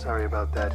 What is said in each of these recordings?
Sorry about that.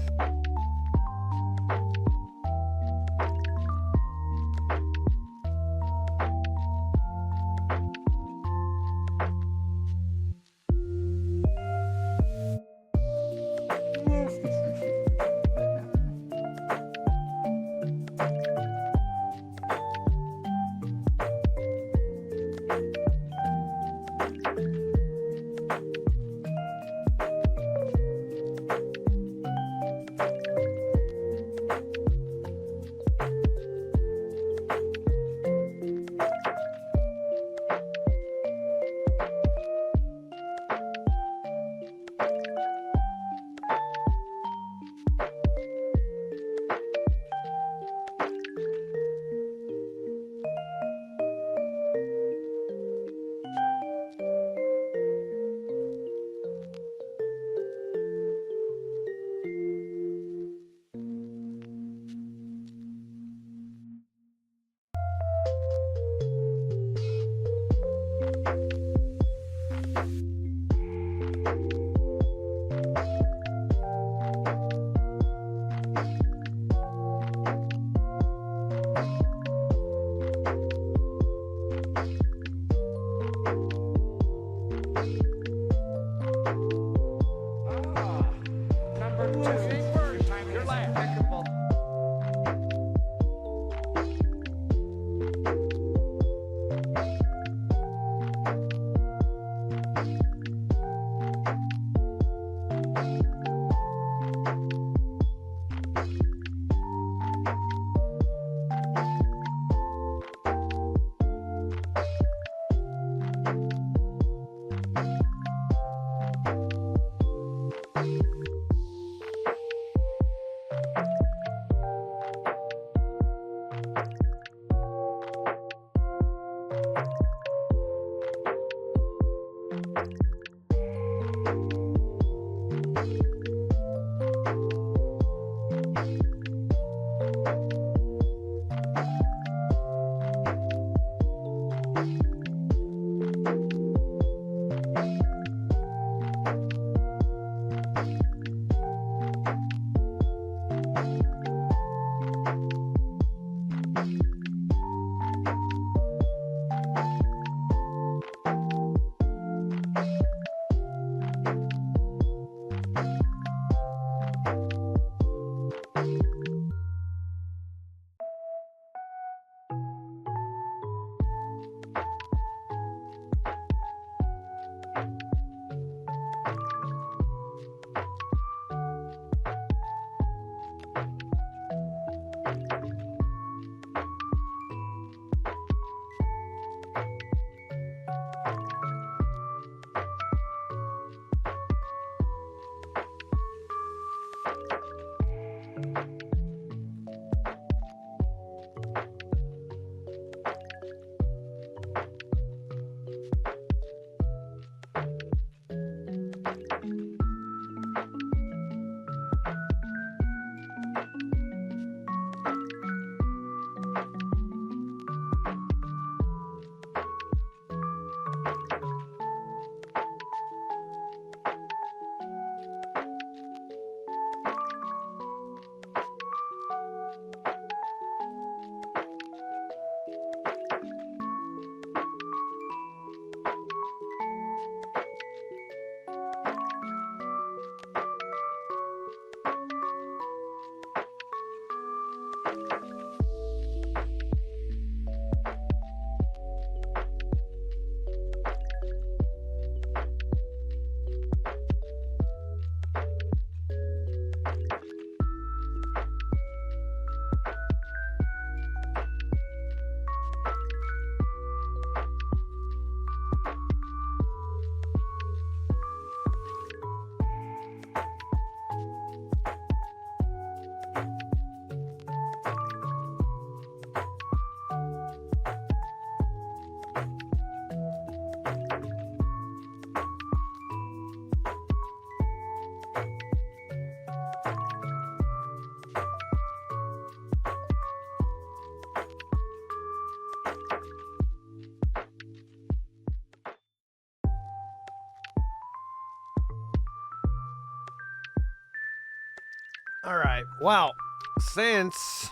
All right. Well, since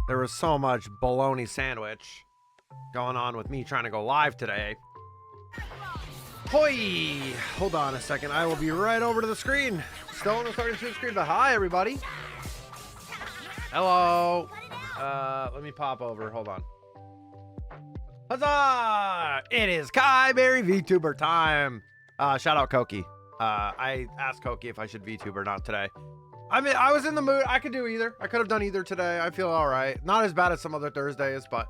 there was so much bologna sandwich going on with me trying to go live today. Hoi! Hold on a second. I will be right over to the screen. Still on the starting screen, but hi, everybody. Hello. Let me pop over. Hold on. Huzzah! It is Kyberry VTuber time. Shout out Koki. I asked Koki if I should VTube or not today. I mean, I was in the mood. I could do either. I could have done either today. I feel all right. Not as bad as some other Thursdays, but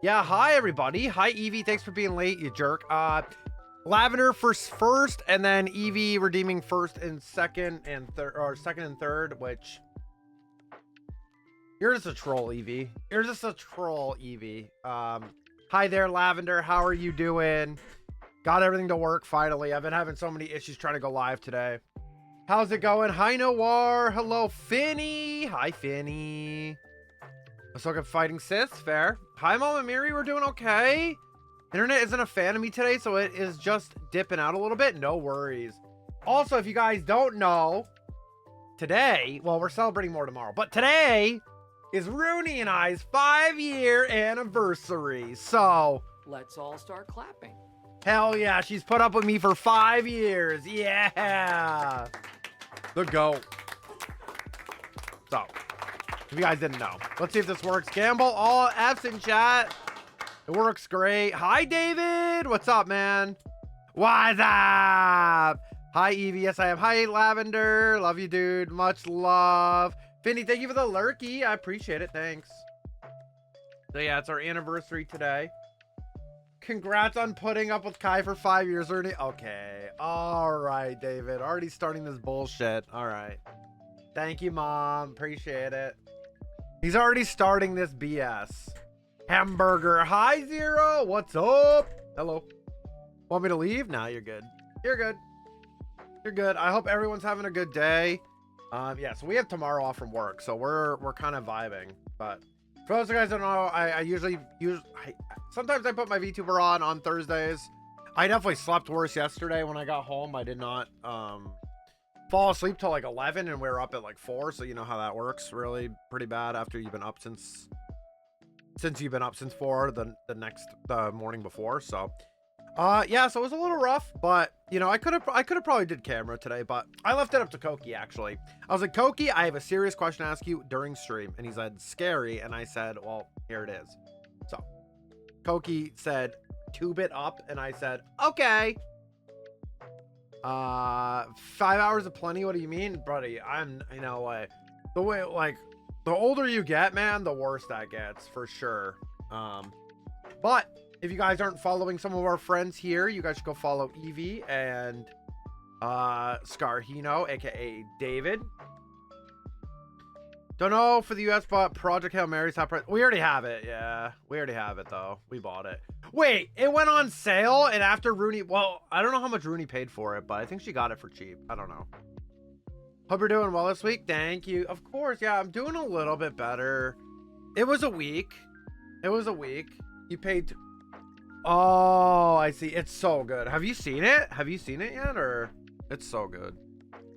yeah. Hi, everybody. Hi, Evie. Thanks for being late, you jerk. Lavender first, and then Evie redeeming first and second and third, or second and third, which you're just a troll, Evie. You're just a troll, Evie. Hi there, Lavender. How are you doing? Got everything to work finally. I've been having so many issues trying to go live today. How's it going? Hi, Noir. Hello, Finny. Hi, Finny. Ahsoka fighting Sith. Fair. Hi, Mama Miri. We're doing okay. Internet isn't a fan of me today, so it is just dipping out a little bit. No worries. Also, if you guys don't know, today, well, we're celebrating more tomorrow, but today is Rooney and I's 5-year anniversary. So let's all start clapping. Hell yeah, she's put up with me for 5 years. Yeah. The GOAT. So, if you guys didn't know, let's see if this works. Gamble, all F's in chat. It works great. Hi, David. What's up, man? What's up? Hi, Evie. Yes, I am. Hi, Lavender. Love you, dude. Much love. Finny, thank you for the lurky. I appreciate it. Thanks. So, yeah, it's our anniversary today. Congrats on putting up with Kai for 5 years, Ernie. Okay. All right, David. Already starting this bullshit. All right. Thank you, Mom. Appreciate it. He's already starting this BS. Hamburger. Hi, Zero. What's up? Hello. Want me to leave? Nah, you're good. You're good. You're good. I hope everyone's having a good day. Yeah, so we have tomorrow off from work, so we're kind of vibing. But for those of you guys who don't know, I usually sometimes I put my VTuber on Thursdays. I definitely slept worse yesterday when I got home. I did not fall asleep till like 11, and we were up at like 4, so you know how that works. Really pretty bad after you've been up since you've been up since 4 the morning before. So yeah, so it was a little rough, but you know, I could have probably did camera today, but I left it up to Koki. Actually, I was like, Koki, I have a serious question to ask you during stream, and he said scary, and I said, well, here it is. So Koki said tube it up, and I said okay. 5 hours of plenty. What do you mean, buddy? You know, like the way, like, the older you get, man, the worse that gets for sure. But if you guys aren't following some of our friends here, you guys should go follow Evie and Scarhino, aka David. Don't know for the US, but Project Hail Mary's top price. We already have it. Yeah, we already have it though. We bought it. Wait, it went on sale, and after Rooney, well, I don't know how much Rooney paid for it, but I think she got it for cheap. I don't know. Hope you're doing well this week. Thank you. Of course, yeah, I'm doing a little bit better. It was a week. It was a week. You paid. Oh, I see. It's so good. Have you seen it? Have you seen it yet? Or it's so good.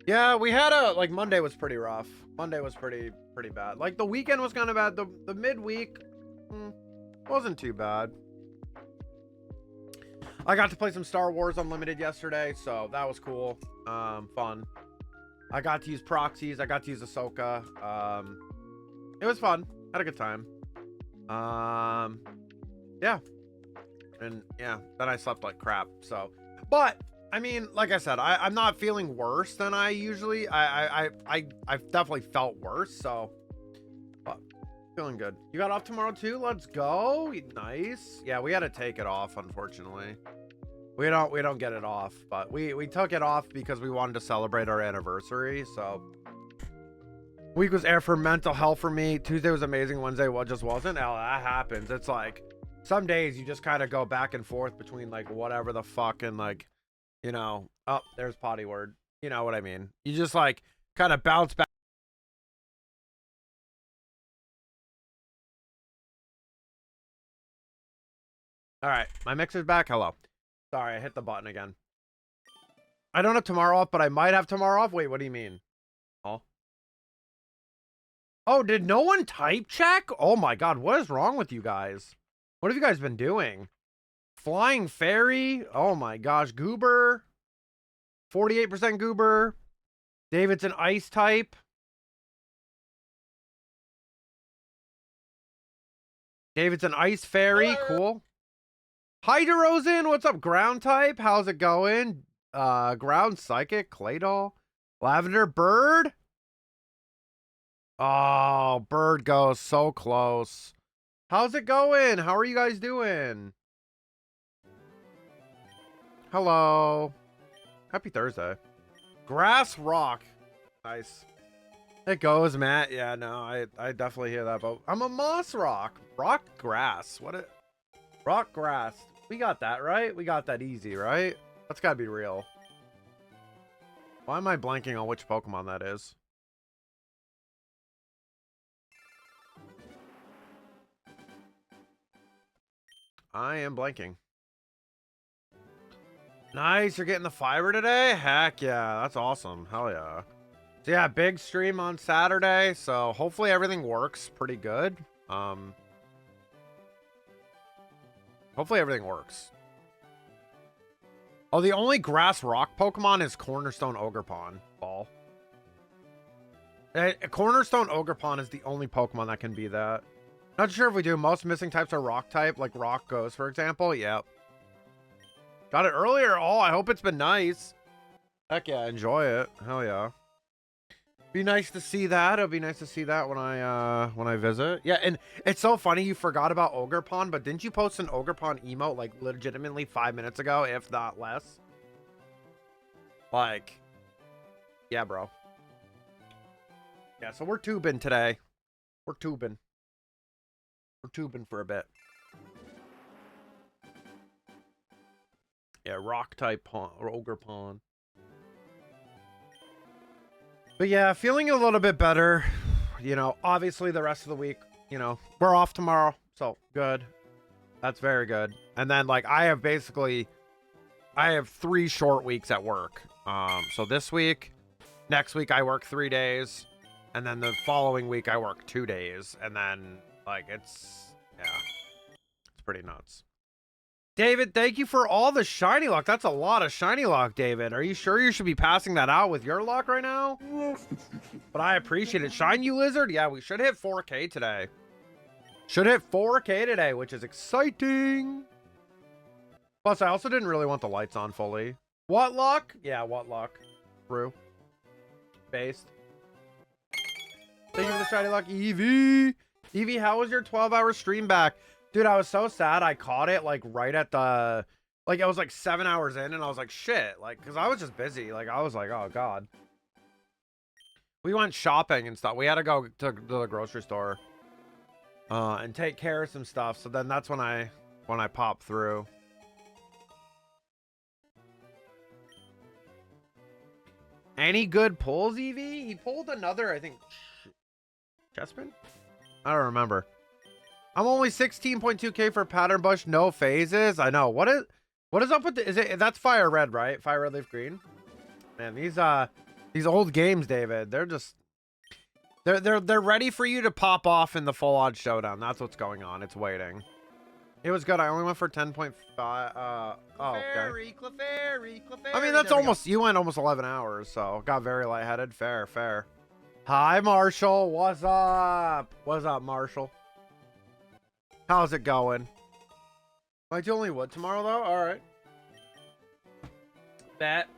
Yeah, we had like Monday was pretty rough. Monday was pretty bad. Like the weekend was kind of bad. The midweek wasn't too bad. I got to play some Star Wars Unlimited yesterday, so that was cool. Fun. I got to use proxies. I got to use Ahsoka. It was fun. Had a good time. Yeah. And yeah, then I slept like crap. So, but I mean, like I said, I'm not feeling worse than I usually. I've definitely felt worse. So, but feeling good. You got off tomorrow too? Let's go. Nice. Yeah, we had to take it off, unfortunately. We don't get it off, but we took it off because we wanted to celebrate our anniversary. So week was air for mental health for me. Tuesday was amazing. Wednesday just wasn't. Hell, that happens. It's like some days you just kind of go back and forth between like whatever the fuck and like, you know, oh, there's potty word. You know what I mean? You just like kind of bounce back. All right, my mixer's back. Hello. Sorry, I hit the button again. I don't have tomorrow off, but I might have tomorrow off. Wait, what do you mean? Oh. Oh, did no one type check? Oh my god, what is wrong with you guys? What have you guys been doing? Flying Fairy? Oh my gosh, Goober. 48% Goober. David's an ice type. David's an ice fairy. Hello. Cool. Hi, DeRozan. What's up, ground type? How's it going? Ground psychic, Claydol. Lavender bird. Oh, bird goes so close. How's it going? How are you guys doing? Hello. Happy Thursday. Grass rock. Nice. It goes, Matt. Yeah, no, I definitely hear that, but I'm a moss rock. Rock grass. What it? Rock grass. We got that, right? We got that easy, right? That's gotta be real. Why am I blanking on which Pokemon that is? I am blanking. Nice, you're getting the fiber today? Heck yeah, that's awesome. Hell yeah. So yeah, big stream on Saturday, so hopefully everything works pretty good. Hopefully everything works. Oh, the only grass rock Pokemon is Cornerstone Ogerpon. Ball. Cornerstone Ogerpon is the only Pokemon that can be that. Not sure if we do. Most missing types are rock type, like rock ghost, for example. Yep. Got it earlier. Oh, I hope it's been nice. Heck yeah, enjoy it. Hell yeah. Be nice to see that. It'll be nice to see that when I visit. Yeah, and it's so funny you forgot about Ogerpon, but didn't you post an Ogerpon emote like legitimately 5 minutes ago, if not less? Like, yeah, bro. Yeah, so we're tubing today. We're tubing. We're tubing for a bit. Yeah, rock type pawn or Ogerpon. But yeah, feeling a little bit better. You know, obviously the rest of the week, you know, we're off tomorrow. So good. That's very good. And then like I have 3 short weeks at work. So this week, next week I work 3 days. And then the following week I work 2 days. And then like it's pretty nuts. David, thank you for all the shiny luck. That's a lot of shiny luck, David. Are you sure you should be passing that out with your luck right now? But I appreciate it. Shine you lizard? Yeah, we should hit 4K today. Should hit 4K today, which is exciting. Plus, I also didn't really want the lights on fully. What luck? Yeah, what luck? True. Based. Thank you for the shiny luck, Evie. Evie, how was your 12-hour stream back? Dude, I was so sad I caught it, like, right at the... Like, it was, like, 7 hours in, and I was like, shit. Like, because I was just busy. Like, I was like, oh, God. We went shopping and stuff. We had to go to the grocery store and take care of some stuff. So then that's when I popped through. Any good pulls, Evie? He pulled another, I think... Chespin? I don't remember. I'm only 16.2k for pattern bush, no phases. I know. What is up with that's FireRed, right? FireRed Leaf Green. Man, these old games, David, they're just they're ready for you to pop off in the full odd showdown. That's what's going on. It's waiting. It was good. I only went for 10.5. Oh, okay. Clefairy. I mean, that's almost you went almost 11 hours, so got very lightheaded. Fair. Hi, Marshall. What's up? What's up, Marshall? How's it going? Might do only wood tomorrow though. All right. Bet.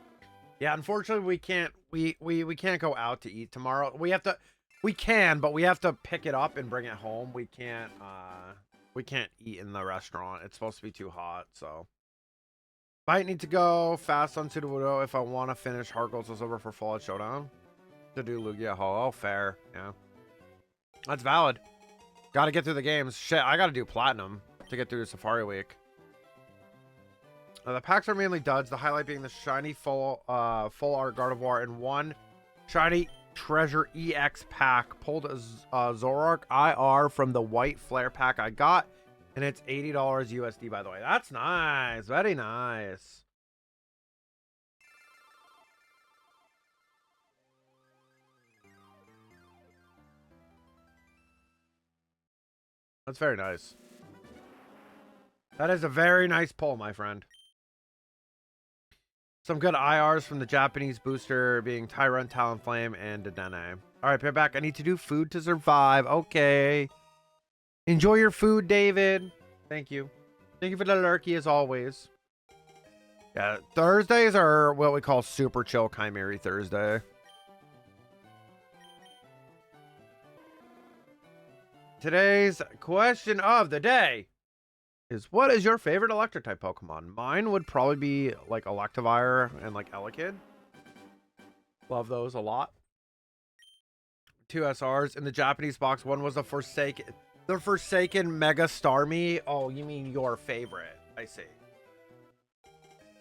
Yeah, unfortunately we can't. We can't go out to eat tomorrow. We have to. We can, but we have to pick it up and bring it home. We can't. We can't eat in the restaurant. It's supposed to be too hot. So. Might need to go fast on Sudowoodo if I want to finish Heart Gold Silver for Fallout Showdown. To do Lugia Hall. Oh, fair. Yeah. That's valid. Gotta get through the games. Shit, I gotta do Platinum to get through Safari Week. The packs are mainly duds. The highlight being the shiny full art Gardevoir and one shiny treasure EX pack. Pulled a Zoroark IR from the white flare pack I got. And it's $80 USD, by the way. That's nice. Very nice. That's very nice. That is a very nice pull, my friend. Some good IRs from the Japanese booster being Tyrant, Talonflame, and Dedenne. All right, payback. I need to do food to survive. Okay. Enjoy your food, David. Thank you. Thank you for the lurky as always. Yeah, Thursdays are what we call super chill Chimera Thursday. Today's question of the day is, what is your favorite electric type Pokemon? Mine would probably be like Electivire and like Elekid. Love those a lot. 2 SRs in the Japanese box. One was the Forsaken Mega Starmie. Oh, you mean your favorite? I see.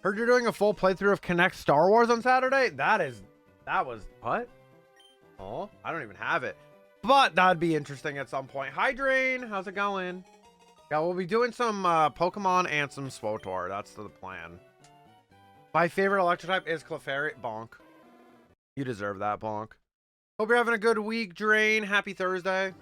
Heard you're doing a full playthrough of Connect Star Wars on Saturday. That was what? Oh, I don't even have it, but that'd be interesting at some point. Hi, Drain. How's it going? Yeah, we'll be doing some Pokemon and some Swotor. That's the plan. My favorite electric type is Clefairy. Bonk. You deserve that, Bonk. Hope you're having a good week, Drain. Happy Thursday.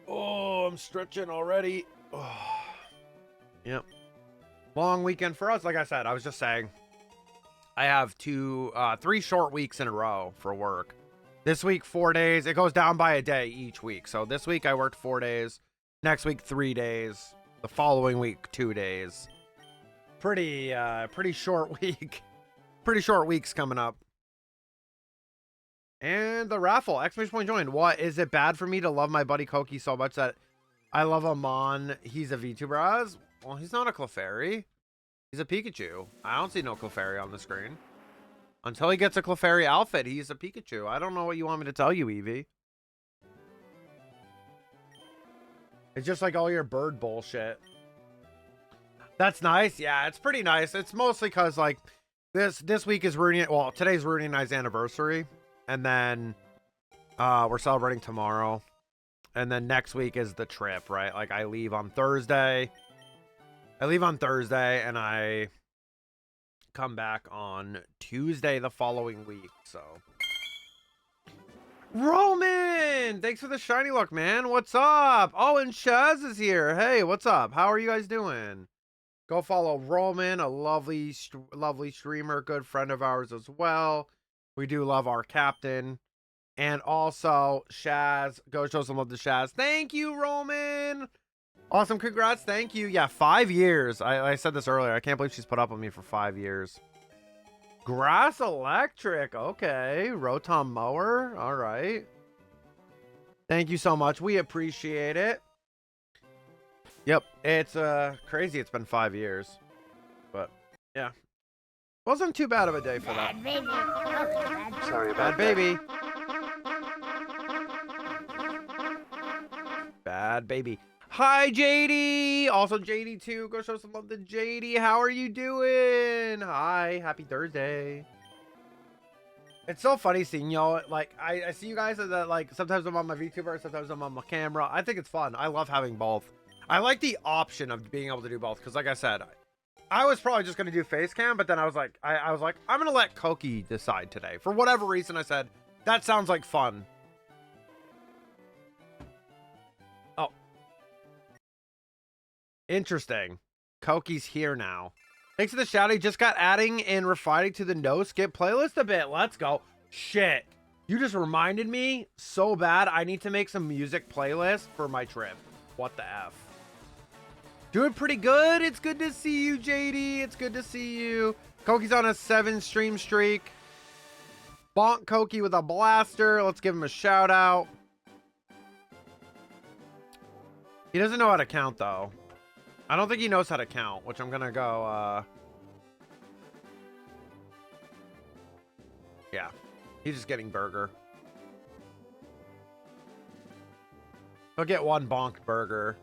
Oh, I'm stretching already. Oh. Yep. Long weekend for us. Like I said, I was just saying, I have 3 short weeks in a row for work. This week, 4 days. It goes down by a day each week. So this week I worked 4 days. Next week, 3 days. The following week, 2 days. Pretty short week. Pretty short weeks coming up. And the raffle, exclamation point joined. What, is it bad for me to love my buddy Koki so much that I love him on he's a VTuber? Well, he's not a Clefairy. He's a Pikachu. I don't see no Clefairy on the screen. Until he gets a Clefairy outfit, he's a Pikachu. I don't know what you want me to tell you, Eevee. It's just like all your bird bullshit. That's nice. Yeah, it's pretty nice. It's mostly because like this week is Rooney. Well, today's Rooney and I's anniversary. And then we're celebrating tomorrow. And then next week is the trip, right? Like I leave on Thursday. And I come back on Tuesday the following week. So Roman, thanks for the shiny look, man. What's up? Oh, and Shaz is here. Hey, what's up? How are you guys doing? Go follow Roman, a lovely streamer, good friend of ours as well. We do love our captain. And also, Shaz. Go show some love to Shaz. Thank you, Roman. Awesome. Congrats. Thank you. Yeah, 5 years. I said this earlier. I can't believe she's put up with me for 5 years. Grass Electric. Okay. Rotom Mower. All right. Thank you so much. We appreciate it. Yep. It's crazy. It's been 5 years. But, yeah. Wasn't too bad of a day for that. Sorry Bad about baby. Bad baby. Hi, JD. Also, JD too. Go show some love to JD. How are you doing? Hi. Happy Thursday. It's so funny seeing y'all. Like, I see you guys that, like, sometimes I'm on my VTuber, sometimes I'm on my camera. I think it's fun. I love having both. I like the option of being able to do both. Because, like I said, I was probably just going to do face cam, but then I was like, I'm going to let Koki decide today. For whatever reason, I said, that sounds like fun. Oh. Interesting. Koki's here now. Thanks to the shout, he just got adding and refining to the no skip playlist a bit. Let's go. Shit. You just reminded me so bad. I need to make some music playlist for my trip. What the F? Doing pretty good. It's good to see you, JD. It's good to see you. Koki's on a 7 stream streak. Bonk Koki with a blaster. Let's give him a shout out. He doesn't know how to count, though. I don't think he knows how to count, which I'm going to go, yeah. He's just getting burger. He'll get one bonked burger.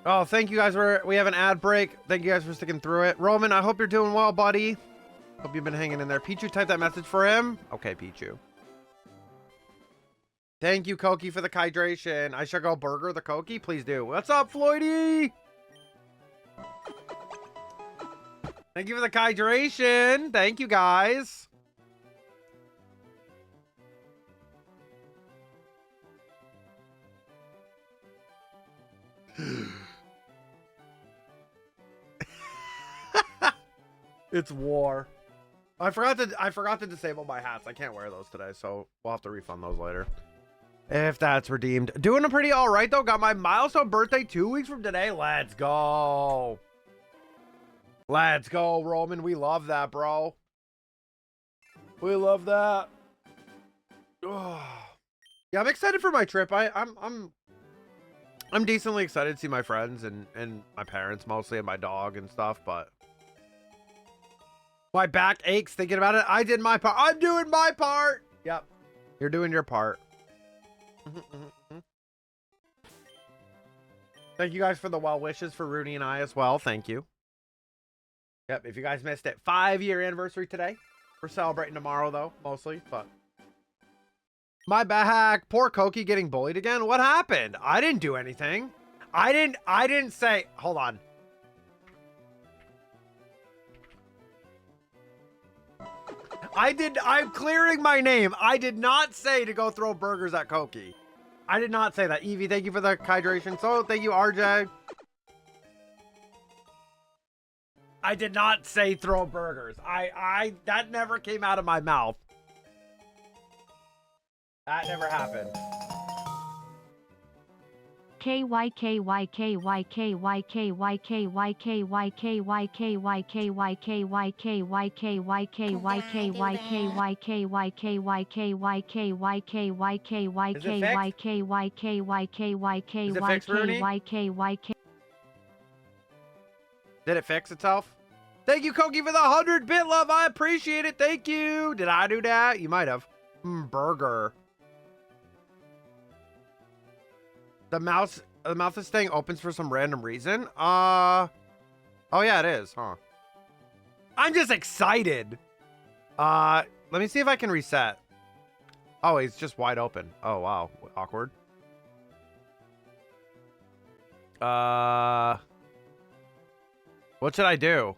Oh, thank you guys. We have an ad break. Thank you guys for sticking through it. Roman, I hope you're doing well, buddy. Hope you've been hanging in there. Pichu, type that message for him. Okay, Pichu. Thank you, Koki, for the hydration. I should go burger the Koki. Please do. What's up, Floydy? Thank you for the hydration. Thank you, guys. It's war. I forgot to disable my hats. I can't wear those today, so we'll have to refund those later. If that's redeemed. Doing a pretty all right though. Got my milestone birthday 2 weeks from today. Let's go. Let's go, Roman. We love that, bro. We love that. Oh. Yeah, I'm excited for my trip. I'm decently excited to see my friends and my parents mostly and my dog and stuff, but my back aches thinking about it. I did my part. I'm doing my part. Yep. You're doing your part. Thank you guys for the well wishes for Rooney and I as well. Thank you. Yep, if you guys missed it, 5-year anniversary today. We're celebrating tomorrow though, mostly, but my back. Poor Koki getting bullied again. What happened? I didn't do anything. I didn't say, hold on. I'm clearing my name. I did not say to go throw burgers at Koki. I did not say that. Evie, thank you for the hydration. So, thank you, RJ. I did not say throw burgers. That never came out of my mouth. That never happened. Did it fix itself? Thank you, Koki, for the 100-bit love. I appreciate it. Thank you. Did I do that? You might have. Burger. The mouth of this thing opens for some random reason. Oh yeah, it is, huh? I'm just excited. Let me see if I can reset. Oh, it's just wide open. Oh wow, awkward. What should I do?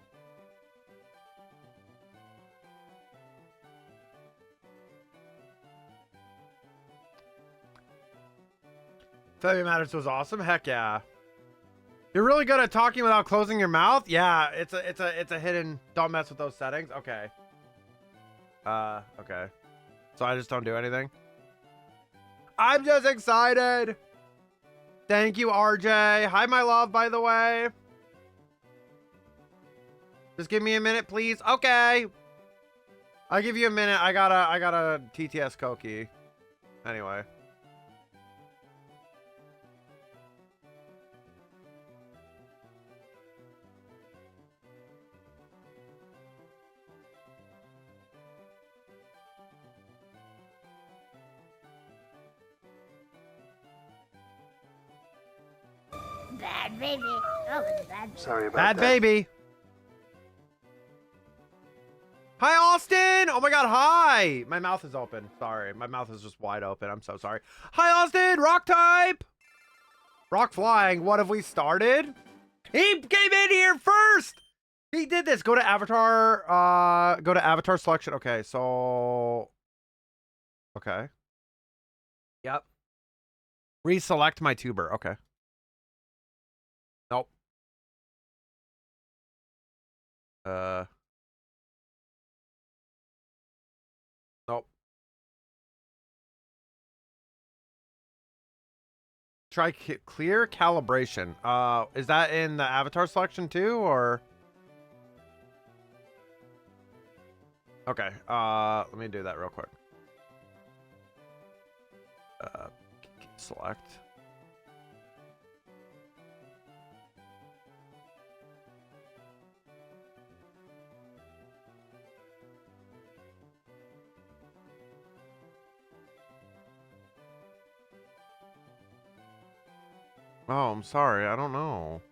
Family Matters was awesome. Heck yeah. You're really good at talking without closing your mouth. Yeah, it's a hidden. Don't mess with those settings. Okay. Okay. So I just don't do anything. I'm just excited. Thank you, RJ. Hi, my love, by the way. Just give me a minute, please. Okay. I'll give you a minute. I got a TTS Koki. Anyway. Bad baby. Oh, it's bad. Sorry about Bad that. baby. Hi, Austin. Oh my God. Hi. My mouth is open. Sorry. My mouth is just wide open. I'm so sorry. Hi, Austin. Rock type. Rock flying. What have we started? He came in here first. He did this. Go to avatar. Go to avatar selection. Okay. So. Okay. Yep. Reselect my tuber. Okay. Nope. Nope. Try clear calibration. Is that in the avatar selection too, or? Okay. Let me do that real quick. Select. Oh, I'm sorry. I don't know.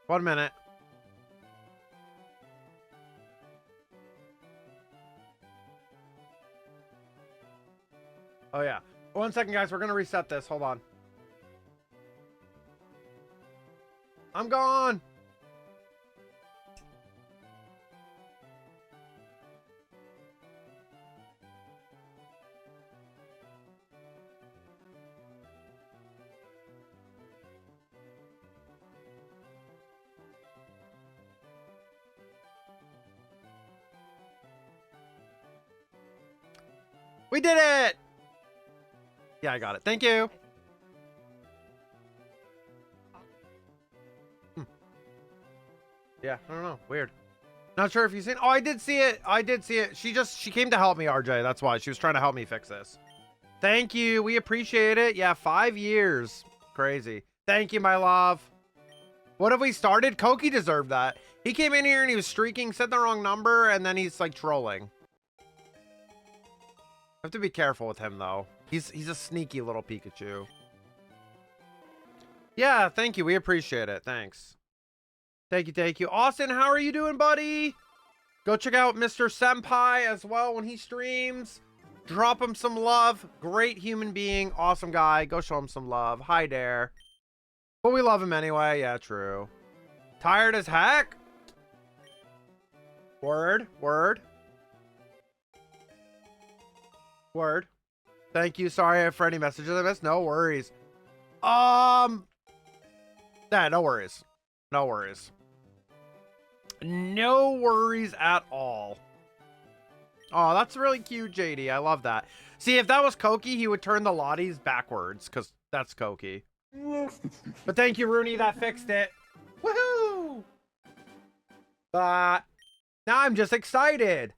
One minute. Oh, yeah. 1 second, guys. We're going to reset this. Hold on. I'm gone. We did it! Yeah, I got it. Thank you. Yeah, I don't know. Weird. Not sure if you've seen. Oh, I did see it. I did see it. She came to help me, RJ. That's why. She was trying to help me fix this. Thank you. We appreciate it. Yeah, 5 years. Crazy. Thank you, my love. What have we started? Koki deserved that. He came in here and he was streaking, said the wrong number, and then he's like trolling. Have to be careful with him though. He's a sneaky little Pikachu. Yeah, thank you. We appreciate it. Thanks. Thank you, thank you. Austin, how are you doing, buddy? Go check out Mr. Senpai as well when he streams. Drop him some love. Great human being. Awesome guy. Go show him some love. Hi there. But we love him anyway. Yeah, true. Tired as heck? Word. Word. Word. Thank you. Sorry for any messages I missed. No worries. Yeah, no worries. No worries. No worries at all. Oh, that's really cute, JD. I love that. See, if that was Koki, he would turn the Lotties backwards, because that's Koki. But thank you, Rooney. That fixed it. Woohoo! But now I'm just excited.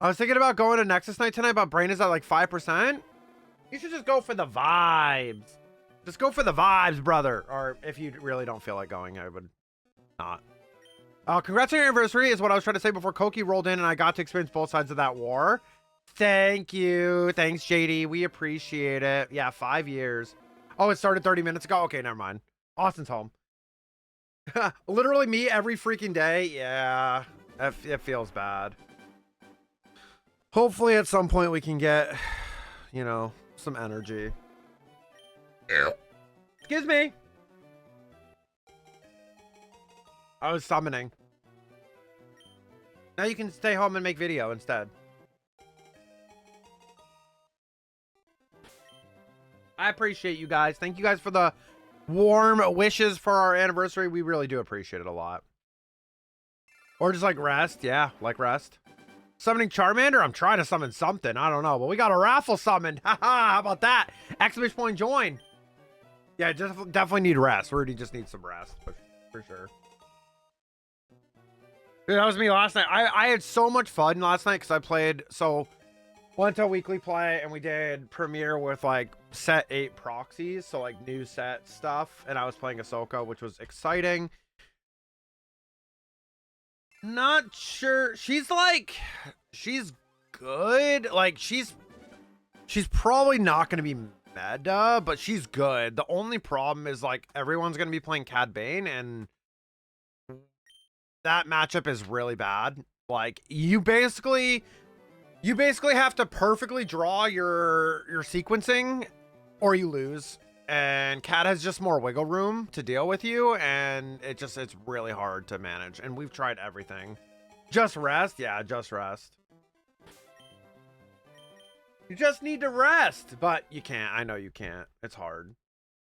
I was thinking about going to Nexus night tonight, but brain is at like 5%. You should just go for the vibes. Just go for the vibes, brother. Or if you really don't feel like going, I would not. Congrats on your anniversary is what I was trying to say before Koki rolled in and I got to experience both sides of that war. Thank you. Thanks, JD. We appreciate it. Yeah, 5 years. Oh, it started 30 minutes ago? Okay, never mind. Austin's home. Literally me every freaking day. Yeah, it feels bad. Hopefully at some point we can get, you know, some energy. Excuse me. I was summoning. Now you can stay home and make video instead. I appreciate you guys. Thank you guys for the warm wishes for our anniversary. We really do appreciate it a lot. Or just like rest. Yeah, like rest. Summoning Charmander? I'm trying to summon something. I don't know. But we got a raffle summoned. Haha, how about that? Exclamation point join. Yeah, definitely need rest. Rudy just needs some rest. For sure. Dude, that was me last night. I had so much fun last night because I played. So, went to weekly play and we did Premiere with like set 8 proxies. So, like new set stuff. And I was playing Ahsoka, which was exciting. Not sure. She's good. Like she's probably not going to be meta, but she's good. The only problem is like everyone's going to be playing Cad Bane and that matchup is really bad. Like you basically have to perfectly draw your sequencing or you lose. And Cat has just more wiggle room to deal with you, and it's really hard to manage. And we've tried everything. Just rest? Yeah, just rest. You just need to rest, but you can't. I know you can't. It's hard.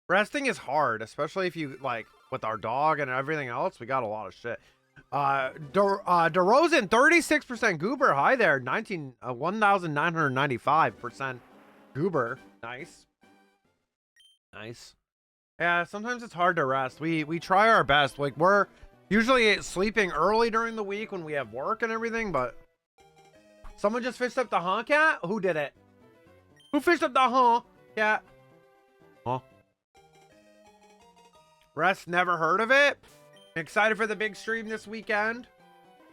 Resting is hard, especially if you, like, with our dog and everything else, we got a lot of shit. DeRozan, 36% goober. Hi there. 1,995% goober. Nice. Nice. Yeah, sometimes it's hard to rest. We try our best. Like we're usually sleeping early during the week when we have work and everything, but someone just fished up the cat? Who did it? Who fished up the cat? Huh? Rest, never heard of it. Excited for the big stream this weekend.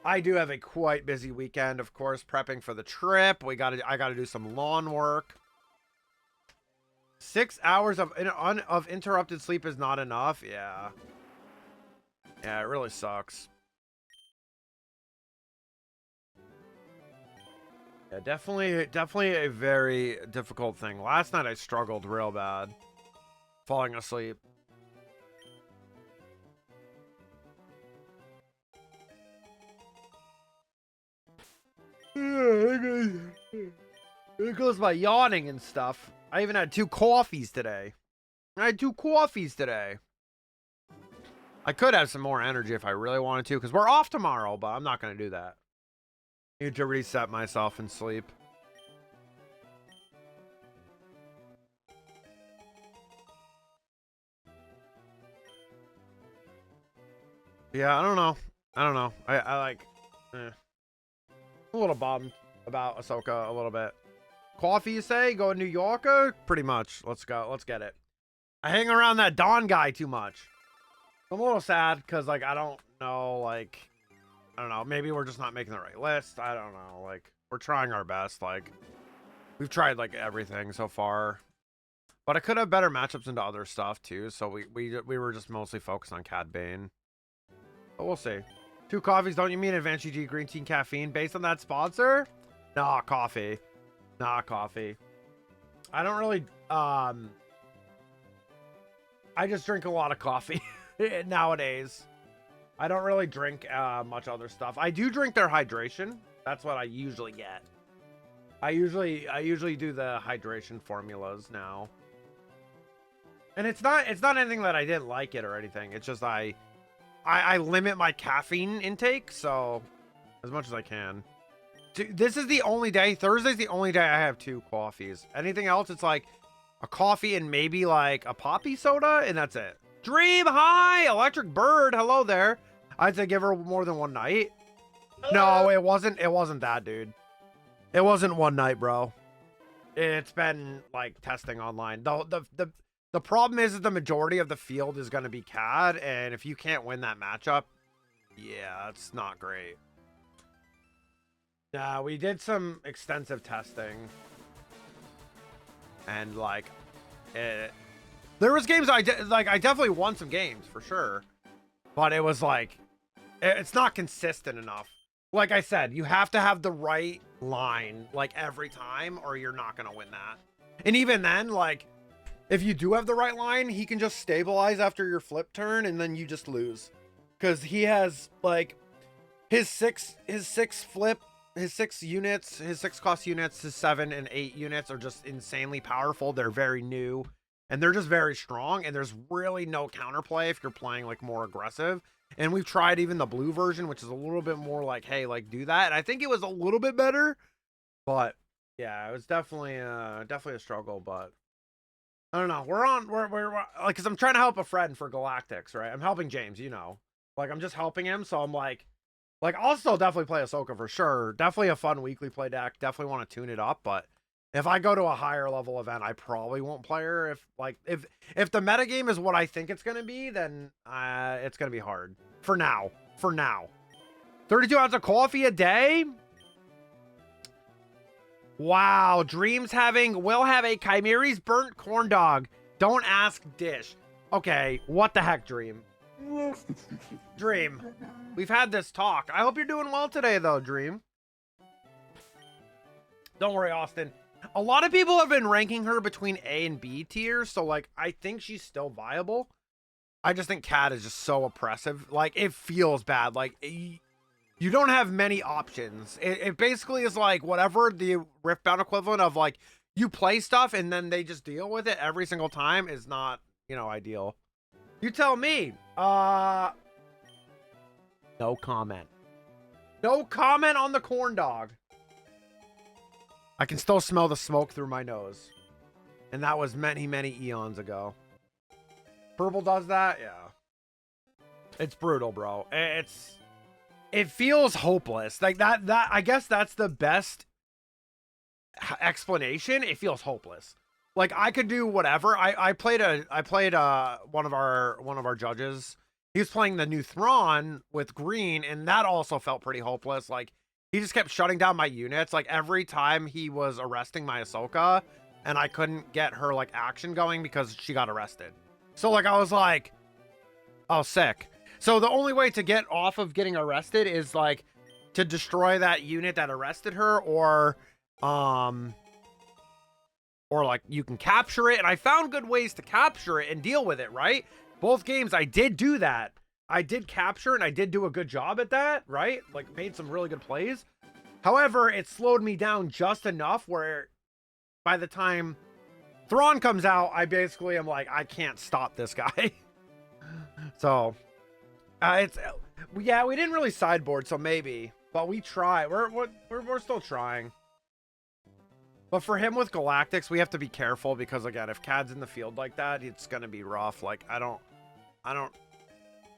I do have a quite busy weekend, of course, prepping for the trip. I gotta do some lawn work. 6 hours of interrupted sleep is not enough. Yeah. Yeah, it really sucks. Yeah, definitely a very difficult thing. Last night I struggled real bad. Falling asleep. There goes my yawning and stuff. I even had 2 coffees today. I had 2 coffees today. I could have some more energy if I really wanted to, because we're off tomorrow, but I'm not going to do that. I need to reset myself and sleep. Yeah, I don't know. I like... I'm a little bummed about Ahsoka a little bit. Coffee, you say? Go to New Yorker? Pretty much. Let's go. Let's get it. I hang around that Don guy too much. I'm a little sad because, like, I don't know, like... I don't know. Maybe we're just not making the right list. I don't know. Like, we're trying our best. Like, we've tried, like, everything so far. But I could have better matchups into other stuff, too. So we were just mostly focused on Cad Bane. But we'll see. 2 coffees, don't you mean Advanced GG green tea and caffeine based on that sponsor? Nah, coffee. Nah, coffee. I don't really, I just drink a lot of coffee nowadays. I don't really drink much other stuff. I do drink their hydration. That's what I usually get. I usually do the hydration formulas now. And it's not anything that I didn't like it or anything. It's just I limit my caffeine intake, so as much as I can. This is the only day. Thursday's the only day I have 2 coffees. Anything else, it's like a coffee and maybe like a poppy soda, and that's it. Dream, hi! Electric Bird, hello there. I'd say give her more than 1 night. No, it wasn't that, dude. It wasn't 1 night, bro. It's been like testing online. The problem is that the majority of the field is going to be CAD, and if you can't win that matchup, yeah, it's not great. Yeah, we did some extensive testing, and like, there was games I definitely won some games for sure, but it was like, it's not consistent enough. Like I said, you have to have the right line like every time, or you're not going to win that. And even then, like, if you do have the right line, he can just stabilize after your flip turn, and then you just lose. Because he has, like, his six units, his 6 cost units, his 7 and 8 units are just insanely powerful. They're very new, and they're just very strong, and there's really no counterplay if you're playing, like, more aggressive. And we've tried even the blue version, which is a little bit more like, hey, like, do that. And I think it was a little bit better, but, yeah, it was definitely a struggle, but... I don't know. We're like, because I'm trying to help a friend for Galactics, right? I'm helping James, you know. Like, I'm just helping him, so I'm like, I'll still definitely play Ahsoka for sure. Definitely a fun weekly play deck. Definitely want to tune it up, but if I go to a higher level event, I probably won't play her. If the metagame is what I think it's going to be, then it's going to be hard. For now. 32 ounces of coffee a day? Wow, Dream's will have a Chimera's burnt corn dog. Don't ask Dish. Okay, what the heck, Dream? Dream, we've had this talk. I hope you're doing well today, though, Dream. Don't worry, Austin. A lot of people have been ranking her between A and B tiers, so, like, I think she's still viable. I just think Cat is just so oppressive. Like, it feels bad. Like, you don't have many options. It basically is like whatever the Riftbound equivalent of, like, you play stuff and then they just deal with it every single time is not, you know, ideal. You tell me. No comment. No comment on the corn dog. I can still smell the smoke through my nose. And that was many, many eons ago. Purple does that? Yeah. It's brutal, bro. It feels hopeless. Like that I guess that's the best explanation. It feels hopeless. Like, I could do whatever. I played one of our judges. He was playing the new Thrawn with green, and that also felt pretty hopeless. Like, he just kept shutting down my units. Like, every time he was arresting my Ahsoka, and I couldn't get her, like, action going because she got arrested. So, like, I was like, oh, sick. So the only way to get off of getting arrested is, like, to destroy that unit that arrested her, or Or like you can capture it, and I found good ways to capture it and deal with it, right? Both games I did do that. I did capture and I did do a good job at that, right? Like made some really good plays. However, it slowed me down just enough where by the time Thrawn comes out, I basically am like, I can't stop this guy. So yeah, we didn't really sideboard, so maybe, but we try. We're still trying. But for him with Galactics, we have to be careful because again, if Cad's in the field like that, it's gonna be rough. Like I don't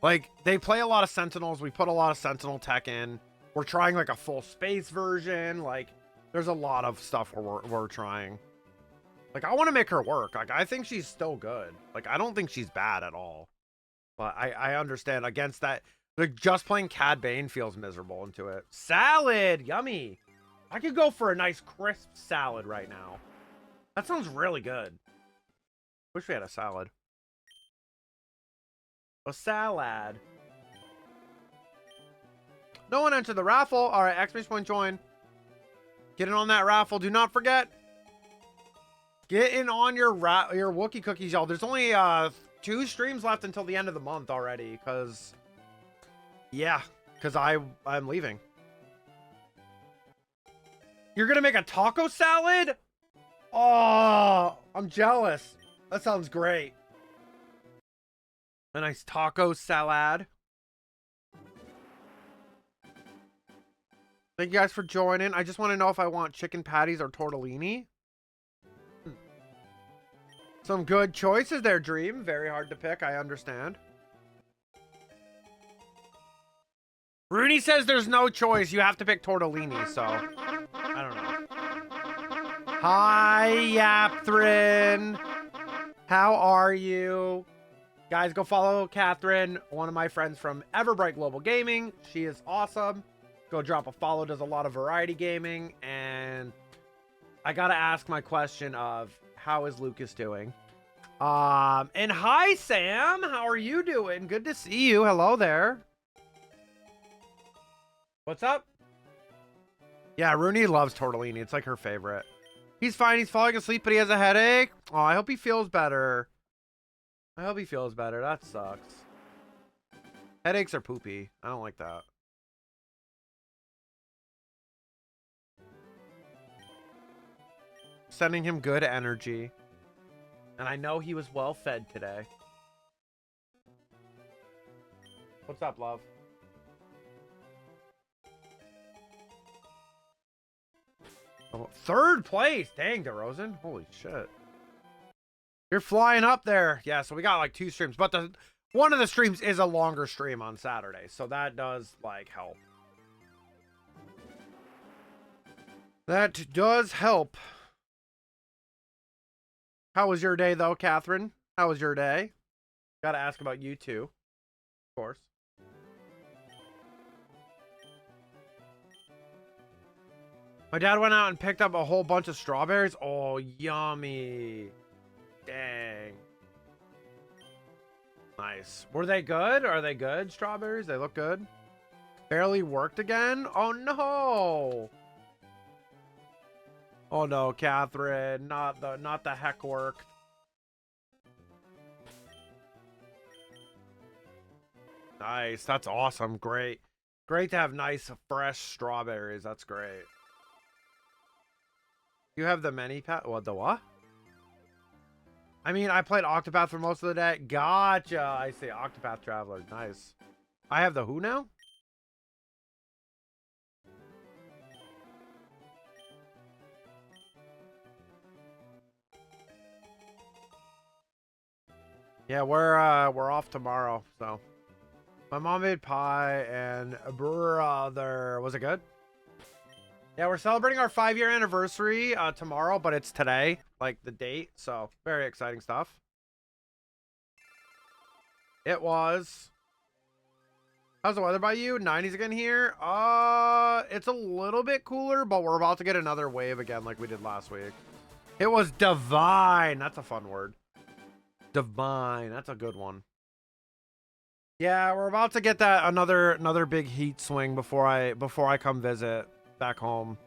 like, they play a lot of Sentinels. We put a lot of Sentinel tech in. We're trying like a full space version. Like there's a lot of stuff we're trying. Like I want to make her work. Like I think she's still good. Like I don't think she's bad at all. But I understand against that. Like just playing Cad Bane feels miserable into it. Salad, yummy. I could go for a nice crisp salad right now. That sounds really good. Wish we had a salad. A salad. No one entered the raffle. All right, exclamation point join. Get in on that raffle. Do not forget. Get in on your Wookiee cookies, y'all. There's only 2 streams left until the end of the month already, because I'm leaving. You're gonna make a taco salad? Oh, I'm jealous. That sounds great. A nice taco salad. Thank you guys for joining. I just want to know if I want chicken patties or tortellini. Some good choices there, Dream. Very hard to pick, I understand. Rooney says there's no choice. You have to pick tortellini, so I don't know. Hi, Yapthrin. How are you? Guys, go follow Catherine, one of my friends from Everbright Global Gaming. She is awesome. Go drop a follow, does a lot of variety gaming. And I got to ask my question of, how is Lucas doing? And hi, Sam. How are you doing? Good to see you. Hello there. What's up? Yeah, Rooney loves tortellini. It's like her favorite. He's fine. He's falling asleep, but he has a headache. Oh, I hope he feels better. I hope he feels better. That sucks. Headaches are poopy. I don't like that. Sending him good energy. And I know he was well fed today. What's up, love? Oh, 3rd place. Dang, DeRozan. Holy shit. You're flying up there. Yeah, so we got like 2 streams. But one of the streams is a longer stream on Saturday. So that does, like, help. That does help. How was your day, though, Catherine? How was your day? Gotta ask about you, too. Of course. My dad went out and picked up a whole bunch of strawberries. Oh, yummy. Dang. Nice. Were they good? Are they good, strawberries? They look good. Barely worked again? Oh, no. Oh, no, Catherine. Not the heck worked. Nice. That's awesome. Great. Great to have nice, fresh strawberries. That's great. You have the mini pet? What, the what? I mean, I played Octopath for most of the day. Gotcha. I see. Octopath Traveler. Nice. I have the who now? Yeah, we're off tomorrow, so. My mom made pie and brother. Was it good? Yeah, we're celebrating our 5-year anniversary tomorrow, but it's today, like the date. So very exciting stuff. It was. How's the weather by you? 90s again here. It's a little bit cooler, but we're about to get another wave again like we did last week. It was divine. That's a fun word. Divine. That's a good one. Yeah, we're about to get that another big heat swing before I come visit back home.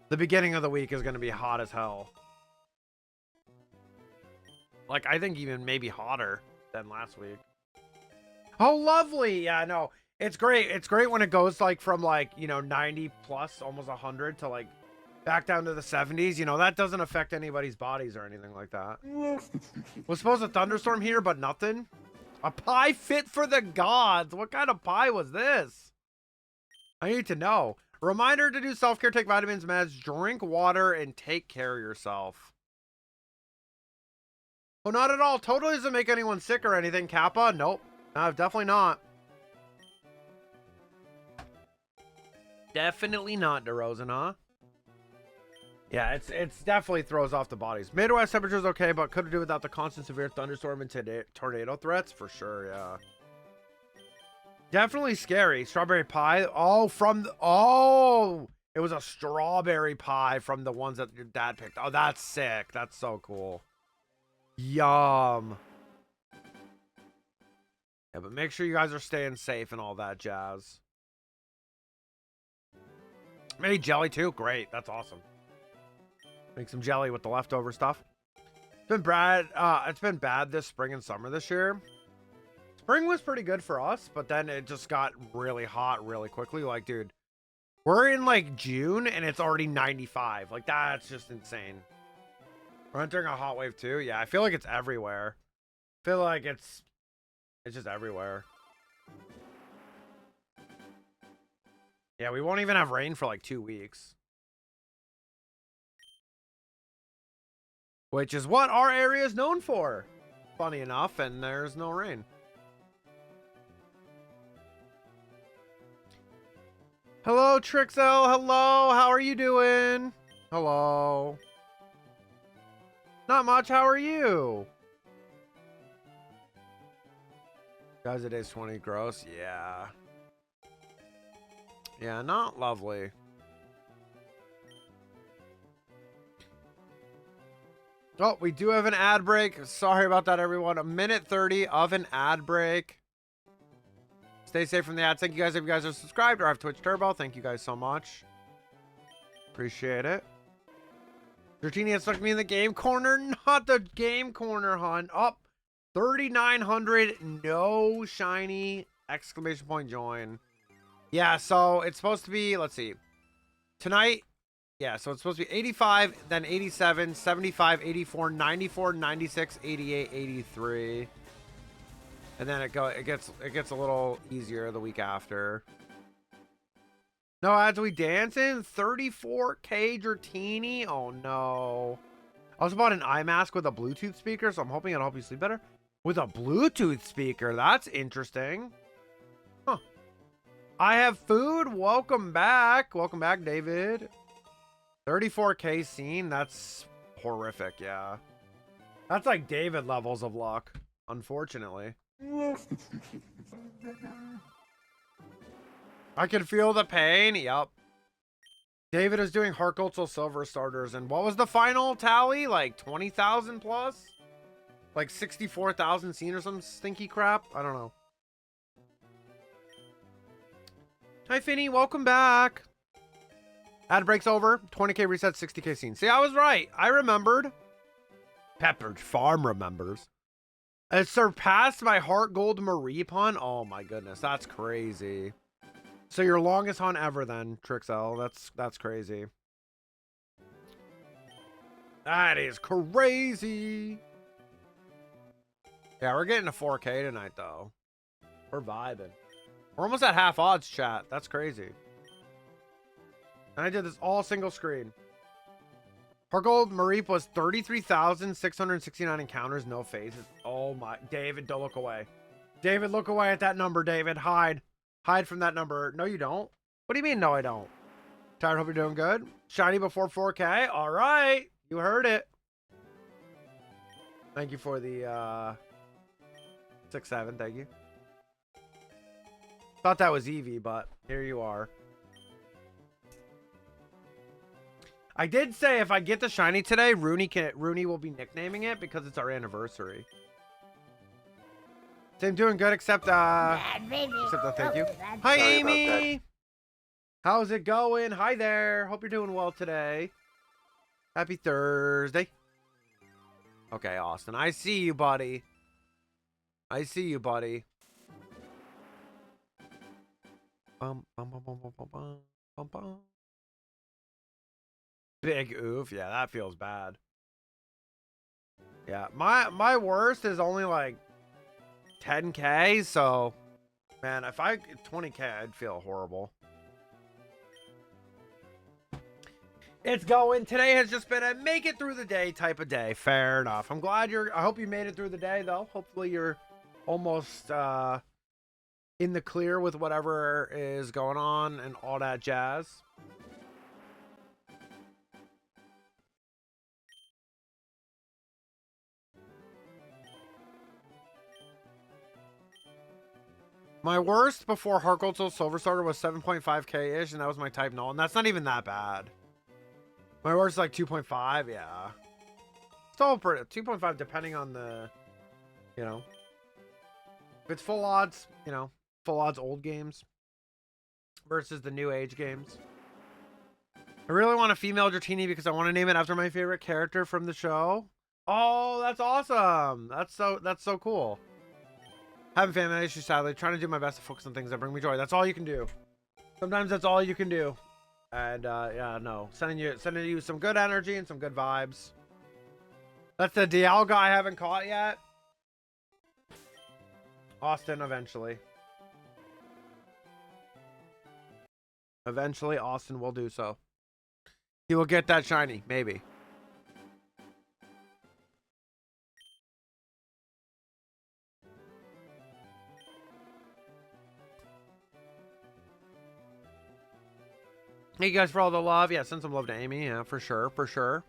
The beginning of the week is going to be hot as hell. Like, I think even maybe hotter than last week. Oh, lovely. Yeah, no, it's great. It's great when it goes like from like, you know, 90 plus, almost 100 to like back down to the 70s. You know, that doesn't affect anybody's bodies or anything like that. Was supposed to thunderstorm here, but nothing. A pie fit for the gods. What kind of pie was this? I need to know. Reminder to do self-care, take vitamins, meds, drink water, and take care of yourself. Oh, not at all. Totally doesn't make anyone sick or anything. Kappa? Nope. No, definitely not. Definitely not, DeRozan, huh? Yeah, it's definitely throws off the bodies. Midwest temperature's okay, but could do without the constant severe thunderstorm and tornado threats for sure. Yeah, definitely scary. Strawberry pie. Oh, it was a strawberry pie from the ones that your dad picked. Oh, that's sick. That's so cool. Yum. Yeah, but make sure you guys are staying safe and all that jazz. Made jelly too. Great. That's awesome. Make some jelly with the leftover stuff. It's been bad. It's been bad this spring and summer this year. Spring was pretty good for us, but then it just got really hot really quickly. Like, dude, we're in like June and it's already 95. Like, that's just insane. We're entering a hot wave too. Yeah, I feel like it's everywhere. I feel like it's just everywhere. Yeah, we won't even have rain for like 2 weeks. Which is what our area is known for. Funny enough, and there's no rain. Hello, Trixel. Hello. How are you doing? Hello. Not much. How are you? Guys, it is 20 gross. Yeah. Yeah, not lovely. Oh, we do have an ad break. Sorry about that, everyone. A minute 30 of an ad break. Stay safe from the ads. Thank you guys if you guys are subscribed or have Twitch Turbo. Thank you guys so much. Appreciate it. Dratini has stuck me in the game corner. Not the game corner, hon. Up 3,900. No shiny. Exclamation point join. Yeah, so it's supposed to be, let's see. Tonight. Yeah, so it's supposed to be 85, then 87, 75, 84, 94, 96, 88, 83. And then it gets a little easier the week after. No ads, we dancing? 34K Dratini? Oh no. I also bought an eye mask with a Bluetooth speaker, so I'm hoping it'll help you sleep better. With a Bluetooth speaker, that's interesting. Huh. I have food. Welcome back. Welcome back, David. 34K scene, that's horrific, yeah. That's like David levels of luck, unfortunately. I can feel the pain, yep. David is doing Harkulzel Silver starters, and what was the final tally? Like 20,000 plus? Like 64,000 seen or some stinky crap? I don't know. Hi, Finny, welcome back. Ad breaks over. 20K reset, 60K scene. See, I was right. I remembered. Peppered Farm remembers. It surpassed my Heart Gold Marie pun. Oh my goodness, that's crazy. So your longest hunt ever then, Trixel. That's crazy. That is crazy. Yeah, we're getting to 4K tonight though. We're vibing. We're almost at half odds, chat. That's crazy. And I did this all single screen. Her gold Mareep was 33,669 encounters, no phases. Oh my, David, don't look away. David, look away at that number, David. Hide. Hide from that number. No, you don't. What do you mean, no, I don't? Tired, hope you're doing good. Shiny before 4K. All right. You heard it. Thank you for the 6-7. Thank you. Thought that was Eevee, but here you are. I did say if I get the shiny today, Rooney will be nicknaming it because it's our anniversary. Same doing good except Bad baby. thank you. Oh, bad Hi baby. Amy. How's it going? Hi there. Hope you're doing well today. Happy Thursday. Okay, Austin. I see you, buddy. I see you, buddy. Bum, bum, bum, bum, bum, bum, bum, bum, bum. Big oof. Yeah, that feels bad. Yeah, my worst is only like 10K, so man, if I 20K, I'd feel horrible. It's going. Today has just been a make it through the day type of day. Fair enough. I'm glad I hope you made it through the day though. Hopefully you're almost in the clear with whatever is going on and all that jazz. My worst before Heart Gold Soul Silver Starter was 7.5K ish, and that was my type null, and that's not even that bad. My worst is like 2.5, yeah. Still pretty 2.5 depending on the, you know. If it's full odds, you know, full odds old games versus the new age games. I really want a female Dratini because I want to name it after my favorite character from the show. Oh, that's awesome. That's so cool. Having family issues, sadly. Trying to do my best to focus on things that bring me joy. That's all you can do. Sometimes that's all you can do. And yeah, no. Sending you some good energy and some good vibes. That's the Dialga I haven't caught yet. Austin, eventually. Eventually, Austin will do so. He will get that shiny, maybe. Thank you guys for all the love. Yeah, send some love to Amy. Yeah, for sure, for sure.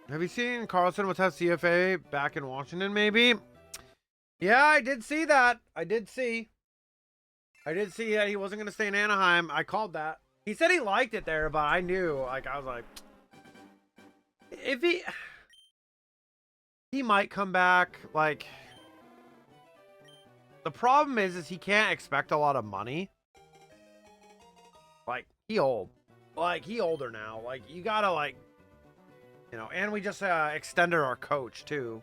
Have you seen Carlson with his CFA back in Washington, maybe? Yeah, I did see that. I did see that he wasn't going to stay in Anaheim. I called that. He said he liked it there, but I knew. Like, I was like, if he might come back. Like, the problem is he can't expect a lot of money. Like, he old. Like, he older now. Like, you gotta, like, you know, and we just extended our coach, too.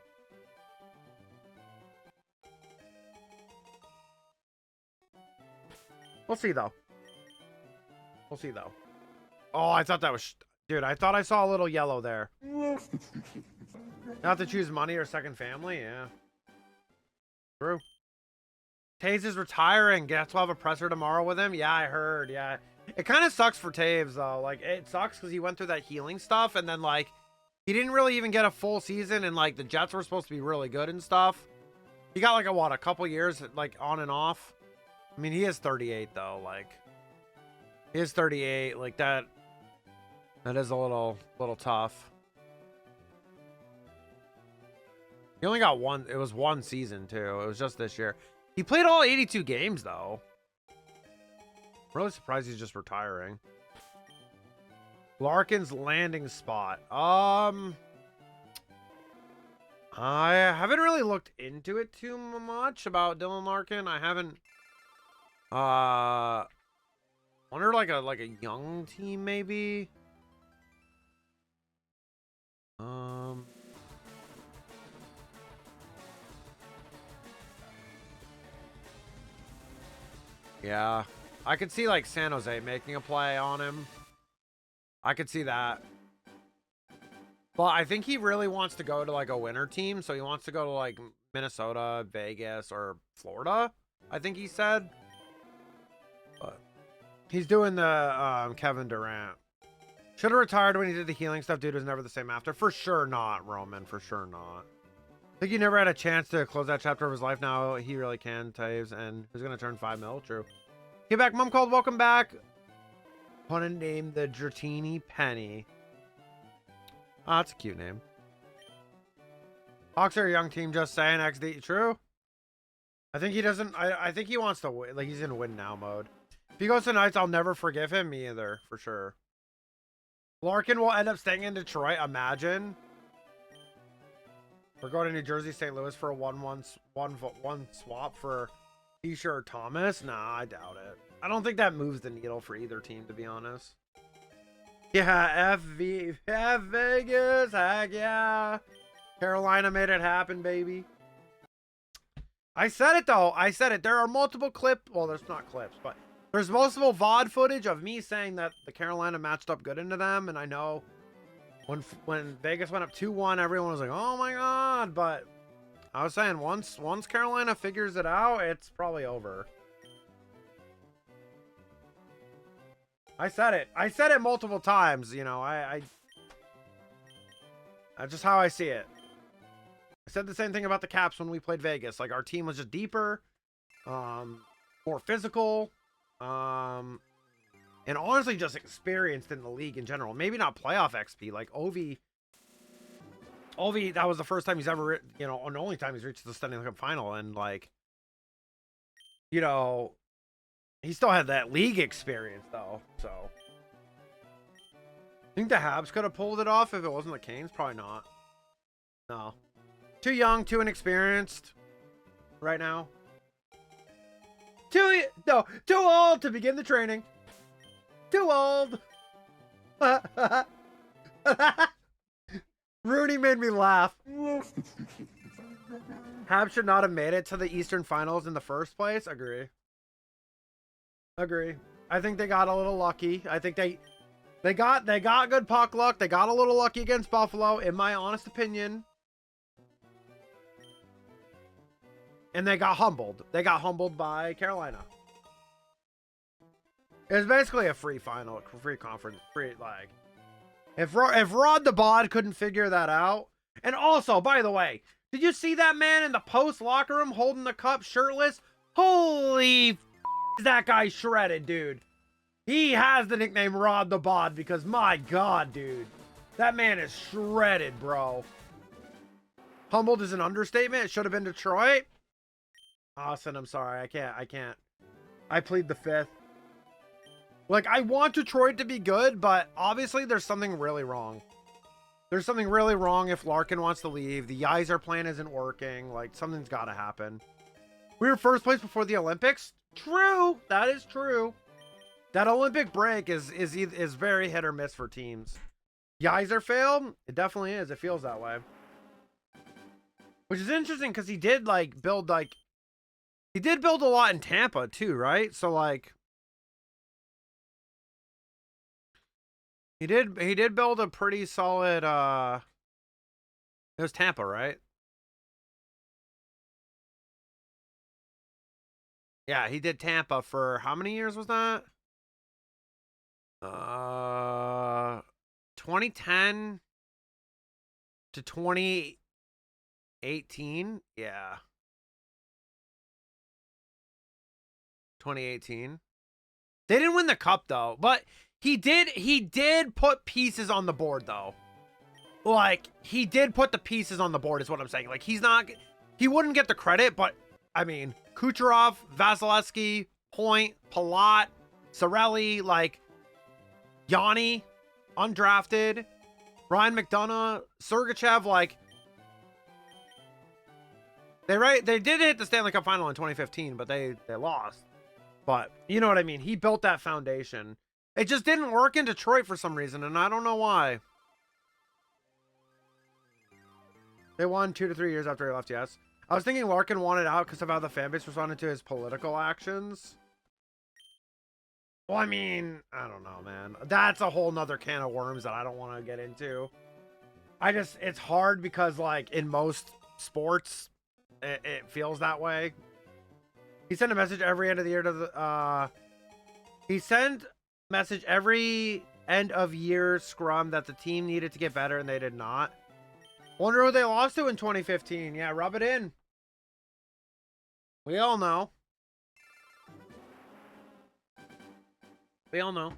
We'll see, though. We'll see, though. Oh, I thought that was... Dude, I thought I saw a little yellow there. Not to choose money or second family, yeah. True. Taves is retiring. Guess we'll have a presser tomorrow with him? Yeah, I heard, yeah. It kind of sucks for Taves, though. Like, it sucks because he went through that healing stuff, and then, like, he didn't really even get a full season, and, like, the Jets were supposed to be really good and stuff. He got, like, a couple years, like, on and off. I mean, he is 38, though, like... He is 38, like, that is a little tough. He only got one, it was one season, too. It was just this year. He played all 82 games, though. I'm really surprised he's just retiring. Larkin's landing spot. I haven't really looked into it too much about Dylan Larkin. I haven't. Wonder like a young team maybe. Yeah, I could see like San Jose making a play on him. I could see that. But I think he really wants to go to like a winter team. So he wants to go to like Minnesota, Vegas, or Florida, I think he said. But he's doing the Kevin Durant. Should have retired when he did the healing stuff. Dude was never the same after. For sure not, Roman. For sure not. I think he never had a chance to close that chapter of his life. Now he really can, Taves. And he's going to turn 5 mil. True. Get back, Mom called. Welcome back. Want to name the Dratini Penny. Oh, that's a cute name. Hawks are a young team, just saying. XD. True. I think he doesn't. I think he wants to win. Like, he's in win now mode. If he goes to Knights, I'll never forgive him. Me either, for sure. Larkin will end up staying in Detroit. Imagine. We're going to New Jersey, St. Louis for a 1-1 swap for Tisha or Thomas. Nah, I doubt it. I don't think that moves the needle for either team, to be honest. Yeah, F Vegas, heck yeah. Carolina made it happen, baby. I said it, though. I said it. There are multiple well, there's not clips, but there's multiple VOD footage of me saying that the Carolina matched up good into them, and I know when Vegas went up 2-1, everyone was like, oh my god, but I was saying once Carolina figures it out, it's probably over. I said it multiple times, you know. That's just how I see it. I said the same thing about the Caps when we played Vegas. Like, our team was just deeper, more physical, and honestly just experienced in the league in general. Maybe not playoff XP. Like, Ovi, that was the first time he's ever, you know, and the only time he's reached the Stanley Cup final. And, like, you know, he still had that league experience, though. So, think the Habs could have pulled it off if it wasn't the Canes? Probably not. No. Too young, too inexperienced right now. Too old to begin the training. Too old. Rooney made me laugh. Habs should not have made it to the Eastern Finals in the first place. Agree. I think they got a little lucky. I think they got good puck luck. They got a little lucky against Buffalo, in my honest opinion. And they got humbled. They got humbled by Carolina. It was basically a free final, free conference, free, like, if Rod the Bod couldn't figure that out. And also, by the way, did you see that man in the post locker room holding the cup shirtless? Holy is that guy shredded, dude. He has the nickname Rod the Bod because, my God, dude. That man is shredded, bro. Humbled is an understatement. It should have been Detroit. Austin, I'm sorry. I can't. I plead the fifth. Like, I want Detroit to be good, but obviously there's something really wrong. There's something really wrong if Larkin wants to leave. The Yzer plan isn't working. Like, something's got to happen. We were first place before the Olympics. True. That is true. That Olympic break is very hit or miss for teams. Yzer failed? It definitely is. It feels that way. Which is interesting because he did, like, build, like... He did build a lot in Tampa, too, right? So, like... He did build a pretty solid, it was Tampa, right? Yeah, he did Tampa for how many years was that? 2010 to 2018. Yeah. 2018. They didn't win the cup though, but he did put pieces on the board though. Like, he did put the pieces on the board is what I'm saying. Like, he wouldn't get the credit, but I mean, Kucherov, Vasilevsky, Point, Palat, Cirelli, like, Yanni, undrafted, Ryan McDonough, Sergachev, like, they did hit the Stanley Cup final in 2015, but they lost. But you know what I mean? He built that foundation. It just didn't work in Detroit for some reason, and I don't know why. They won 2 to 3 years after he left, yes. I was thinking Larkin wanted out because of how the fan base responded to his political actions. Well, I mean, I don't know, man. That's a whole nother can of worms that I don't want to get into. It's hard because, like, in most sports, it feels that way. He sent a message every end of the year to the, he sent message every end of year scrum that the team needed to get better and they did not. Wonder who they lost to in 2015. Yeah, rub it in. We all know. We all know.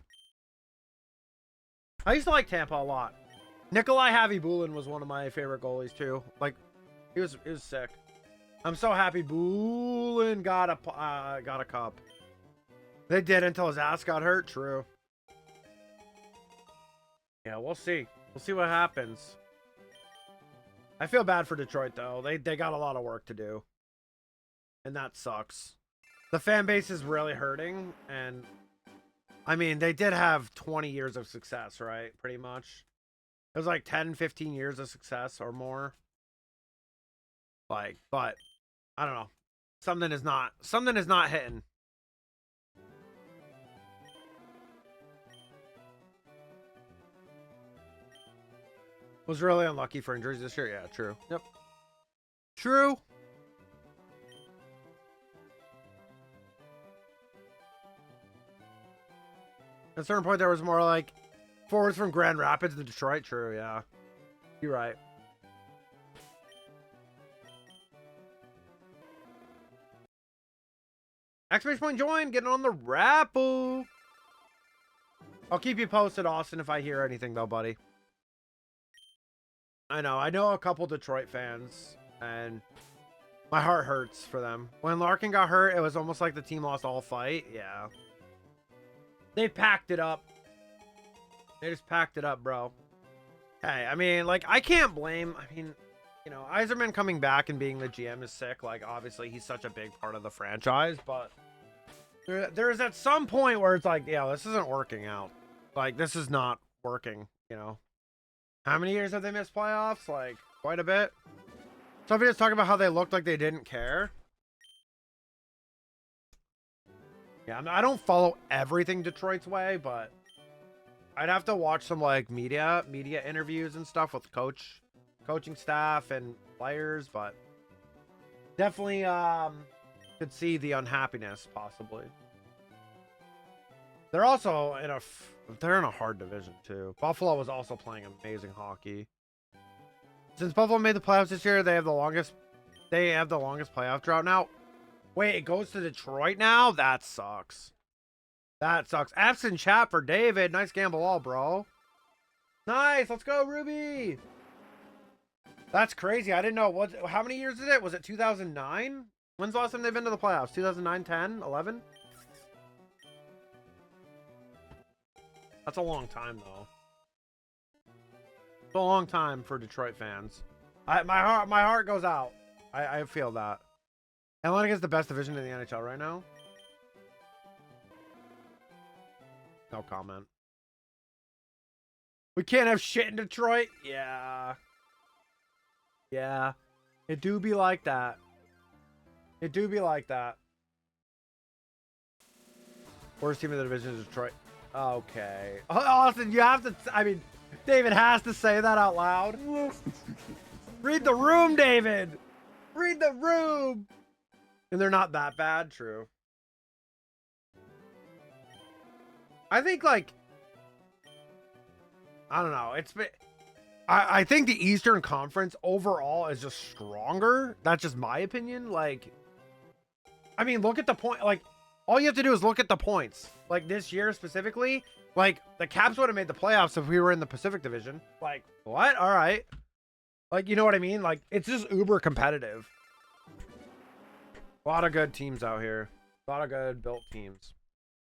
I used to like Tampa a lot. Nikolai Javy-Bulin was one of my favorite goalies too. Like, he was sick. I'm so happy Bulin got a cup. They did until his ass got hurt. True. Yeah, we'll see. We'll see what happens. I feel bad for Detroit, though. They got a lot of work to do. And that sucks. The fan base is really hurting. And, I mean, they did have 20 years of success, right? Pretty much. It was like 10, 15 years of success or more. Like, but, I don't know. Something is not hitting. Was really unlucky for injuries this year. Yeah, true. Yep. True. At a certain point, there was more like forwards from Grand Rapids to Detroit. True, yeah. You're right. Exclamation point join, getting on the Rapple. I'll keep you posted, Austin, if I hear anything, though, buddy. I know a couple Detroit fans, and my heart hurts for them. When Larkin got hurt, it was almost like the team lost all fight. Yeah. They packed it up. They just packed it up, bro. Hey, I mean, like, I can't blame, I mean, you know, Yzerman coming back and being the GM is sick. Like, obviously, he's such a big part of the franchise, but there is at some point where it's like, yeah, this isn't working out. Like, this is not working, you know. How many years have they missed playoffs? Like, quite a bit. Somebody was talking about how they looked like they didn't care. Yeah, I don't follow everything Detroit's way, but I'd have to watch some, like, media interviews and stuff with coaching staff and players, but definitely could see the unhappiness, possibly. They're also in a hard division too. Buffalo was also playing amazing hockey. Since Buffalo made the playoffs this year, they have the longest playoff drought now. Wait, it goes to Detroit now? That sucks. That sucks. Absent chat for David. Nice gamble all, bro. Nice. Let's go, Ruby. That's crazy. I didn't know. How many years is it? Was it 2009? When's the last time they've been to the playoffs? 2009, 10, 11? That's a long time, though. It's a long time for Detroit fans. My heart goes out. I feel that. Atlantic is the best division in the NHL right now. No comment. We can't have shit in Detroit? Yeah. Yeah. It do be like that. It do be like that. Worst team in the division is Detroit. Okay. Austin, you have to... I mean, David has to say that out loud. Read the room, David. Read the room. And they're not that bad. True. I think, like... I don't know. It's been... I think the Eastern Conference overall is just stronger. That's just my opinion. Like... I mean, look at the point. Like... All you have to do is look at the points. Like, this year specifically, like, the Caps would have made the playoffs if we were in the Pacific Division. Like, what? All right. Like, you know what I mean? Like, it's just uber competitive. A lot of good teams out here. A lot of good built teams.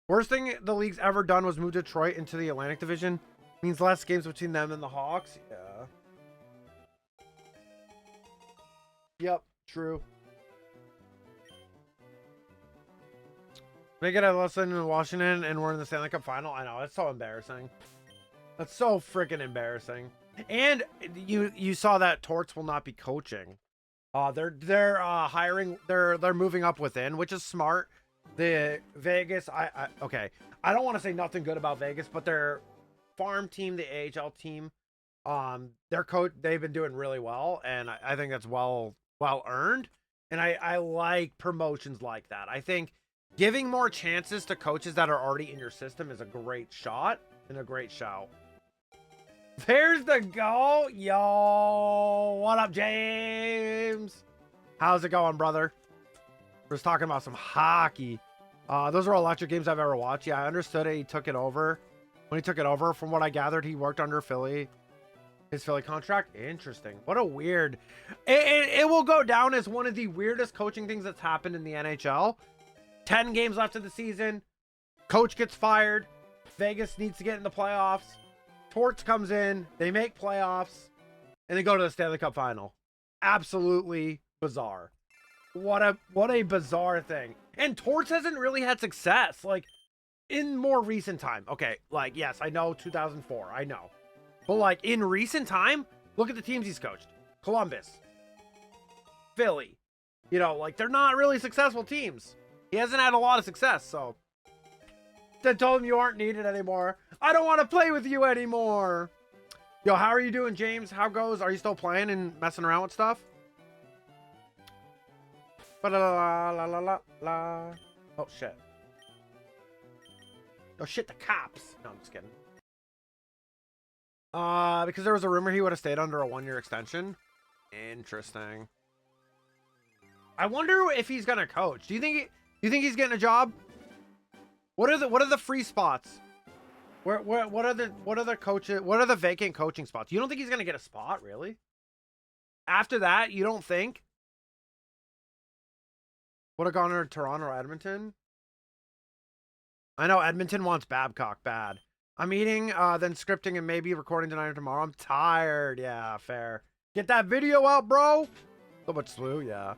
Worst thing the league's ever done was move Detroit into the Atlantic Division. Means less games between them and the Hawks. Yeah. Yep, true. Make it a lesson in Washington, and we're in the Stanley Cup final. I know, it's so embarrassing. That's so freaking embarrassing. And you saw that Torts will not be coaching. They're hiring. They're moving up within, which is smart. The Vegas. Okay. I don't want to say nothing good about Vegas, but their farm team, the AHL team, their coach. They've been doing really well, and I think that's well earned. And I like promotions like that. I think giving more chances to coaches that are already in your system is a great shot and a great shout. There's the goal. Yo, what up, James? How's it going, brother? We're just talking about some hockey. Those are all electric games I've ever watched. Yeah, I understood it. He took it over. When he took it over, from what I gathered, he worked under Philly. His Philly contract. Interesting. What a weird... It will go down as one of the weirdest coaching things that's happened in the NHL. 10 games left of the season. Coach gets fired. Vegas needs to get in the playoffs. Torts comes in, they make playoffs, and they go to the Stanley Cup final. Absolutely bizarre. What a bizarre thing. And Torts hasn't really had success, like, in more recent time. Okay, like, yes, I know 2004, I know. But, like, in recent time, look at the teams he's coached. Columbus. Philly. You know, like, they're not really successful teams. He hasn't had a lot of success, so. They told him you aren't needed anymore. I don't want to play with you anymore. Yo, how are you doing, James? How goes? Are you still playing and messing around with stuff? Ba-la-la-la-la-la. Oh, shit. Oh, shit, the cops. No, I'm just kidding. Because there was a rumor he would have stayed under a 1-year extension. Interesting. I wonder if he's gonna coach. Do you think he's getting a job? What are the free spots? What are the vacant coaching spots? You don't think he's gonna get a spot, really? After that, you don't think? Would have gone to Toronto or Edmonton? I know Edmonton wants Babcock bad. I'm eating, then scripting and maybe recording tonight or tomorrow. I'm tired. Yeah, fair. Get that video out, bro. So much slew, yeah.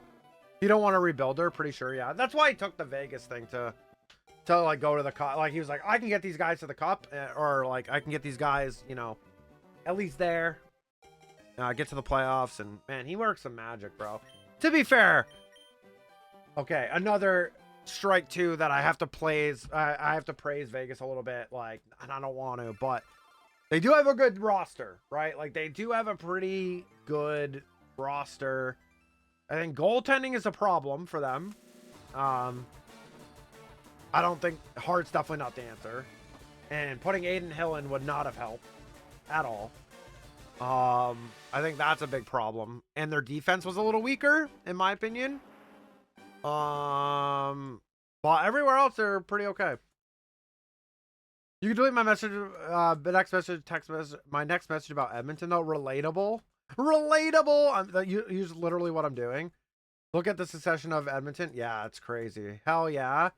You don't want a rebuilder, pretty sure, yeah. That's why he took the Vegas thing to like go to the cup. Like he was like, I can get these guys to the cup, or like I can get these guys, you know, at least there. Get to the playoffs, and man, he works some magic, bro. To be fair, okay, another strike two that I have to praise. I have to praise Vegas a little bit, like, and I don't want to, but they do have a good roster, right? Like they do have a pretty good roster. I think goaltending is a problem for them. I don't think Hart's definitely not the answer. And putting Aiden Hill in would not have helped at all. I think that's a big problem. And their defense was a little weaker, in my opinion. But everywhere else, they're pretty okay. You can delete my message, the next message, text message, my next message about Edmonton, though. Relatable. Relatable! Use literally what I'm doing. Look at the succession of Edmonton. Yeah, it's crazy. Hell yeah.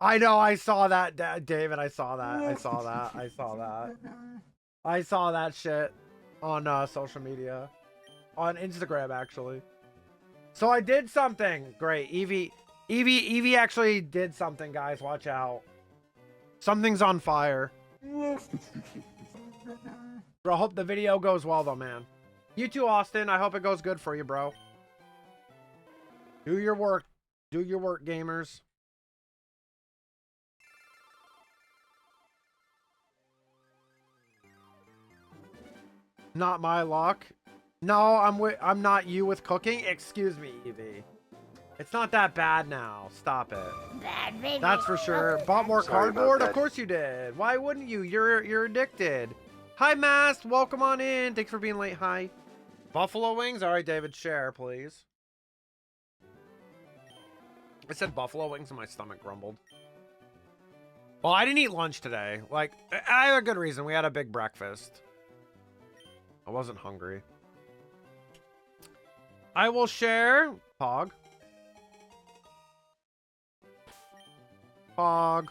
I know, I saw that, David. I saw that. I saw that shit on social media. On Instagram, actually. So I did something. Great. Evie actually did something, guys. Watch out. Something's on fire. Bro, hope the video goes well, though, man. You too, Austin. I hope it goes good for you, bro. Do your work. Do your work, gamers. Not my luck. No, I'm not you with cooking. Excuse me, Evie. It's not that bad now. Stop it. Bad baby. That's for sure. Bought more cardboard? Of course you did. Why wouldn't you? You're addicted. Hi, Mast. Welcome on in. Thanks for being late. Hi. Buffalo wings? All right, David. Share, please. I said buffalo wings and my stomach grumbled. Well, I didn't eat lunch today. Like, I have a good reason. We had a big breakfast. I wasn't hungry. I will share. Pog. Pog.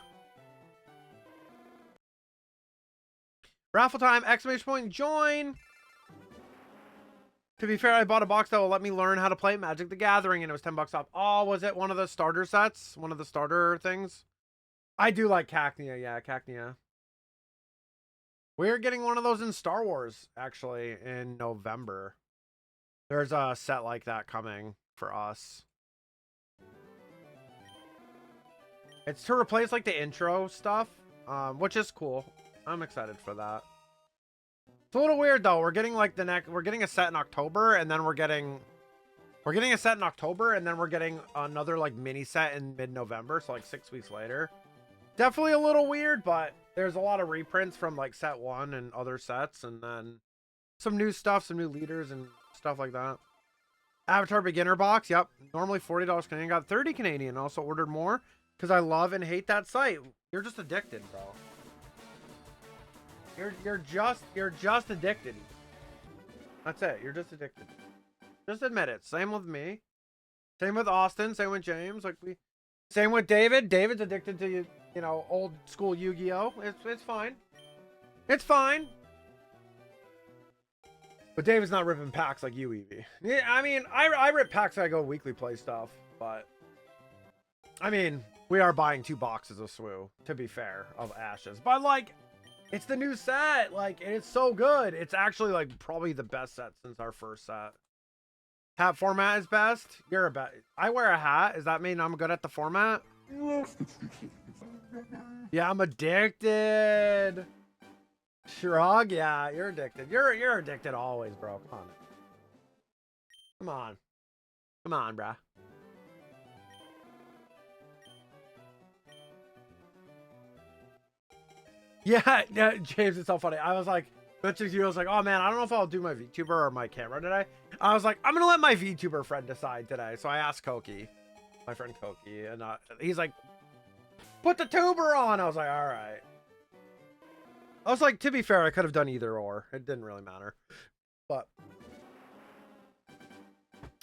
Raffle time! Exclamation point! Join! To be fair, I bought a box that will let me learn how to play Magic the Gathering, and it was $10 off. Oh, was it one of the starter sets? One of the starter things? I do like Cacnea. Yeah, Cacnea. We're getting one of those in Star Wars, actually, in November. There's a set like that coming for us. It's to replace, like, the intro stuff, which is cool. I'm excited for that. It's a little weird, though. We're getting, like, we're getting a set in October, and then we're getting a set in October, and then we're getting another, like, mini set in mid-November, so, like, 6 weeks later. Definitely a little weird, but there's a lot of reprints from, like, set 1 and other sets, and then some new stuff, some new leaders and stuff like that. Avatar beginner box, yep. Normally $40 Canadian, got 30 Canadian. Also ordered more because I love and hate that site. You're just addicted, bro. You're just addicted. That's it. You're just addicted. Just admit it. Same with me. Same with Austin. Same with James. Same with David. David's addicted to, you know, old school Yu-Gi-Oh. It's fine. It's fine. But David's not ripping packs like you, Evie. Yeah, I mean, I rip packs. I go weekly play stuff, but I mean, we are buying 2 boxes of SWU, to be fair, of Ashes. But like, it's the new set. Like, it's so good. It's actually like probably the best set since our first set. Hat format is best. You're a bet. I wear a hat. Does that mean I'm good at the format? Yeah, I'm addicted. Shrug, yeah, you're addicted. You're addicted always, bro. Come on. Come on. Come on, bruh. Yeah, James, it's so funny. I was like, I was like, oh man, I don't know if I'll do my VTuber or my camera today. I was like, I'm gonna let my VTuber friend decide today. So I asked Koki, my friend Koki, and he's like, put the tuber on. I was like, all right. I was like, to be fair, I could have done either or. It didn't really matter. But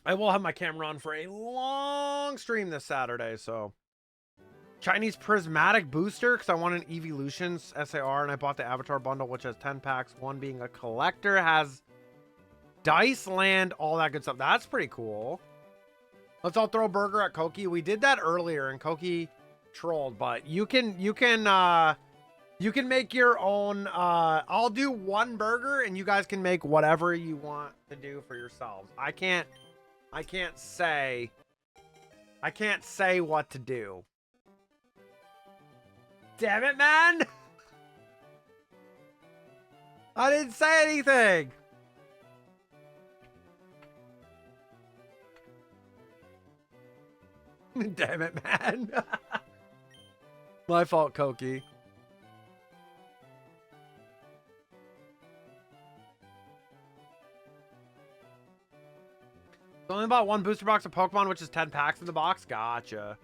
I will have my camera on for a long stream this Saturday, so. Chinese prismatic booster, because I want an Evolutions SAR, and I bought the Avatar bundle, which has 10 packs. One being a collector, has dice, land, all that good stuff. That's pretty cool. Let's all throw a burger at Koki. We did that earlier, and Koki trolled, but you can make your own. I'll do 1 burger, and you guys can make whatever you want to do for yourselves. I can't say what to do. Damn it, man! I didn't say anything! Damn it, man. My fault, Koki. Only about 1 booster box of Pokemon, which is 10 packs in the box. Gotcha.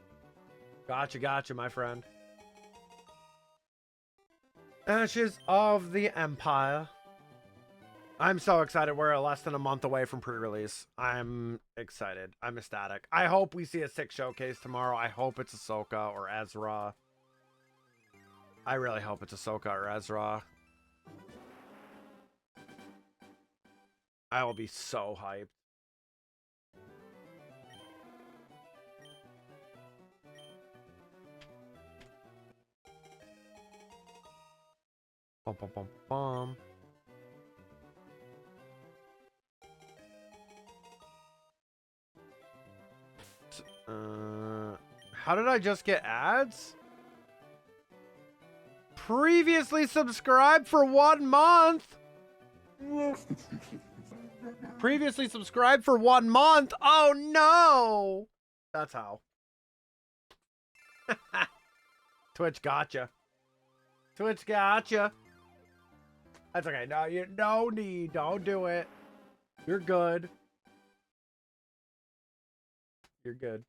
Gotcha, my friend. Ashes of the Empire. I'm so excited. We're less than a month away from pre-release. I'm excited. I'm ecstatic. I hope we see a 6 showcase tomorrow. I hope it's Ahsoka or Ezra. I really hope it's Ahsoka or Ezra. I will be so hyped. Bum, bum, bum, bum. How did I just get ads? Previously subscribed for 1 month. Previously subscribed for 1 month. Oh no. That's how. Twitch gotcha. Twitch gotcha. That's okay. No, you no need. Don't do it. You're good. You're good.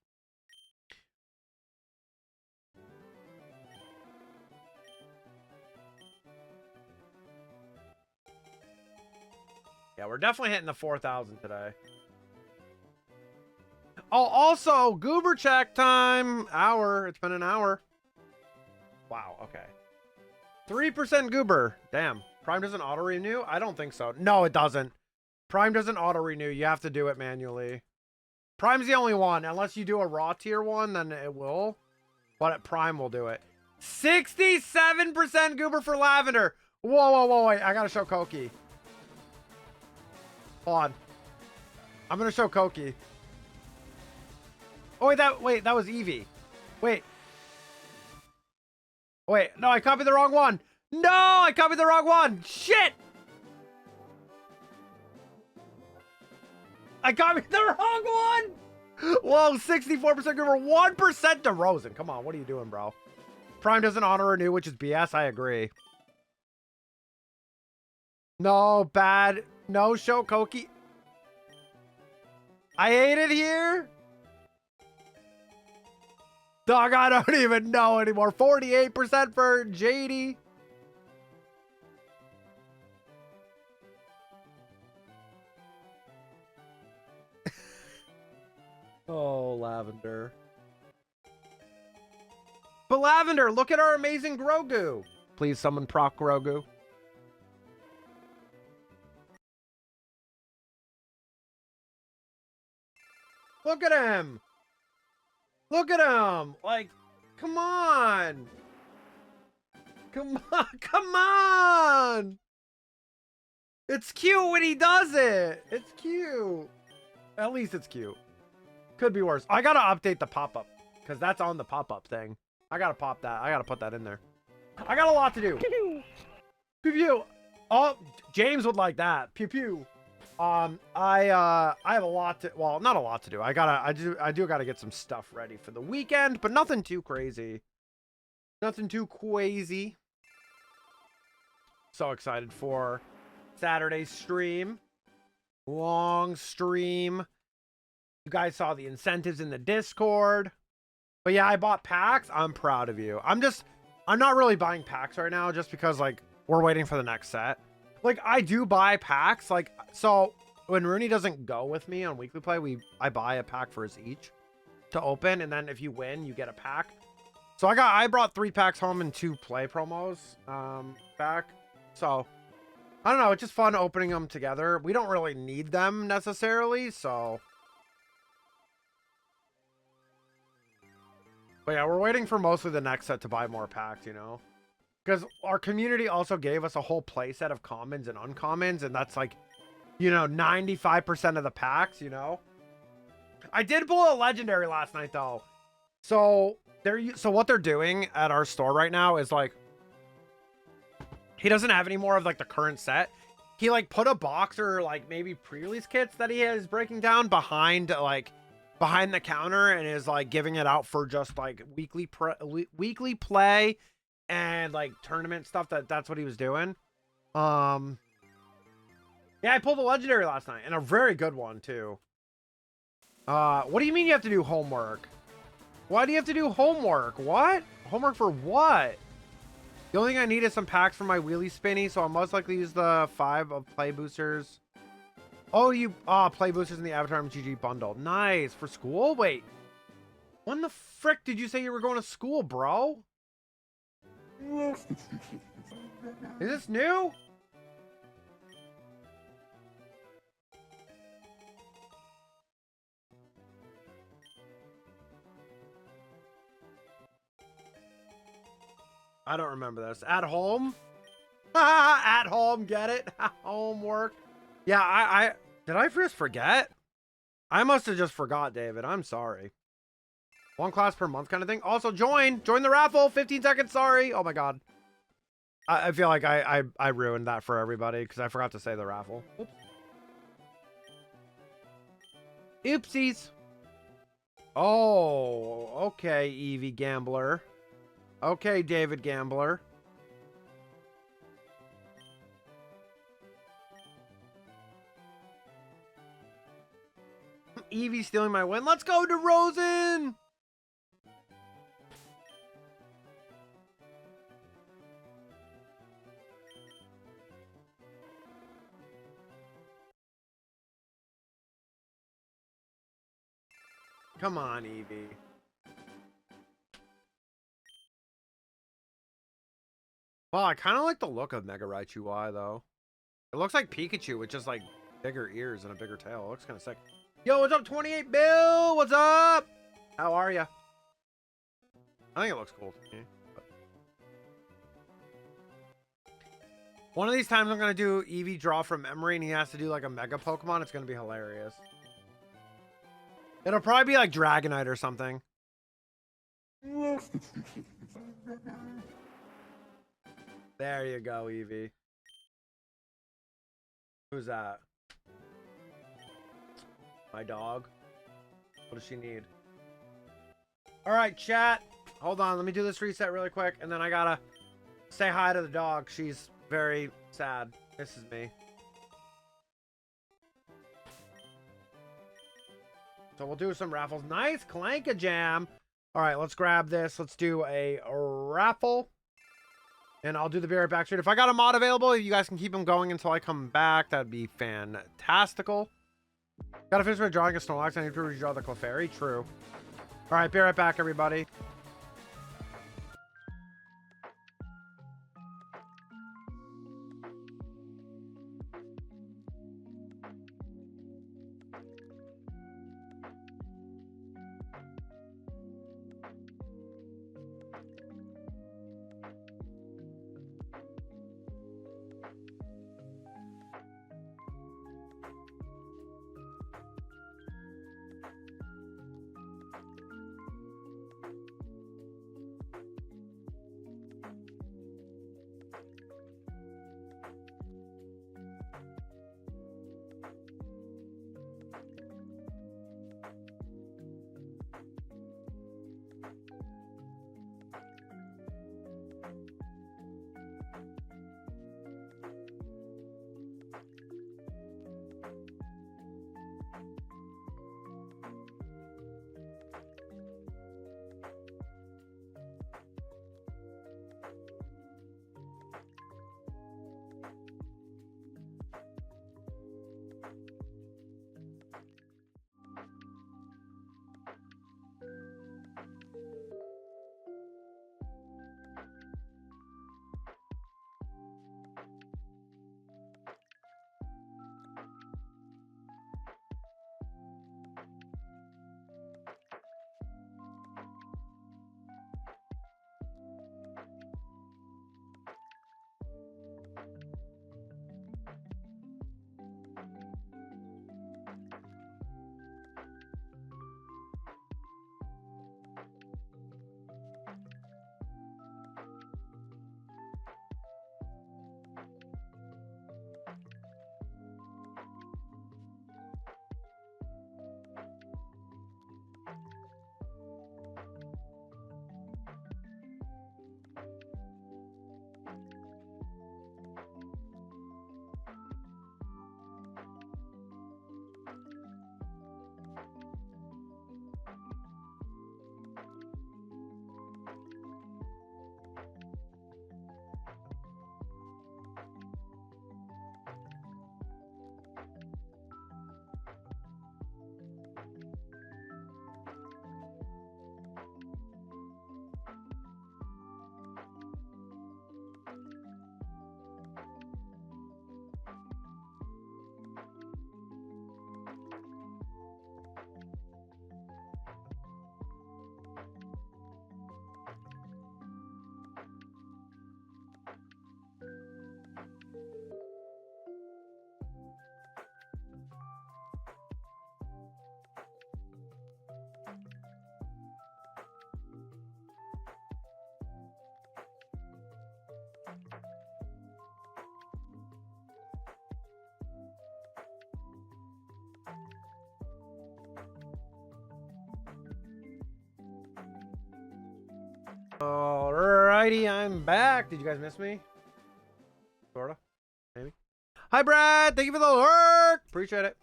Yeah, we're definitely hitting the 4,000 today. Oh, also, goober check time. Hour. It's been an hour. Wow, okay. 3% goober. Damn. Prime doesn't auto-renew? I don't think so. No, it doesn't. Prime doesn't auto-renew. You have to do it manually. Prime's the only one. Unless you do a raw tier one, then it will. But Prime will do it. 67% goober for Lavender. Whoa, wait. I gotta show Koki. Hold on. I'm gonna show Koki. Oh, wait, that was Eevee. Wait, no, I copied the wrong one. No, I copied the wrong one. Shit! I copied the wrong one. Whoa, 64% goober, 1% DeRozan. Come on, what are you doing, bro? Prime doesn't auto-renew, which is BS. I agree. No, bad. No show, Koki. I hate it here. Dog, I don't even know anymore. 48% for JD. Oh, Lavender. But Lavender, look at our amazing Grogu. Please, someone proc Grogu. Look at him. Look at him. Like, come on. Come on. Come on. It's cute when he does it. It's cute. At least it's cute. Could be worse. I gotta update the pop-up because that's on the pop-up thing. I gotta pop that. I gotta put that in there. I got a lot to do. Pew pew. Oh, James would like that. Pew pew. I have a lot to, well, not a lot to do. I do gotta get some stuff ready for the weekend, but nothing too crazy. Nothing too crazy. So excited for Saturday's stream. Long stream. You guys saw the incentives in the Discord. But yeah, I bought packs. I'm proud of you. I'm not really buying packs right now just because, like, we're waiting for the next set. Like, I do buy packs. Like, so when Rooney doesn't go with me on weekly play, I buy a pack for us each to open. And then if you win, you get a pack. So I brought 3 packs home and 2 play promos back. So I don't know. It's just fun opening them together. We don't really need them necessarily. So. But yeah, we're waiting for mostly the next set to buy more packs, you know? Because our community also gave us a whole play set of commons and uncommons, and that's like, you know, 95% of the packs, you know? I did pull a legendary last night, though. So what they're doing at our store right now is, like, he doesn't have any more of, like, the current set. He, like, put a box or, like, maybe pre-release kits that he is breaking down behind the counter and is like giving it out for just like weekly play and like tournament stuff. That's what he was doing. Yeah, I pulled a legendary last night and a very good one too. What do you mean you have to do homework? Why do you have to do homework? What? Homework for what? The only thing I need is some packs for my wheelie spinny, so I'll most likely use the 5 of play boosters. Oh, you play boosters in the Avatar MTG bundle. Nice. For school? Wait. When the frick did you say you were going to school, bro? Is this new? I don't remember this. At home? At home, get it? Homework. Yeah, I did I just forget? I must have just forgot, David. I'm sorry. 1 class per month kind of thing. Also, join the raffle. 15 seconds. Sorry. Oh my God. I feel like I ruined that for everybody because I forgot to say the raffle. Oops. Oopsies. Oh, okay, Evie Gambler. Okay, David Gambler. Evie stealing my win. Let's go, DeRozan! Come on, Evie. Well, I kind of like the look of Mega Raichu Y, though. It looks like Pikachu with just, like, bigger ears and a bigger tail. It looks kind of sick. Yo, what's up, 28 Bill? What's up? How are ya? I think it looks cool to me. But... one of these times I'm going to do Eevee draw from memory and he has to do like a Mega Pokemon. It's going to be hilarious. It'll probably be like Dragonite or something. There you go, Eevee. Who's that? My dog. What does she need? All right, chat. Hold on. Let me do this reset really quick. And then I gotta say hi to the dog. She's very sad. This is me. So we'll do some raffles. Nice Clank-a-Jam. All right, let's grab this. Let's do a raffle. And I'll do the be right back street. If I got a mod available, you guys can keep them going until I come back. That'd be fantastical. Gotta finish my drawing a Snorlax. I need to redraw the Clefairy. True. All right, be right back, everybody. Alrighty, I'm back. Did you guys miss me? Sorta. Maybe. Hi, Brad. Thank you for the lurk. Appreciate it.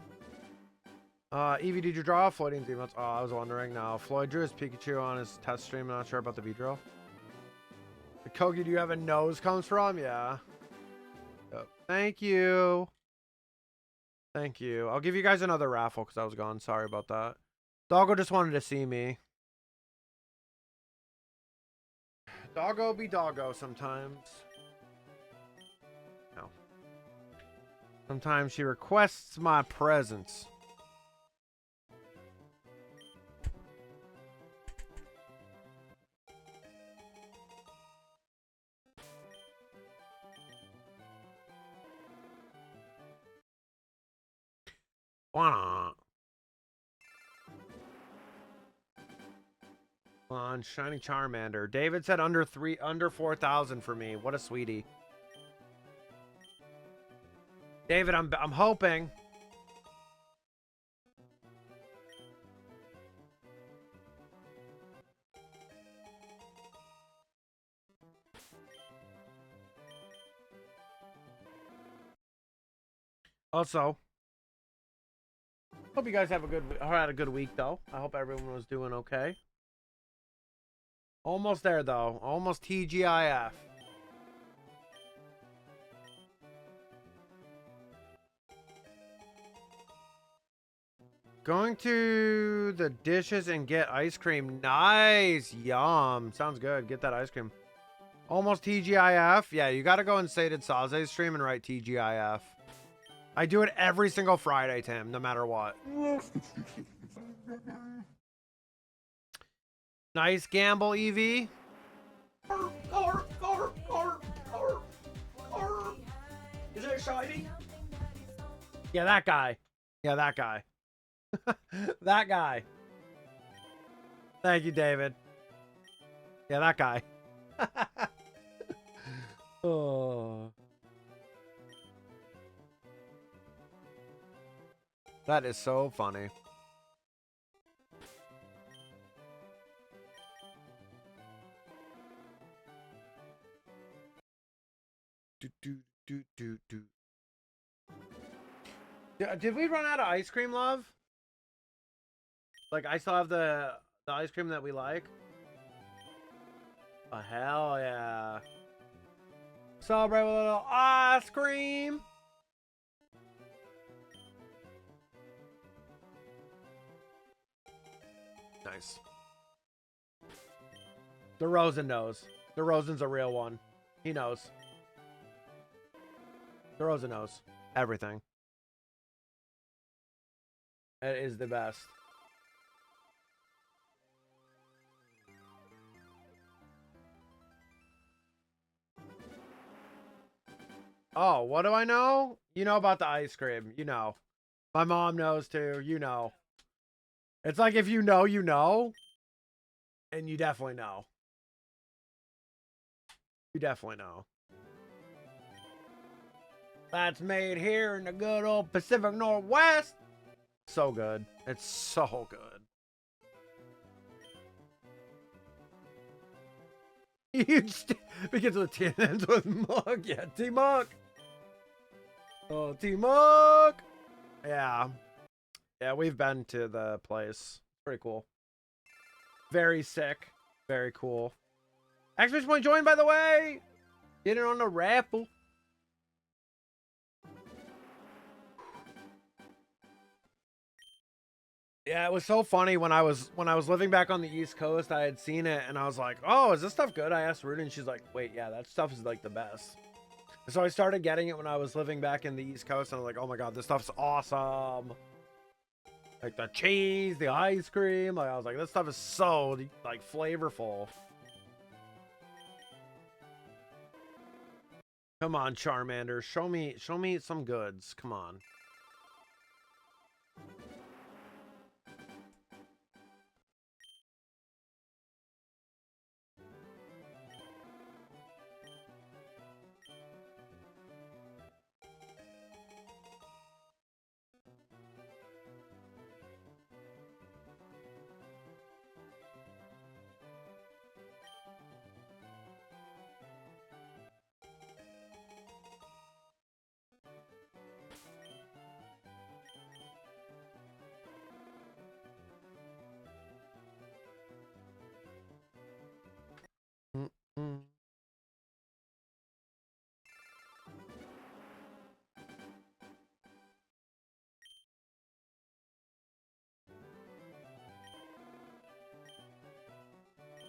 Evie, did you draw Floyd in 3 months? Oh, I was wondering. No, Floyd drew his Pikachu on his test stream. I'm not sure about the V-drill. The Kogi, do you have a nose comes from? Yeah. Yep. Thank you. Thank you. I'll give you guys another raffle because I was gone. Sorry about that. Doggo just wanted to see me. Doggo be doggo sometimes. No. Sometimes she requests my presence. Come on, shiny Charmander. David said under 4,000 for me. What a sweetie. David, I'm hoping. Also, hope you guys had a good week though. I hope everyone was doing okay. Almost there though. Almost TGIF. Going to the dishes and get ice cream. Nice. Yum. Sounds good. Get that ice cream. Almost TGIF. Yeah, you got to go and Sated Saze's stream and write TGIF. I do it every single Friday, Tim, no matter what. Nice gamble, EV. Is it shiny? Yeah, that guy. Yeah, that guy. That guy. Thank you, David. Yeah, that guy. Oh. That is so funny. Did we run out of ice cream, love? Like, I still have the ice cream that we like. Oh, hell yeah. Celebrate with a little ice cream. Nice. The Rosen knows. The Rosen's a real one. He knows. The Rosen knows everything. It is the best. Oh, what do I know? You know about the ice cream. You know. My mom knows too. You know. It's like if you know, you know. And you definitely know. You definitely know. That's made here in the good old Pacific Northwest. So good. It's so good. Huge begins with T and ends with Mug. Yeah, T-Mug. Oh, T-Mug. Yeah. Yeah, we've been to the place. Pretty cool. Very sick. Very cool. Exclamation point joined, by the way. Get it on the raffle. Yeah, it was so funny when I was living back on the East Coast. I had seen it and I was like, "Oh, is this stuff good?" I asked Rudy and she's like, "Wait, yeah, that stuff is like the best." So I started getting it when I was living back in the East Coast and I was like, "Oh my god, this stuff's awesome!" Like the cheese, the ice cream. Like I was like, "This stuff is so like flavorful." Come on, Charmander, show me some goods. Come on.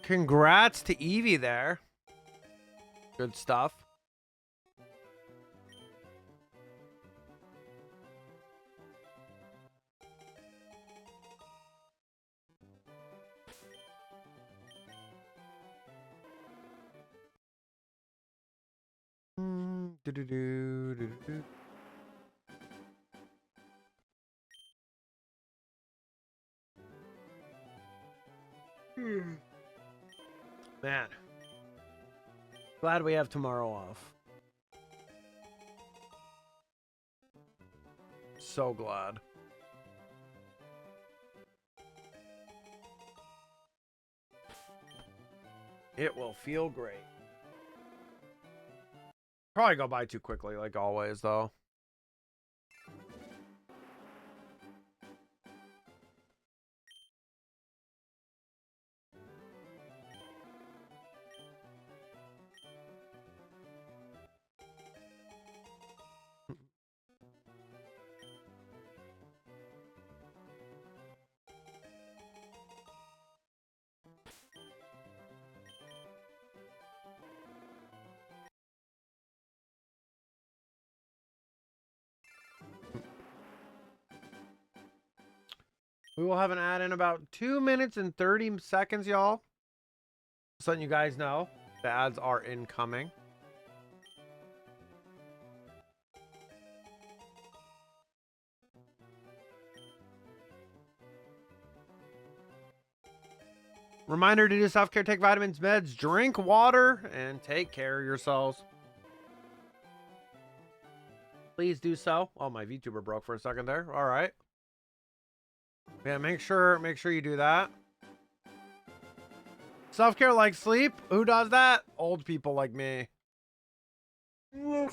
Congrats to Evie there. Good stuff. Do-do-do, do-do-do. Man. Glad we have tomorrow off. So glad. It will feel great. Probably go by too quickly, like always, though. We will have an ad in about 2 minutes and 30 seconds, y'all. Just letting you guys know the ads are incoming. Reminder to do self-care, take vitamins, meds, drink water, and take care of yourselves. Please do so. Oh, my VTuber broke for a second there. All right. Yeah, make sure you do that. Self-care like sleep. Who does that? Old people like me. And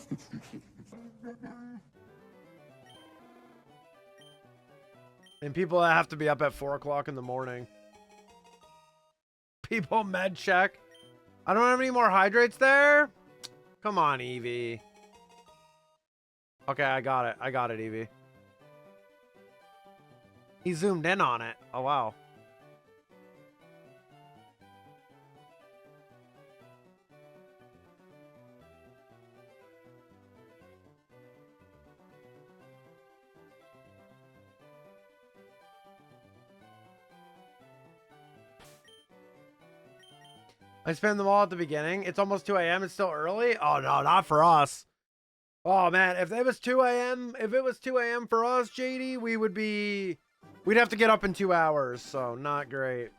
people that have to be up at 4 o'clock in the morning. People med check. I don't have any more hydrates there. Come on, Evie. Okay, I got it. I got it, Evie. He zoomed in on it. Oh, wow. I spend them all at the beginning. It's almost 2 a.m. It's still early. Oh, no, not for us. Oh, man. If it was 2 a.m., for us, JD, we'd have to get up in 2 hours. So not great.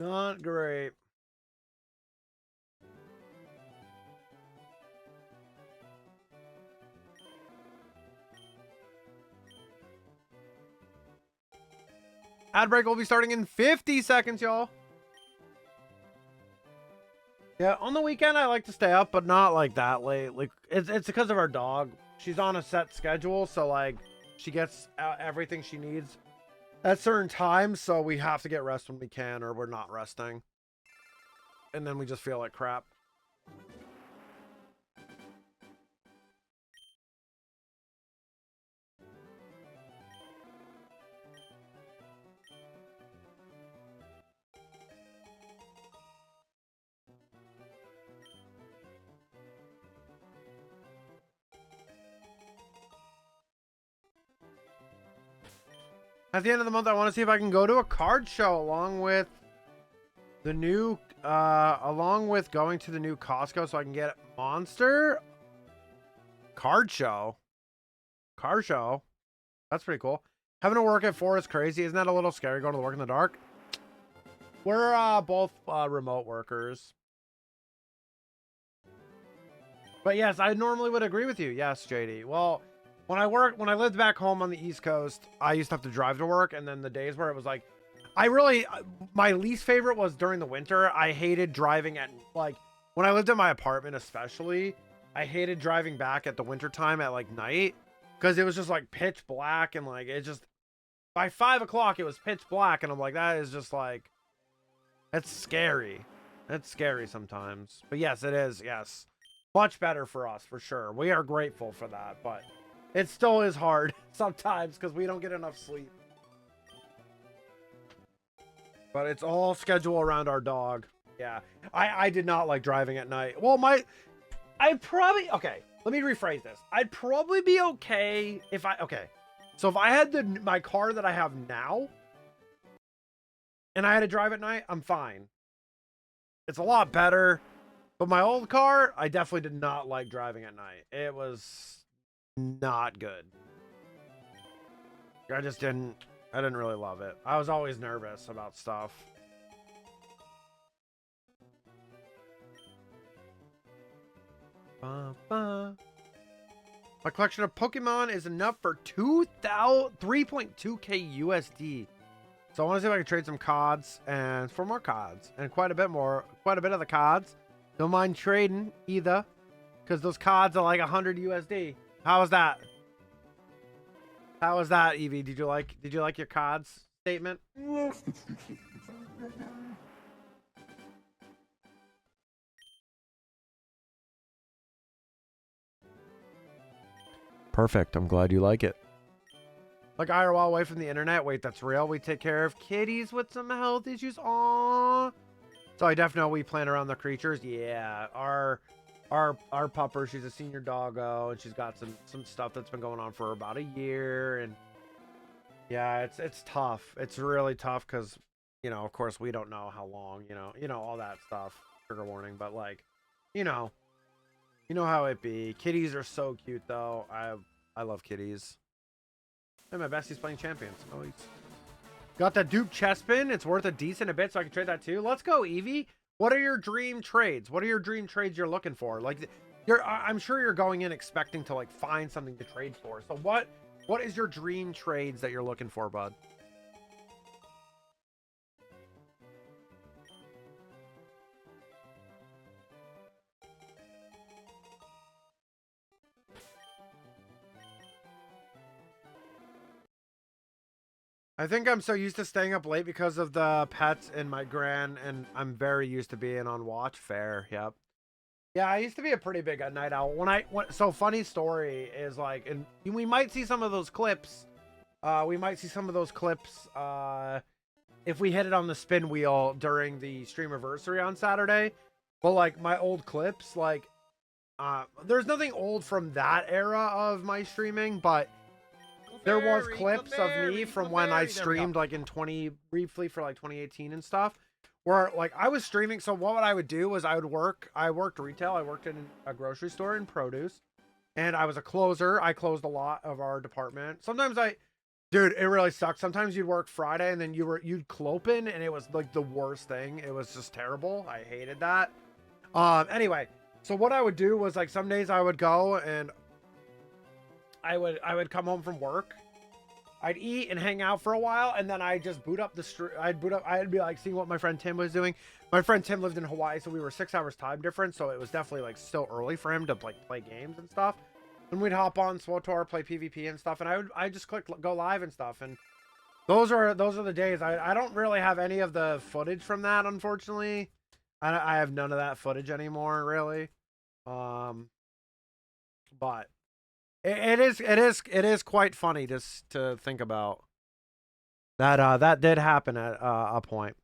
Not great. Ad break will be starting in 50 seconds, y'all. Yeah, on the weekend I like to stay up, but not like that late. Like it's because of our dog. She's on a set schedule, so like she gets everything she needs at certain times, so we have to get rest when we can, or we're not resting. And then we just feel like crap. At the end of the month, I want to see if I can go to a card show along with the new, along with going to the new Costco so I can get Monster card show. Car show. That's pretty cool. Having to work at 4 is crazy. Isn't that a little scary going to work in the dark? We're both remote workers. But yes, I normally would agree with you. Yes, JD. Well, when I lived back home on the East Coast, I used to have to drive to work, and then the days where it was like, my least favorite was during the winter. I hated driving at, like, when I lived in my apartment especially, I hated driving back at the winter time at, like, night, because it was just, like, pitch black, and, like, it just, by 5 o'clock, it was pitch black, and I'm like, that is just, like, that's scary. That's scary sometimes. But yes, it is, yes. Much better for us, for sure. We are grateful for that, but it still is hard sometimes because we don't get enough sleep. But it's all schedule around our dog. Yeah. I did not like driving at night. Well, I'd probably, okay, let me rephrase this. I'd probably be okay if so if I had my car that I have now and I had to drive at night, I'm fine. It's a lot better. But my old car, I definitely did not like driving at night. It was not good. I didn't really love it. I was always nervous about stuff. My collection of Pokemon is enough for 3.2k USD. So I want to see if I can trade some cards and for more cards and quite a bit of the cards. Don't mind trading either, because those cards are like 100 USD. How was that? How was that, Evie? Did you like your cards statement? Perfect. I'm glad you like it. Like IRL away from the internet. Wait, that's real. We take care of kitties with some health issues. Aww. So I definitely plan around the creatures. Yeah, our pupper, she's a senior doggo, and she's got some stuff that's been going on for about a year, and yeah, it's tough. It's really tough because, you know, of course we don't know how long, you know all that stuff. Trigger warning, but like, you know how it be. Kitties are so cute though. I love kitties. Hey, my bestie's playing champions. Oh, he's got that Duke chest pin. It's worth a decent bit, so I can trade that too. Let's go, Evie. What are your dream trades? What are your dream trades you're looking for? Like, I'm sure you're going in expecting to like find something to trade for. So what is your dream trades that you're looking for, bud? I think I'm so used to staying up late because of the pets and my gran, and I'm very used to being on watch. Fair, yep. Yeah, I used to be a pretty big night owl. So funny story is like, and we might see some of those clips. If we hit it on the spin wheel during the streamiversary on Saturday. But like my old clips, like, there's nothing old from that era of my streaming, but there was clips of me from when I streamed like briefly for like 2018 and stuff, where like I was streaming. So what I would do was I worked retail. I worked in a grocery store in produce, and I was a closer. I closed a lot of our department. Sometimes dude, it really sucked. Sometimes you'd work Friday and then you'd clopen, and it was like the worst thing. It was just terrible. I hated that. Anyway, so what I would do was like some days I would go and I would come home from work, I'd eat and hang out for a while, and then I'd just boot up I'd be like seeing what my friend Tim was doing. My friend Tim lived in Hawaii, so we were 6 hours time difference, so it was definitely like still early for him to like play games and stuff. And we'd hop on SWTOR, play PvP and stuff, and I just click go live and stuff. And those are the days. I don't really have any of the footage from that, unfortunately. I have none of that footage anymore, really. But it is quite funny just to think about that. That did happen at a point.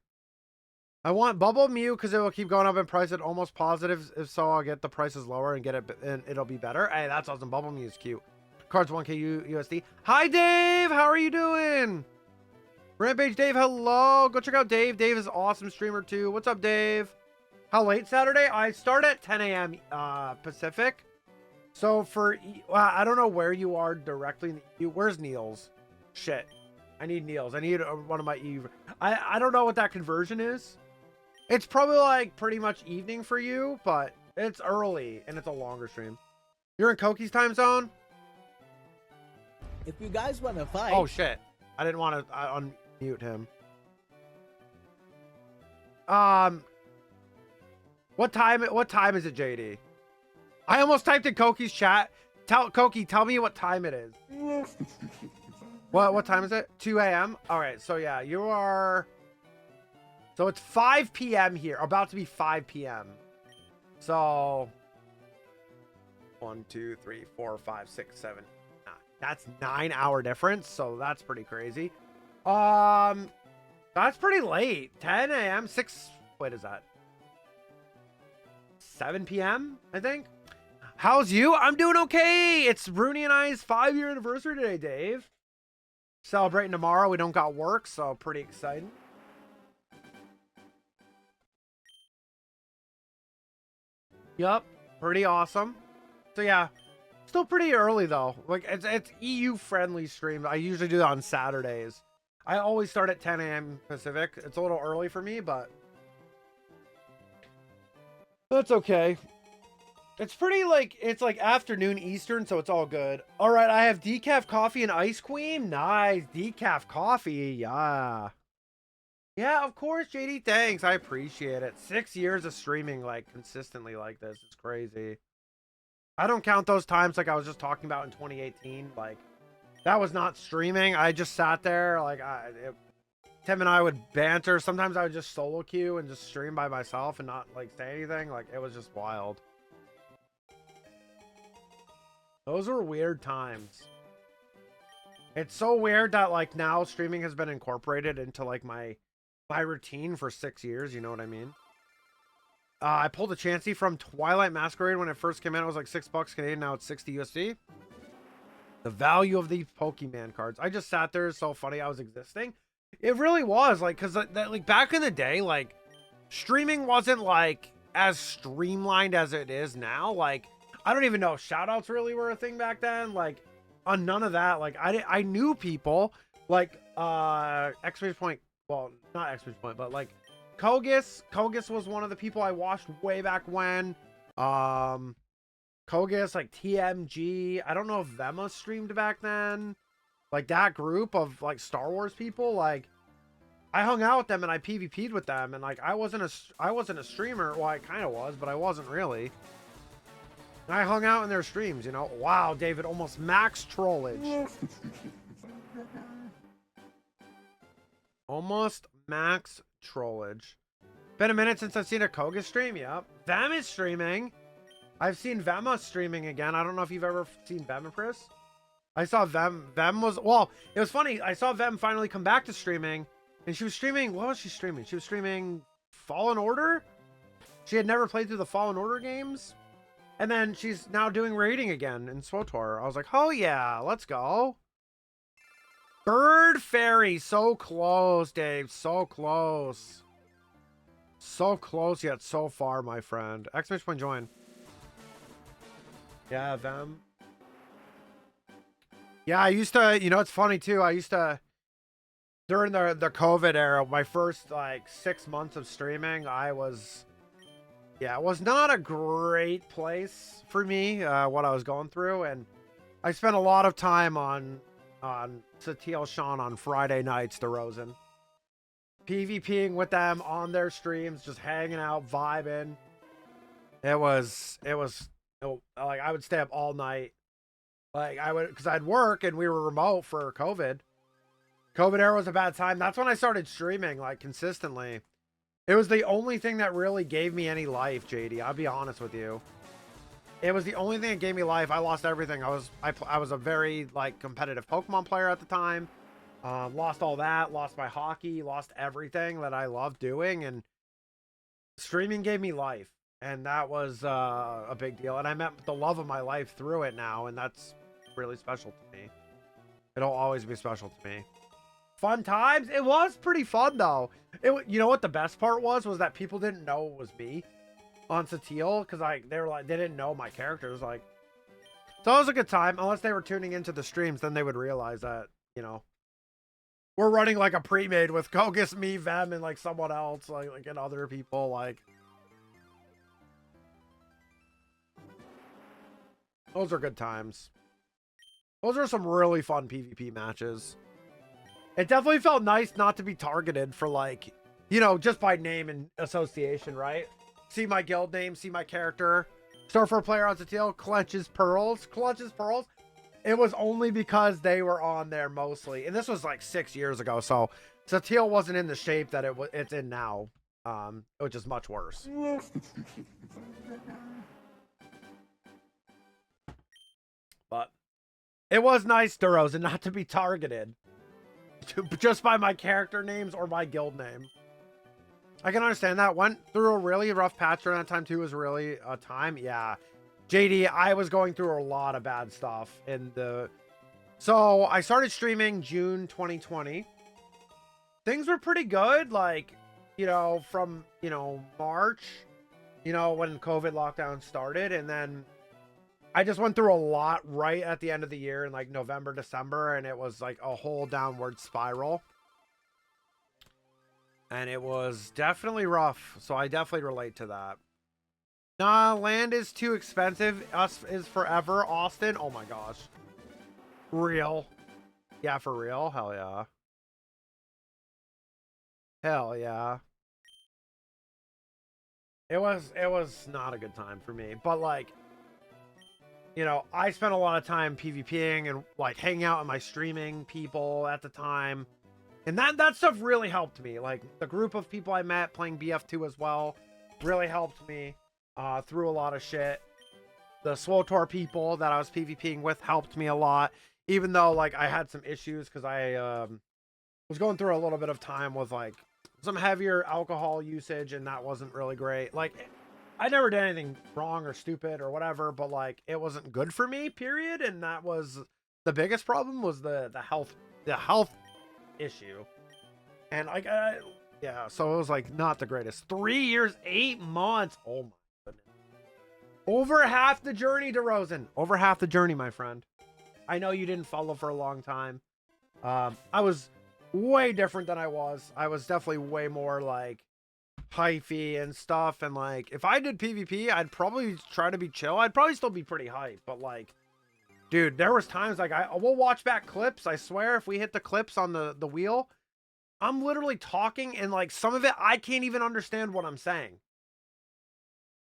I want Bubble Mew because it will keep going up in price at almost positive. If so, I'll get the prices lower and get it, and it'll be better. Hey, that's awesome. Bubble Mew is cute. Cards 1k USD. Hi, Dave. How are you doing? Rampage Dave, hello. Go check out Dave. Dave is an awesome streamer too. What's up, Dave? How late Saturday? I start at 10 a.m. Pacific. So I don't know where you are directly. Where's Niels? Shit. I need Niels. I need one of my Eve. I don't know what that conversion is. It's probably like pretty much evening for you, but it's early and it's a longer stream. You're in Koki's time zone? If you guys want to fight. Oh shit. I didn't want to unmute him. What time is it, JD? I almost typed in Koki's chat. Koki, tell me what time it is. What time is it? 2 a.m. All right, so yeah, you are. So it's 5 p.m. here, about to be 5 p.m. So 1, 2, 3, 4, 5, 6, 7. That's 9-hour difference, so that's pretty crazy. That's pretty late. 10 a.m. 6. What is that? 7 p.m. I think. How's you? I'm doing okay. It's Rooney and I's 5-year anniversary today, Dave. Celebrating tomorrow. We don't got work, so pretty exciting. Yup, pretty awesome. So yeah, still pretty early though. Like it's EU friendly stream. I usually do that on Saturdays. I always start at 10 a.m. Pacific. It's a little early for me, but that's okay. It's pretty like, it's like afternoon Eastern, so it's all good. All right, I have decaf coffee and ice cream. Nice, decaf coffee, yeah. Yeah, of course, JD, thanks. I appreciate it. 6 years of streaming like consistently like this. It's crazy. I don't count those times like I was just talking about in 2018. Like, that was not streaming. I just sat there, like, Tim and I would banter. Sometimes I would just solo queue and just stream by myself and not, like, say anything. Like, it was just wild. Those were weird times. It's so weird that, like, now streaming has been incorporated into, like, my routine for 6 years. You know what I mean? I pulled a Chansey from Twilight Masquerade when it first came out. It was like $6 Canadian. Now it's 60 USD. The value of these Pokemon cards. I just sat there. It's so funny I was existing. It really was, like, because like back in the day, like, streaming wasn't like as streamlined as it is now. Like, I don't even know if shoutouts really were a thing back then. Like, on none of that. Like, I knew people like Exclamation Point. Well, not Exclamation Point, but like Kogus was one of the people I watched way back when. Kogus, like TMG. I don't know if Vema streamed back then. Like that group of like Star Wars people. Like I hung out with them and I PvP'd with them, and like I wasn't a streamer. Well, I kind of was, but I wasn't really. And I hung out in their streams, you know. Wow, David, almost max trollage. Almost max trollage. Been a minute since I've seen a Koga stream. Yep. Vem is streaming. I've seen Vema streaming again. I don't know if you've ever seen Vemapris. I saw Vem. Vem was, well, it was funny. I saw Vem finally come back to streaming, and she was streaming, what was she streaming? She was streaming Fallen Order. She had never played through the Fallen Order games. And then she's now doing raiding again in SWTOR. I was like, oh yeah, let's go. Bird Fairy, so close, Dave, so close. So close yet so far, my friend. Exclamation point join. Yeah, them. Yeah, I used to, you know, it's funny too. I used to, during the COVID era, my first like 6 months of streaming, I was, yeah, it was not a great place for me, what I was going through. And I spent a lot of time on Satil Sean on Friday nights, DeRozan. PvPing with them on their streams, just hanging out, vibing. It was like I would stay up all night. Like I would, because I'd work and we were remote for COVID. COVID era was a bad time. That's when I started streaming like consistently. It was the only thing that really gave me any life, JD. I'll be honest with you. It was the only thing that gave me life. I lost everything. I was a very like competitive Pokemon player at the time. Lost all that. Lost my hockey. Lost everything that I loved doing. And streaming gave me life. And that was a big deal. And I met the love of my life through it now. And that's really special to me. It'll always be special to me. Fun times. It was pretty fun though. You know what the best part was that people didn't know it was me on Satil, because like they didn't know my characters. Like, so it was a good time. Unless they were tuning into the streams, then they would realize that, you know, we're running like a pre-made with Kogus, me, Vem, and like someone else, like and other people. Like, those are good times. Those are some really fun PvP matches. It definitely felt nice not to be targeted for like, you know, just by name and association, right? See my guild name, see my character. Store for a player on Satil, Clutches Pearls. It was only because they were on there mostly. And this was like 6 years ago, so Satil wasn't in the shape that it's in now. Which is much worse. But it was nice, DeRozan, not to be targeted. just by my character names or my guild name. I can understand that. Went through a really rough patch during that time too. Was really a time. Yeah. JD, I was going through a lot of bad stuff in the... So I started streaming June 2020. Things were pretty good. Like, you know, from, you know, March, you know, when COVID lockdown started. And then I just went through a lot right at the end of the year in like November, December. And it was like a whole downward spiral. And it was definitely rough. So I definitely relate to that. Nah, land is too expensive. Us is forever. Austin. Oh my gosh. Real. Yeah, for real. Hell yeah. Hell yeah. It was not a good time for me. But like, you know, I spent a lot of time PvPing and like hanging out with my streaming people at the time. And that stuff really helped me. Like the group of people I met playing BF2 as well really helped me. Through a lot of shit. The SWTOR people that I was PvPing with helped me a lot, even though like I had some issues because I was going through a little bit of time with like some heavier alcohol usage, and that wasn't really great. Like I never did anything wrong or stupid or whatever, but like it wasn't good for me, period. And that was the biggest problem, was the health issue. And like yeah, so it was like not the greatest. 3 years, 8 months. Oh my. Over half the journey, DeRozan. Over half the journey, my friend. I know you didn't follow for a long time. I was way different than I was. I was definitely way more like hypey and stuff. And like, if I did PvP, I'd probably try to be chill. I'd probably still be pretty hype. But like, dude, there was times like we'll watch back clips. I swear, if we hit the clips on the wheel, I'm literally talking and like some of it, I can't even understand what I'm saying.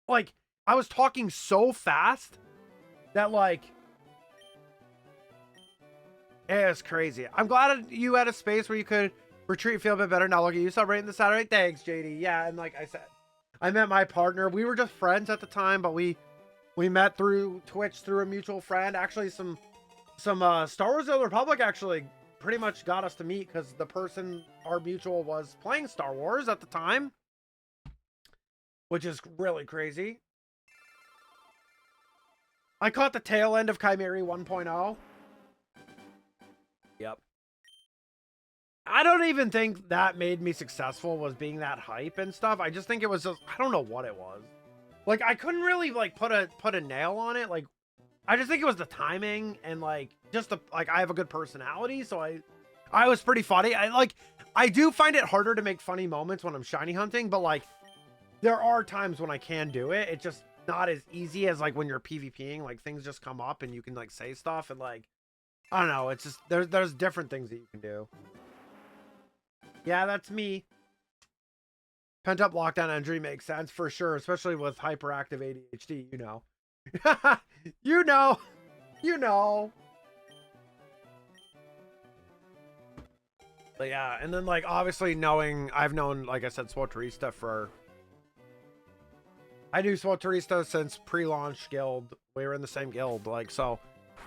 Like, I was talking so fast that like, it's crazy. I'm glad you had a space where you could retreat, feel a bit better. Now look at you celebrating the Saturday. Thanks, JD. Yeah, and like I said, I met my partner. We were just friends at the time, but we met through Twitch through a mutual friend. Actually, some Star Wars: The Old Republic actually pretty much got us to meet because the person, our mutual, was playing Star Wars at the time, which is really crazy. I caught the tail end of Chimeri 1.0. Yep. I don't even think that made me successful, was being that hype and stuff. I just think it was just, I don't know what it was. Like, I couldn't really like put a nail on it. Like, I just think it was the timing and like just the, like, I have a good personality, so I was pretty funny. I do find it harder to make funny moments when I'm shiny hunting, but like there are times when I can do it. It's just not as easy as like when you're PvPing. Like things just come up and you can like say stuff and like, I don't know. It's just, there's different things that you can do. Yeah, that's me. Pent up lockdown injury makes sense for sure, especially with hyperactive ADHD, you know. you know. But yeah, and then like obviously I've known, like I said, SWTORista for, I knew SWTORista since pre-launch guild. We were in the same guild, like, so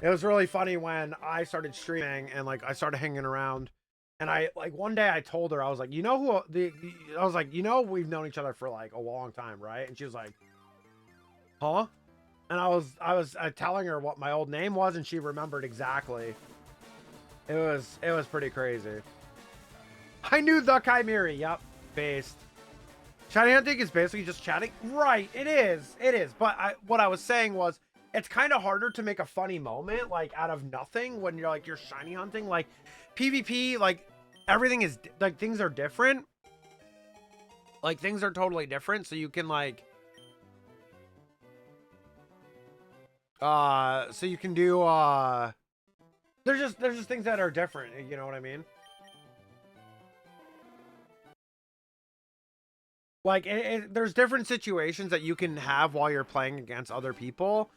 it was really funny when I started streaming and like I started hanging around, and I like one day I told her, I was like, you know who I was like, you know, we've known each other for like a long time, right? And she was like, huh? And I was telling her what my old name was, and she remembered exactly. It was pretty crazy. I knew the Chimeri. Yep, based. Shiny hunting is basically just chatting. Right, it is. But what I was saying was, it's kind of harder to make a funny moment, like, out of nothing when you're, like, you're shiny hunting. Like, PvP, like, everything is, like, things are different. Like, things are totally different, so you can, like, so you can do, there's just things that are different, you know what I mean? Like, there's different situations that you can have while you're playing against other people.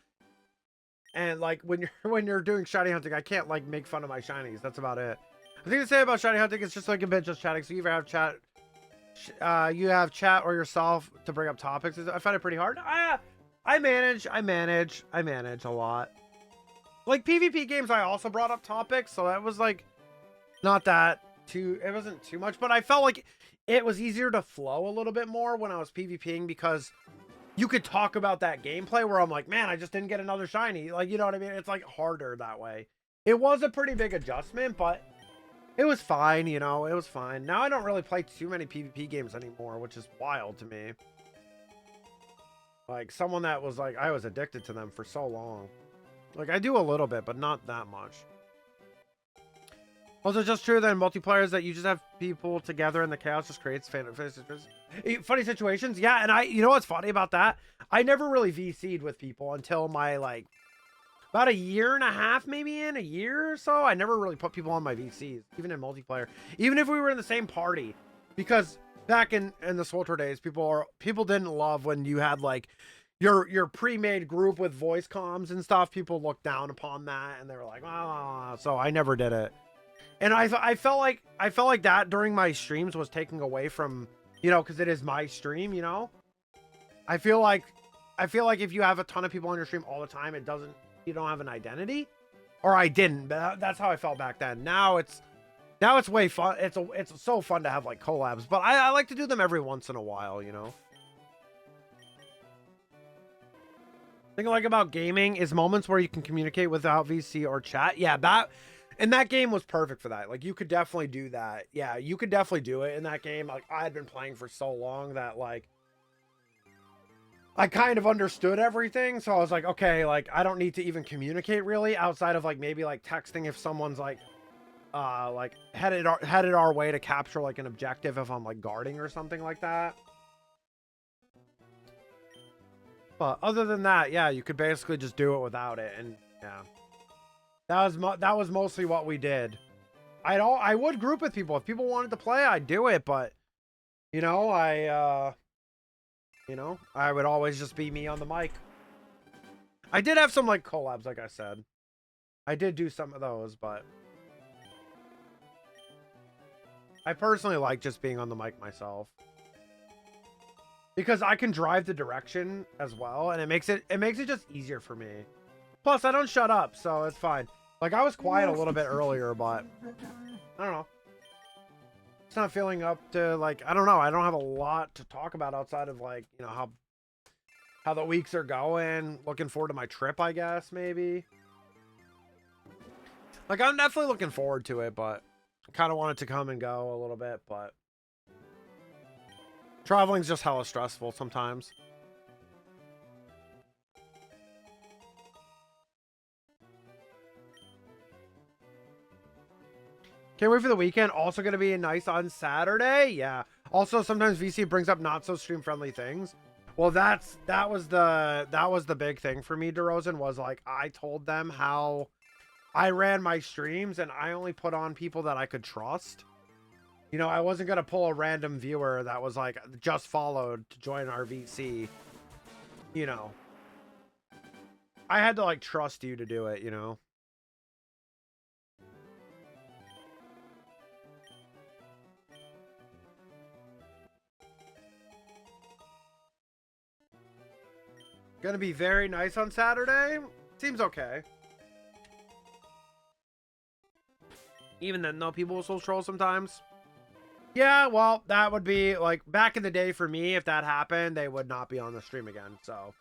And, like, when you're doing shiny hunting, I can't, like, make fun of my shinies. That's about it. The thing to say about shiny hunting is just, like, a bit just chatting. So you either have chat, you have chat or yourself to bring up topics. I find it pretty hard. I manage a lot. Like, PvP games, I also brought up topics. So that was, like, not that too much, but I felt like it was easier to flow a little bit more when I was PvPing because you could talk about that gameplay where I'm like, man, I just didn't get another shiny. Like, you know what I mean? It's like harder that way. It was a pretty big adjustment, but it was fine, you know, it was fine. Now I don't really play too many PvP games anymore, which is wild to me. Like, someone that was like, I was addicted to them for so long. Like, I do a little bit, but not that much. Also, just true that in multiplayer is that you just have people together and the chaos just creates funny situations. Yeah, and you know what's funny about that? I never really VC'd with people until my, like, about a year and a half, maybe a year or so. I never really put people on my VCs, even in multiplayer. Even if we were in the same party. Because back in the Soltor days, people didn't love when you had, like, your pre-made group with voice comms and stuff. People looked down upon that, and they were like, ah. So I never did it. And I felt like that during my streams was taking away from, you know, because it is my stream, you know. I feel like if you have a ton of people on your stream all the time, you don't have an identity, or I didn't. But that's how I felt back then. Now it's way fun. It's so fun to have like collabs, but I like to do them every once in a while, you know. Thing I like about gaming is moments where you can communicate without VC or chat. Yeah, and that game was perfect for that. Like, you could definitely do that. Yeah, you could definitely do it in that game. Like, I had been playing for so long that, like, I kind of understood everything. So I was like, okay, like, I don't need to even communicate really outside of, like, maybe, like, texting if someone's, like headed our way to capture, like, an objective if I'm, like, guarding or something like that. But other than that, yeah, you could basically just do it without it. And, yeah. That was mostly what we did. I would group with people if people wanted to play. I'd do it, but you know, I would always just be me on the mic. I did have some like collabs, like I said. I did do some of those, but I personally like just being on the mic myself because I can drive the direction as well, and it makes it just easier for me. Plus, I don't shut up, so it's fine. Like, I was quiet a little bit earlier, but I don't know. It's not feeling up to, like, I don't know. I don't have a lot to talk about outside of, like, you know, how the weeks are going. Looking forward to my trip, I guess, maybe. Like, I'm definitely looking forward to it, but I kind of want it to come and go a little bit, but traveling's just hella stressful sometimes. Can't wait for the weekend. Also going to be nice on Saturday. Yeah. Also, sometimes VC brings up not so stream friendly things. Well, that was the big thing for me, DeRozan, was like I told them how I ran my streams and I only put on people that I could trust. You know, I wasn't going to pull a random viewer that was like just followed to join our VC. You know, I had to like trust you to do it, you know. Gonna be very nice on Saturday. Seems okay. Even then, though, people will still troll sometimes. Yeah, well, that would be, like, back in the day for me, if that happened, they would not be on the stream again, so.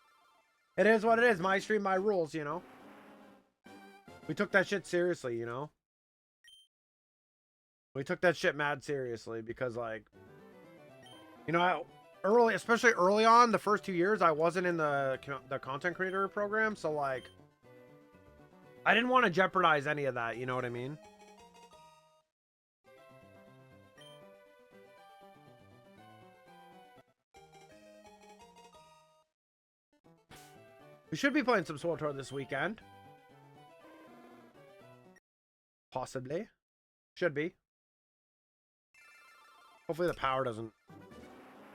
It is what it is. My stream, my rules, you know? We took that shit seriously, you know? We took that shit mad seriously, because, like, you know, especially early on, the first 2 years, I wasn't in the content creator program, so, like, I didn't want to jeopardize any of that, you know what I mean? We should be playing some Soul Tour this weekend. Possibly. Should be. Hopefully the power doesn't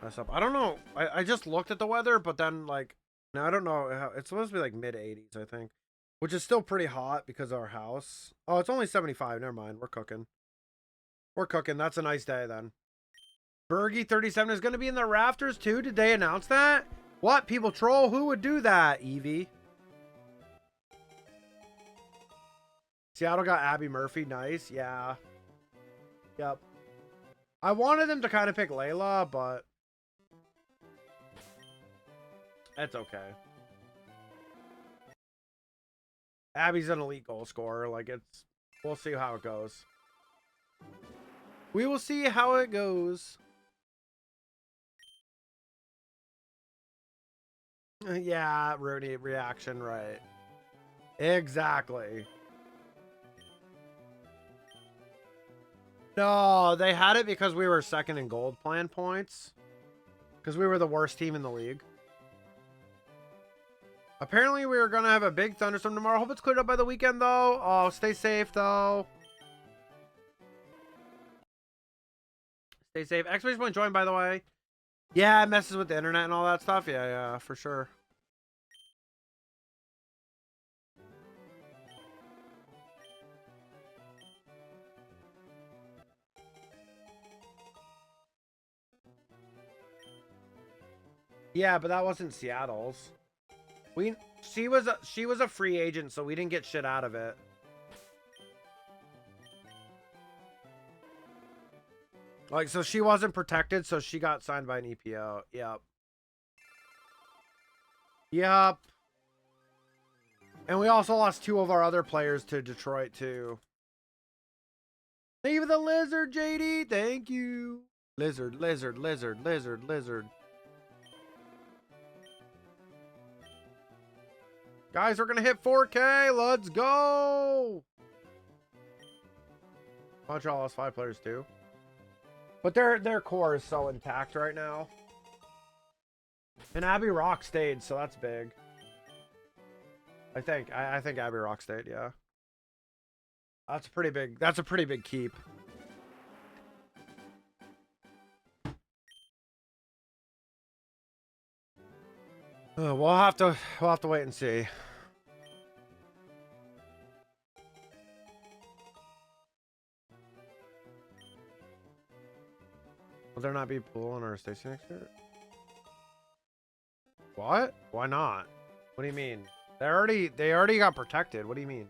mess up. I don't know. I just looked at the weather, but then, like, now I don't know how, it's supposed to be like mid-80s, I think, which is still pretty hot because of our house. Oh, it's only 75. Never mind. We're cooking. We're cooking. That's a nice day then. Bergie 37 is going to be in the rafters too. Did they announce that? What? People troll? Who would do that, Evie? Seattle got Abby Murphy. Nice. Yeah. Yep. I wanted them to kind of pick Layla, but that's okay. Abby's an elite goal scorer. Like, it's... We'll see how it goes. We will see how it goes. Yeah, Rooney reaction, right. Exactly. No, they had it because we were second in gold plan points. Because we were the worst team in the league. Apparently, we were going to have a big thunderstorm tomorrow. Hope it's cleared up by the weekend, though. Oh, stay safe, though. Stay safe. Expedition Point joined, by the way. Yeah, it messes with the internet and all that stuff. Yeah, yeah, for sure. Yeah, but that wasn't Seattle's. She was a free agent, so we didn't get shit out of it. Like, so she wasn't protected, so she got signed by an EPO. Yep. Yep. And we also lost 2 of our other players to Detroit, too. Leave the lizard, JD. Thank you. Lizard, lizard, lizard, lizard, lizard. Guys, we're going to hit 4K. Let's go. Montreal lost 5 players, too. But their core is so intact right now. And Abby Rock stayed, so that's big. I think Abby Rock stayed, yeah. That's a pretty big keep. We'll have to wait and see. Will there not be pool in our station next year? What? Why not? What do you mean? They already got protected. What do you mean?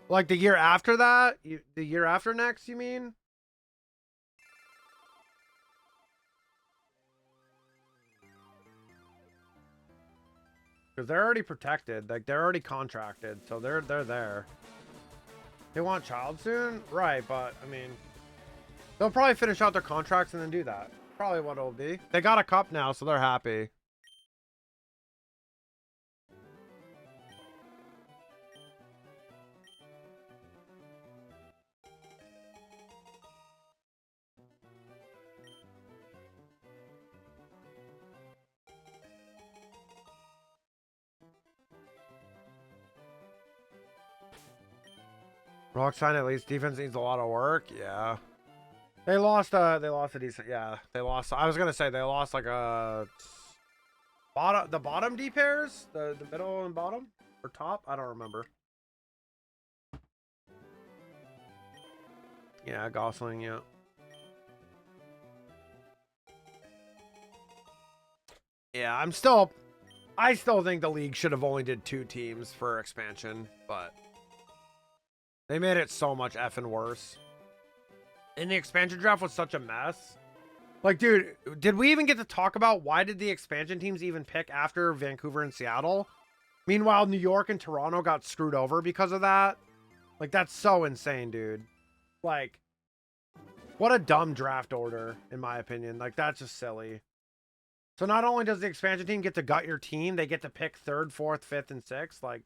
Like the year after that? The year after next, you mean? Because they're already protected. Like, they're already contracted. So they're there. They want child soon? Right, but, I mean... They'll probably finish out their contracts and then do that. Probably what it'll be. They got a cup now, so they're happy. Rockshine, at least defense needs a lot of work. Yeah. They lost a decent, yeah. They lost, I was going to say they lost like the bottom D pairs, the middle and bottom or top. I don't remember. Yeah. Gosling. Yeah. Yeah. I still think the league should have only did 2 teams for expansion, but they made it so much effing worse. And the expansion draft was such a mess. Like, dude, did we even get to talk about why did the expansion teams even pick after Vancouver and Seattle? Meanwhile, New York and Toronto got screwed over because of that. Like, that's so insane, dude. Like, what a dumb draft order, in my opinion. Like, that's just silly. So not only does the expansion team get to gut your team, they get to pick 3rd, 4th, 5th, and 6th. Like,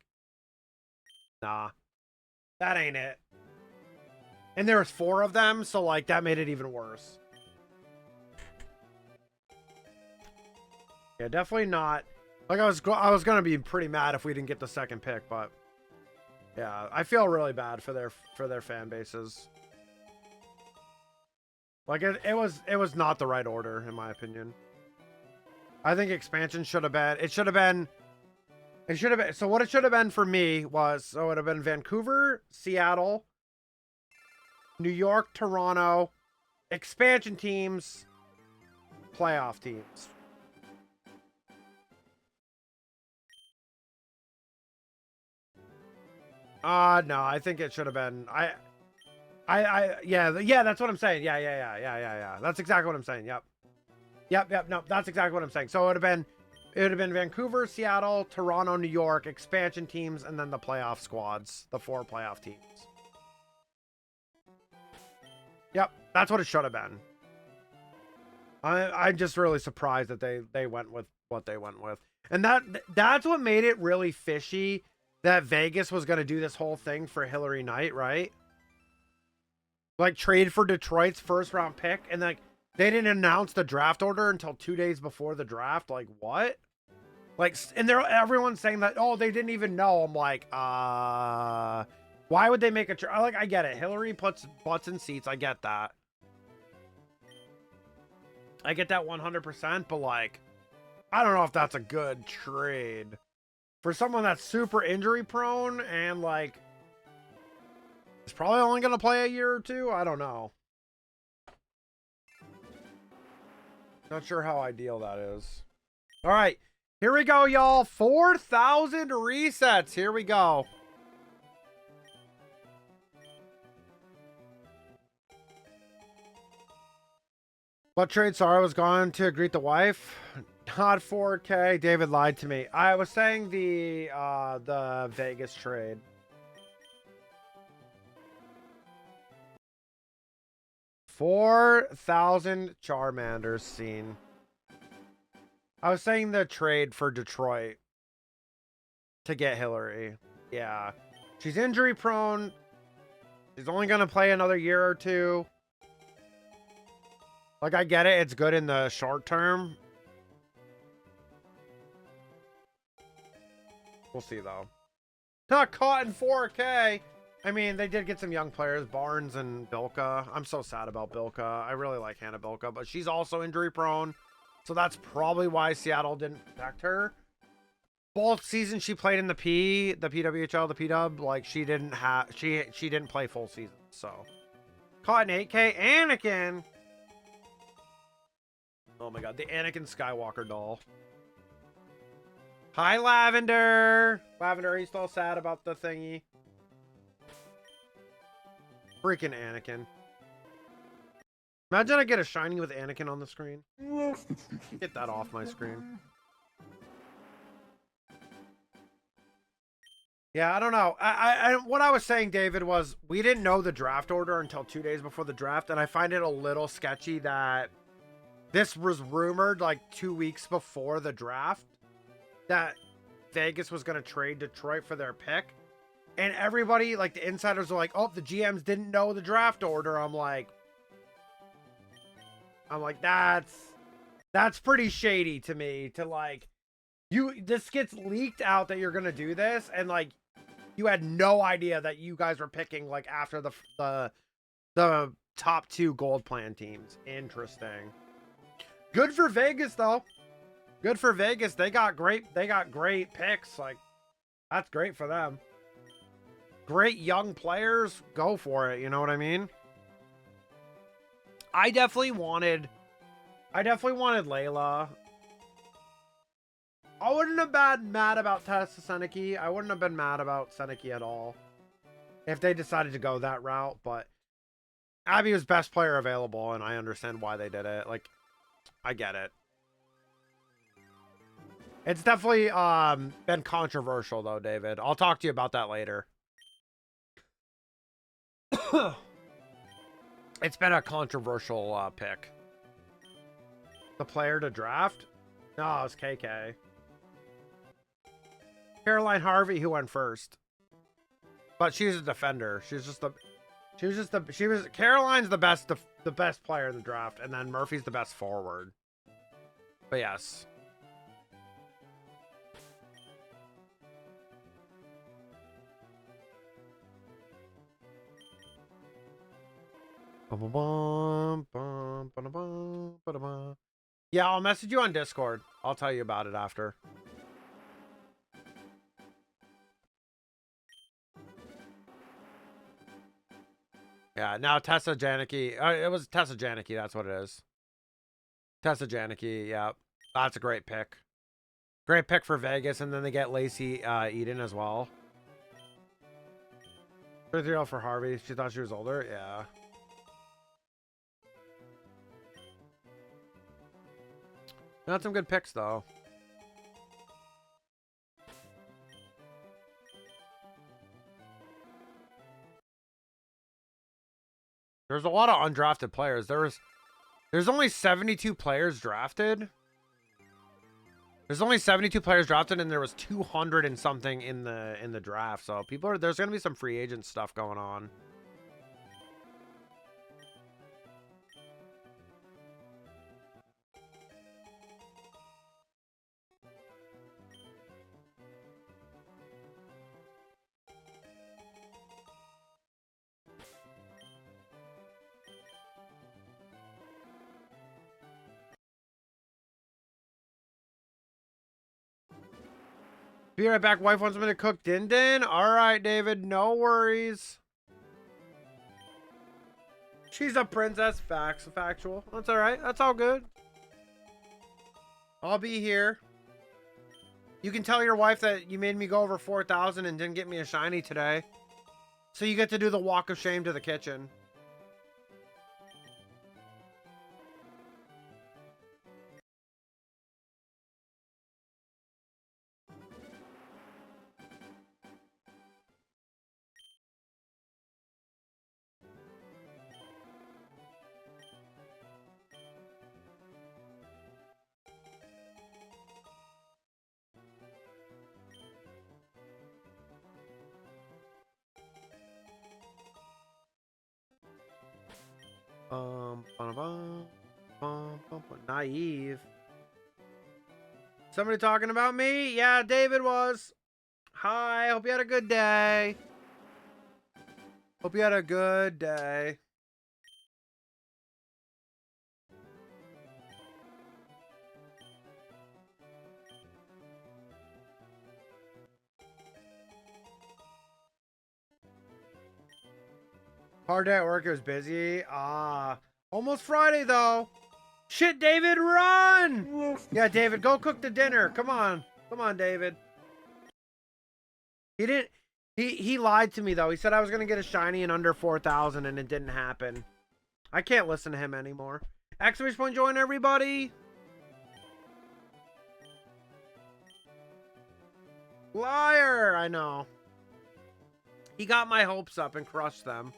nah. That ain't it. And there was 4 of them, so like that made it even worse. Yeah, definitely not. Like I was gonna be pretty mad if we didn't get the 2nd pick, but yeah, I feel really bad for their fan bases. Like it was not the right order in my opinion. I think expansion should have been. It should have been. So what it should have been for me was, so it would have been Vancouver, Seattle, New York, Toronto, expansion teams, playoff teams. No, I think it should have been. Yeah, that's what I'm saying. Yeah. That's exactly what I'm saying. Yep. No, that's exactly what I'm saying. So it would have been Vancouver, Seattle, Toronto, New York, expansion teams, and then the playoff squads, the 4 playoff teams. Yep, that's what it should have been. I'm just really surprised that they went with what they went with. And that's what made it really fishy that Vegas was going to do this whole thing for Hillary Knight, right? Like trade for Detroit's first round pick, and like they didn't announce the draft order until 2 days before the draft. Like what? Like, and everyone's saying that, oh, they didn't even know. I'm like, why would they make a trade? Like, I get it. Hillary puts butts in seats. I get that. I get that 100%, but like, I don't know if that's a good trade for someone that's super injury prone and like is probably only going to play a year or two. I don't know. Not sure how ideal that is. All right, here we go, y'all. 4,000 resets. Here we go. What trade? Sorry, I was going to greet the wife. Not 4K. David lied to me. I was saying the Vegas trade. $4,000 Charmanders seen. I was saying the trade for Detroit to get Hillary. Yeah. She's injury prone. She's only going to play another year or two. Like, I get it. It's good in the short term. We'll see, though. Not caught in 4K. I mean, they did get some young players, Barnes and Bilka. I'm so sad about Bilka. I really like Hannah Bilka, but she's also injury prone. So that's probably why Seattle didn't protect her. Both seasons she played in the PWHL, the PW, like she didn't play full season. So caught in 8K. Anakin. Oh my god, the Anakin Skywalker doll. Hi, Lavender. Lavender, are you still sad about the thingy? Freaking Anakin. Imagine I get a shiny with Anakin on the screen. Get that off my screen. Yeah, I don't know. What I was saying, David, was we didn't know the draft order until 2 days before the draft, and I find it a little sketchy that this was rumored like 2 weeks before the draft that Vegas was going to trade Detroit for their pick. And everybody, like the insiders, are like, oh, the GMs didn't know the draft order. I'm like, that's pretty shady to me. To like, this gets leaked out that you're gonna do this, and like, you had no idea that you guys were picking like after the top 2 gold plan teams. Interesting. Good for Vegas though. Good for Vegas. They got great picks. Like, that's great for them. Great young players, go for it. You know what I mean? I definitely wanted Layla. I wouldn't have been mad about Tessa Seneki. I wouldn't have been mad about Seneki at all if they decided to go that route. But Abby was best player available, and I understand why they did it. Like, I get it. It's definitely been controversial, though, David. I'll talk to you about that later. It's been a controversial pick. The player to draft? No, it was KK. Caroline Harvey, who went first. But she's a defender. Caroline's the best player in the draft, and then Murphy's the best forward. But yes. Yeah, I'll message you on Discord. I'll tell you about it after. Yeah, now Tessa Janicki. It was Tessa Janicki, that's what it is. Tessa Janicki, yeah. That's a great pick. Great pick for Vegas, and then they get Lacey Eden as well. $33 for Harvey. She thought she was older. Yeah. Not some good picks though. There's a lot of undrafted players. There's only 72 players drafted. There's only 72 players drafted, and there was 200 and something in the draft. So there's gonna be some free agent stuff going on. Be right back. Wife wants me to cook din din. All right, David. No worries. She's a princess. Factual. That's all right. That's all good. I'll be here. You can tell your wife that you made me go over 4,000 and didn't get me a shiny today. So you get to do the walk of shame to the kitchen. Naive. Somebody talking about me? Yeah, David was. Hi, hope you had a good day. Hope you had a good day. Hard day at work, it was busy. Almost Friday though. Shit, David, run! Yeah, David, go cook the dinner. Come on. Come on, David. He lied to me though. He said I was gonna get a shiny in under 4,000 and it didn't happen. I can't listen to him anymore. Exclamation point join everybody. Liar! I know. He got my hopes up and crushed them.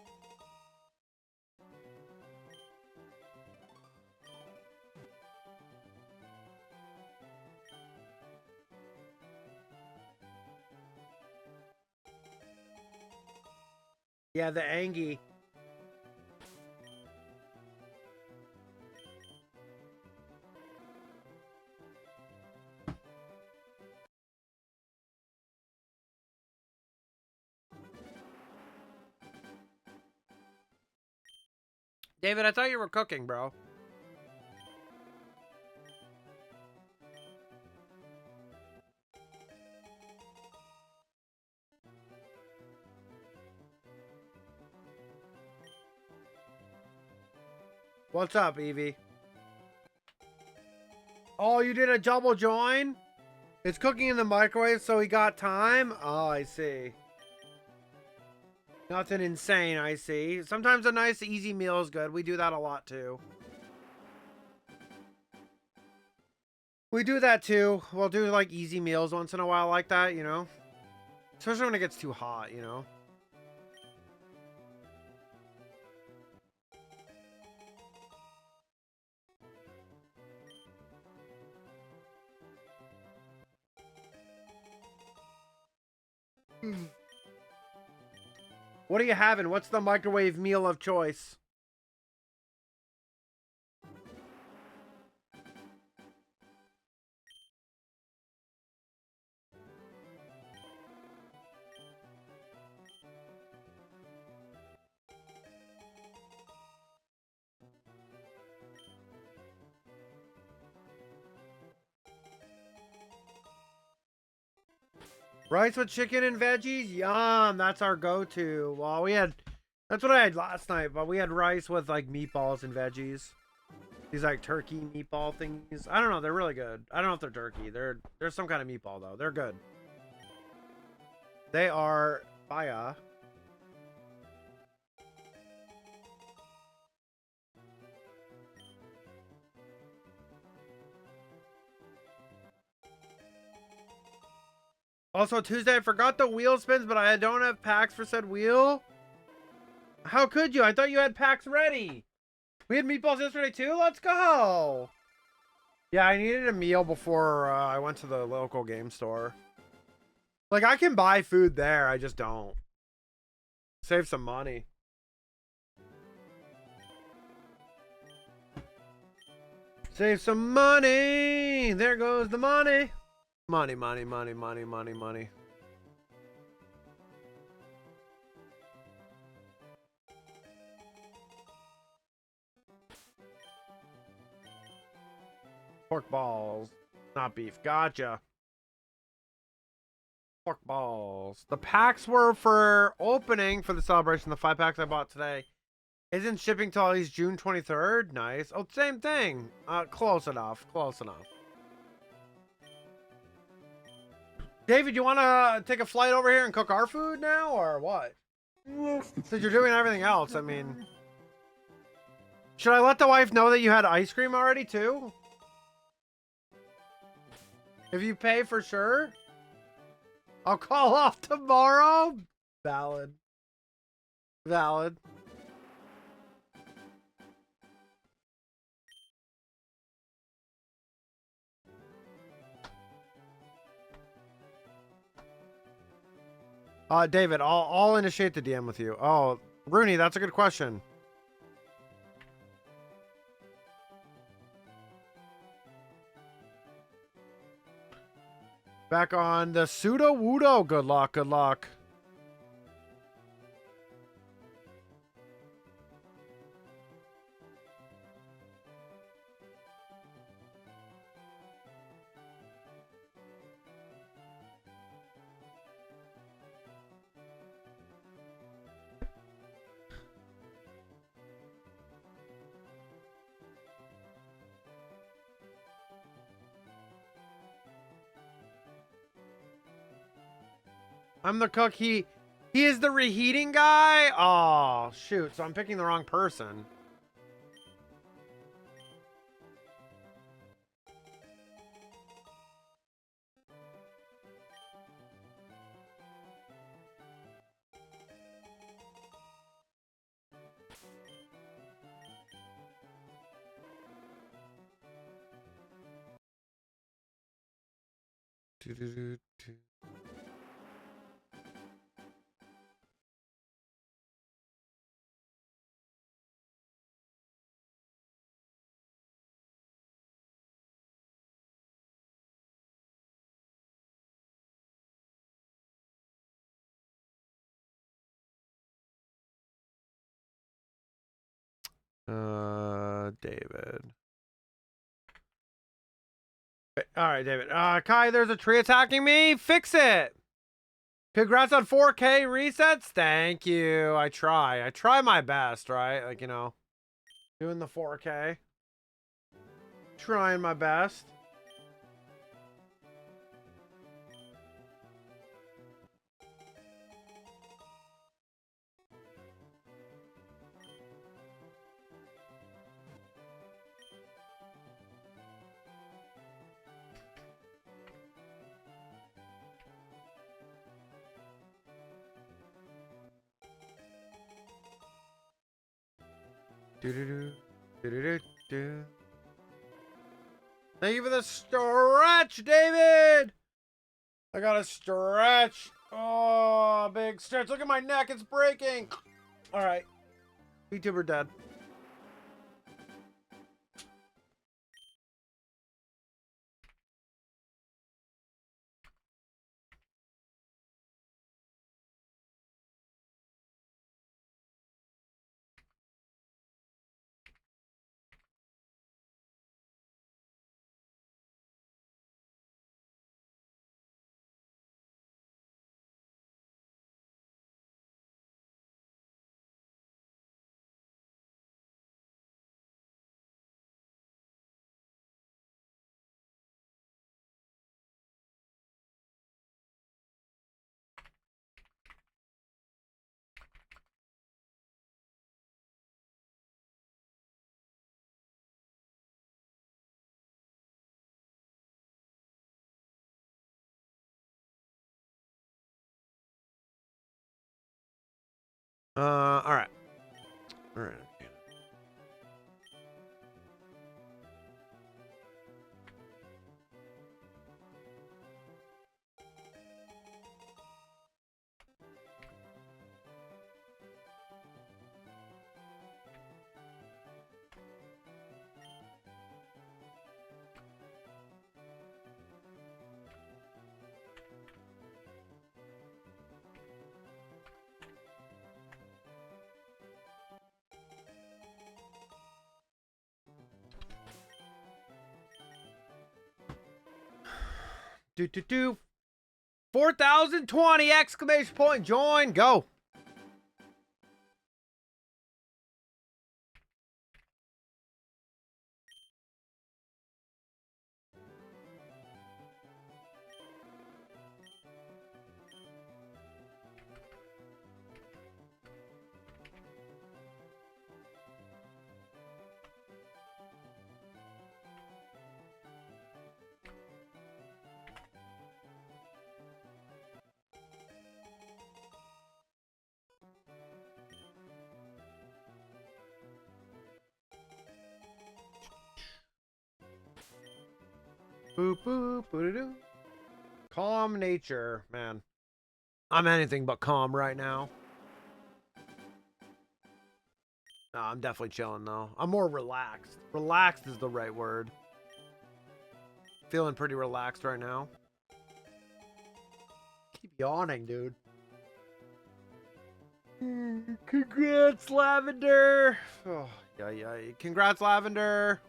Yeah, the Angie. David, I thought you were cooking, bro. What's up, Evie? Oh, you did a double join? It's cooking in the microwave, so he got time? Oh, I see. Nothing insane, I see. Sometimes a nice, easy meal is good. We do that a lot, too. We do that, too. We'll do, like, easy meals once in a while like that, you know? Especially when it gets too hot, you know? What are you having? What's the microwave meal of choice? Rice with chicken and veggies? Yum, that's our go-to. Well, that's what I had last night, but we had rice with like meatballs and veggies. These like turkey meatball things. I don't know, they're really good. I don't know if they're turkey. They're some kind of meatball though. They're good. They are fire. Also, Tuesday, I forgot the wheel spins, but I don't have packs for said wheel. How could you? I thought you had packs ready. We had meatballs yesterday too? Let's go. Yeah, I needed a meal before I went to the local game store. Like, I can buy food there. I just don't. Save some money. Save some money. There goes the money. Money, money, money, money, money, money. Pork balls. Not beef. Gotcha. Pork balls. The packs were for opening for the celebration. The 5 packs I bought today isn't shipping till at least June 23rd. Nice. Oh, same thing. Close enough. Close enough. David, you want to take a flight over here and cook our food now, or what? Since you're doing everything else, I mean... Should I let the wife know that you had ice cream already, too? If you pay for sure? I'll call off tomorrow? Valid. Valid. David, I'll initiate the DM with you. Oh, Rooney, that's a good question. Back on the pseudo wudo. Good luck. Good luck. I'm the cook. He is the reheating guy. Oh, shoot. So I'm picking the wrong person. David. All right, David. Kai, there's a tree attacking me. Fix it. Congrats on 4K resets. Thank you. I try my best, right? Like, you know, doing the 4K. Trying my best. Do. Thank you for the stretch, David. I got a stretch. Oh, big stretch. Look at my neck. It's breaking. All right. VTuber dead. All right. All right. Do 4020 exclamation point join go. Boop boop boo-doo-doo. Calm nature, man. I'm anything but calm right now. No, I'm definitely chilling though. I'm more relaxed. Relaxed is the right word. Feeling pretty relaxed right now. Keep yawning, dude. Congrats, Lavender. Oh, yeah. Congrats, Lavender.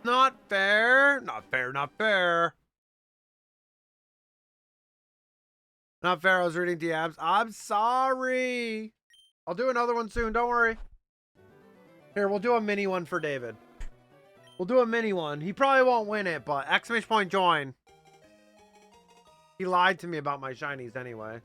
Not fair. Not fair. Not fair. Not fair. I was reading DMs. I'm sorry. I'll do another one soon. Don't worry. Here, we'll do a mini one for David. We'll do a mini one. He probably won't win it, but exclamation point join. He lied to me about my shinies anyway.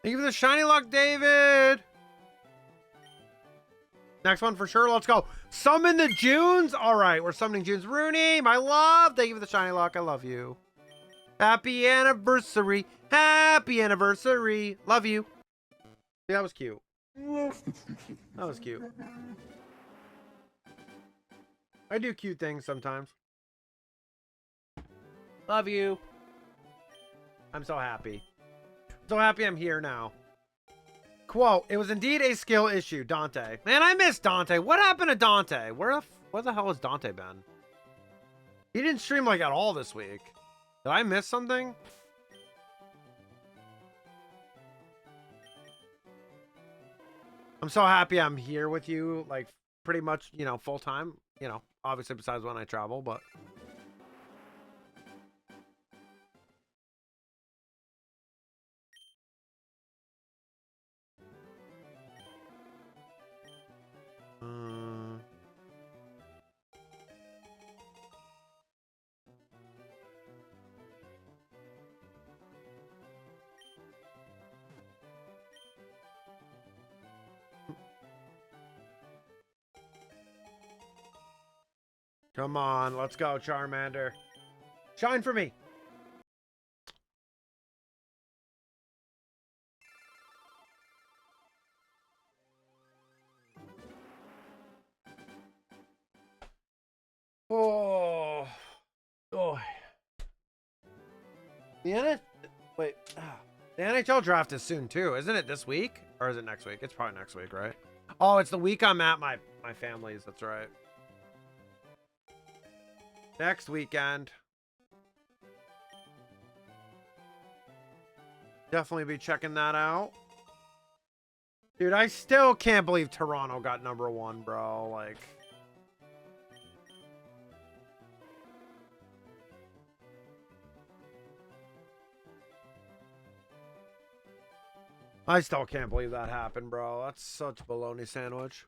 Thank you for the shiny luck, David. Next one for sure. Let's go. Summon the Junes. All right, we're summoning Junes. Rooney, my love. Thank you for the shiny luck. I love you. Happy anniversary. Happy anniversary. Love you. Yeah, that was cute. That was cute. I do cute things sometimes. Love you. I'm so happy. So happy I'm here now. Quote, it was indeed a skill issue, Dante. Man, I miss Dante. What happened to Dante? Where the hell has Dante been? He didn't stream like at all this week. Did I miss something? I'm so happy I'm here with you, like pretty much, you know, full time. You know, obviously besides when I travel, but... Come on, let's go, Charmander. Shine for me. Oh. Oh. Wait. The NHL draft is soon too, isn't it? This week or is it next week? It's probably next week, right? Oh, it's the week I'm at my family's. That's right. Next weekend. Definitely be checking that out. Dude, I still can't believe Toronto got #1, bro. Like, I still can't believe that happened, bro. That's such a bologna sandwich.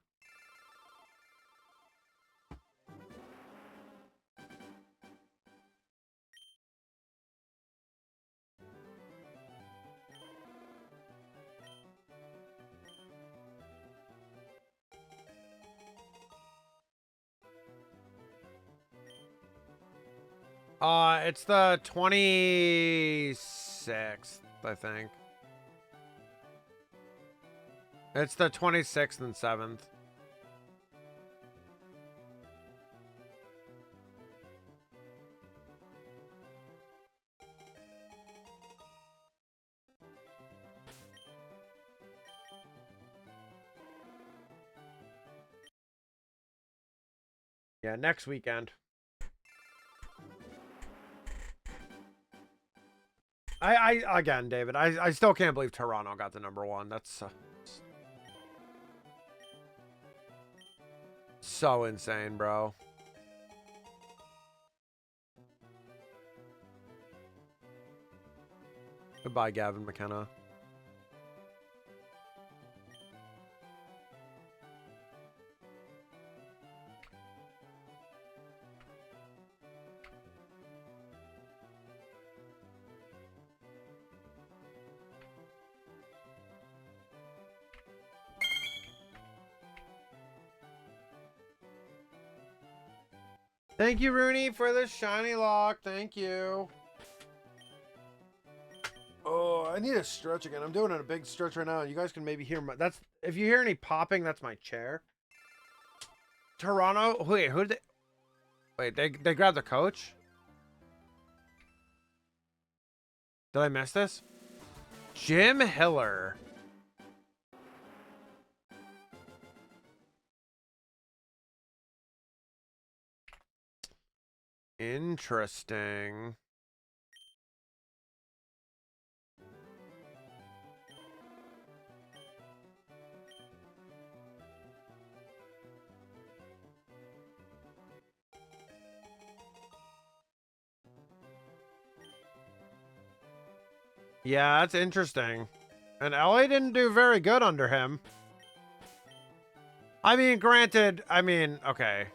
It's the 26th, I think. It's the 26th and 7th. Yeah, next weekend. Again, David, I still can't believe Toronto got the #1. That's so insane, bro. Goodbye, Gavin McKenna. Thank you, Rooney, for the shiny lock. Thank you. Oh, I need a stretch again. I'm doing a big stretch right now. You guys can maybe hear my... That's... If you hear any popping, that's my chair. Toronto... Wait, who did they... Wait, they grabbed the coach? Did I miss this? Jim Hiller. Interesting. Yeah, that's interesting. And LA didn't do very good under him. I mean, granted, okay.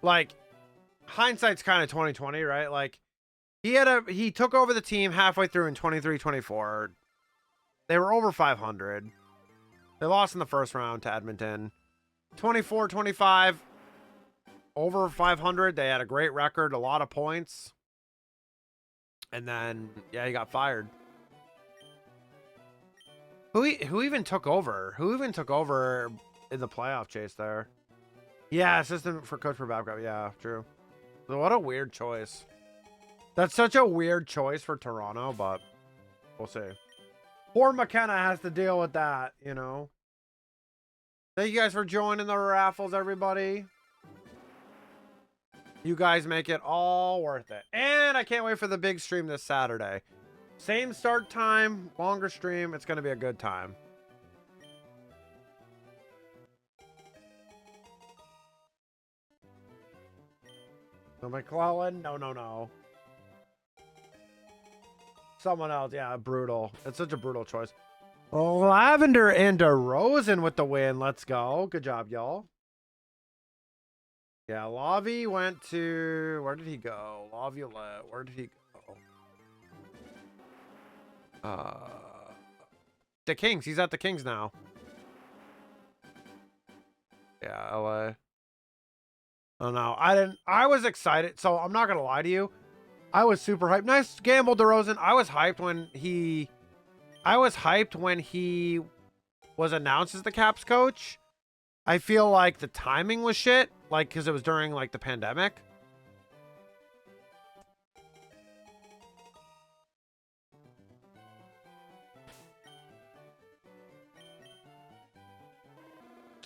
Like, hindsight's kind of 2020, right? Like, he took over the team halfway through in 23-24. They were over 500. They lost in the first round to Edmonton. 24-25, over 500. They had a great record, a lot of points. And then, yeah, he got fired. Who even took over? Who even took over in the playoff chase there? Yeah, assistant for coach for Babcock. Yeah, true. So what a weird choice. That's such a weird choice for Toronto, but we'll see. Poor McKenna has to deal with that, you know. Thank you guys for joining the raffles, everybody. You guys make it all worth it. And I can't wait for the big stream this Saturday. Same start time, longer stream. It's going to be a good time. No McClellan? No. Someone else. Yeah, brutal. It's such a brutal choice. Lavender and DeRozan with the win. Let's go. Good job, y'all. Yeah, Lavi went to... Where did he go? Laviolette. Where did he go? The Kings. He's at the Kings now. Yeah, LA. Oh, no. I was excited. So, I'm not going to lie to you. I was super hyped. Nice gamble, DeRozan. I was hyped when he was announced as the Caps coach. I feel like the timing was shit, like, because it was during, like, the pandemic.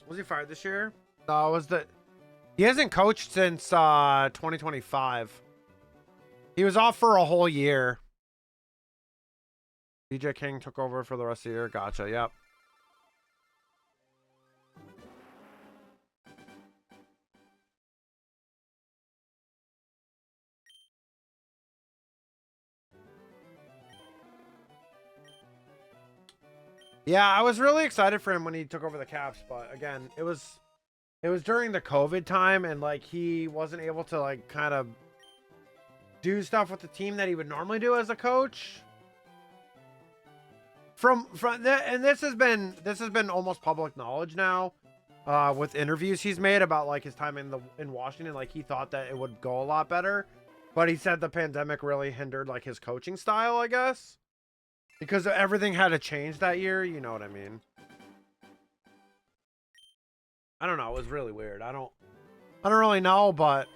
Was he fired this year? No, it was the... He hasn't coached since 2025. He was off for a whole year. DJ King took over for the rest of the year. Gotcha, yep. Yeah, I was really excited for him when he took over the Caps, but again, it was during the COVID time, and like he wasn't able to like kind of do stuff with the team that he would normally do as a coach. And this has been almost public knowledge now, with interviews he's made about like his time in Washington. Like he thought that it would go a lot better, but he said the pandemic really hindered like his coaching style, I guess. Because everything had to change that year, you know what I mean? I don't know, it was really weird. I don't really know, but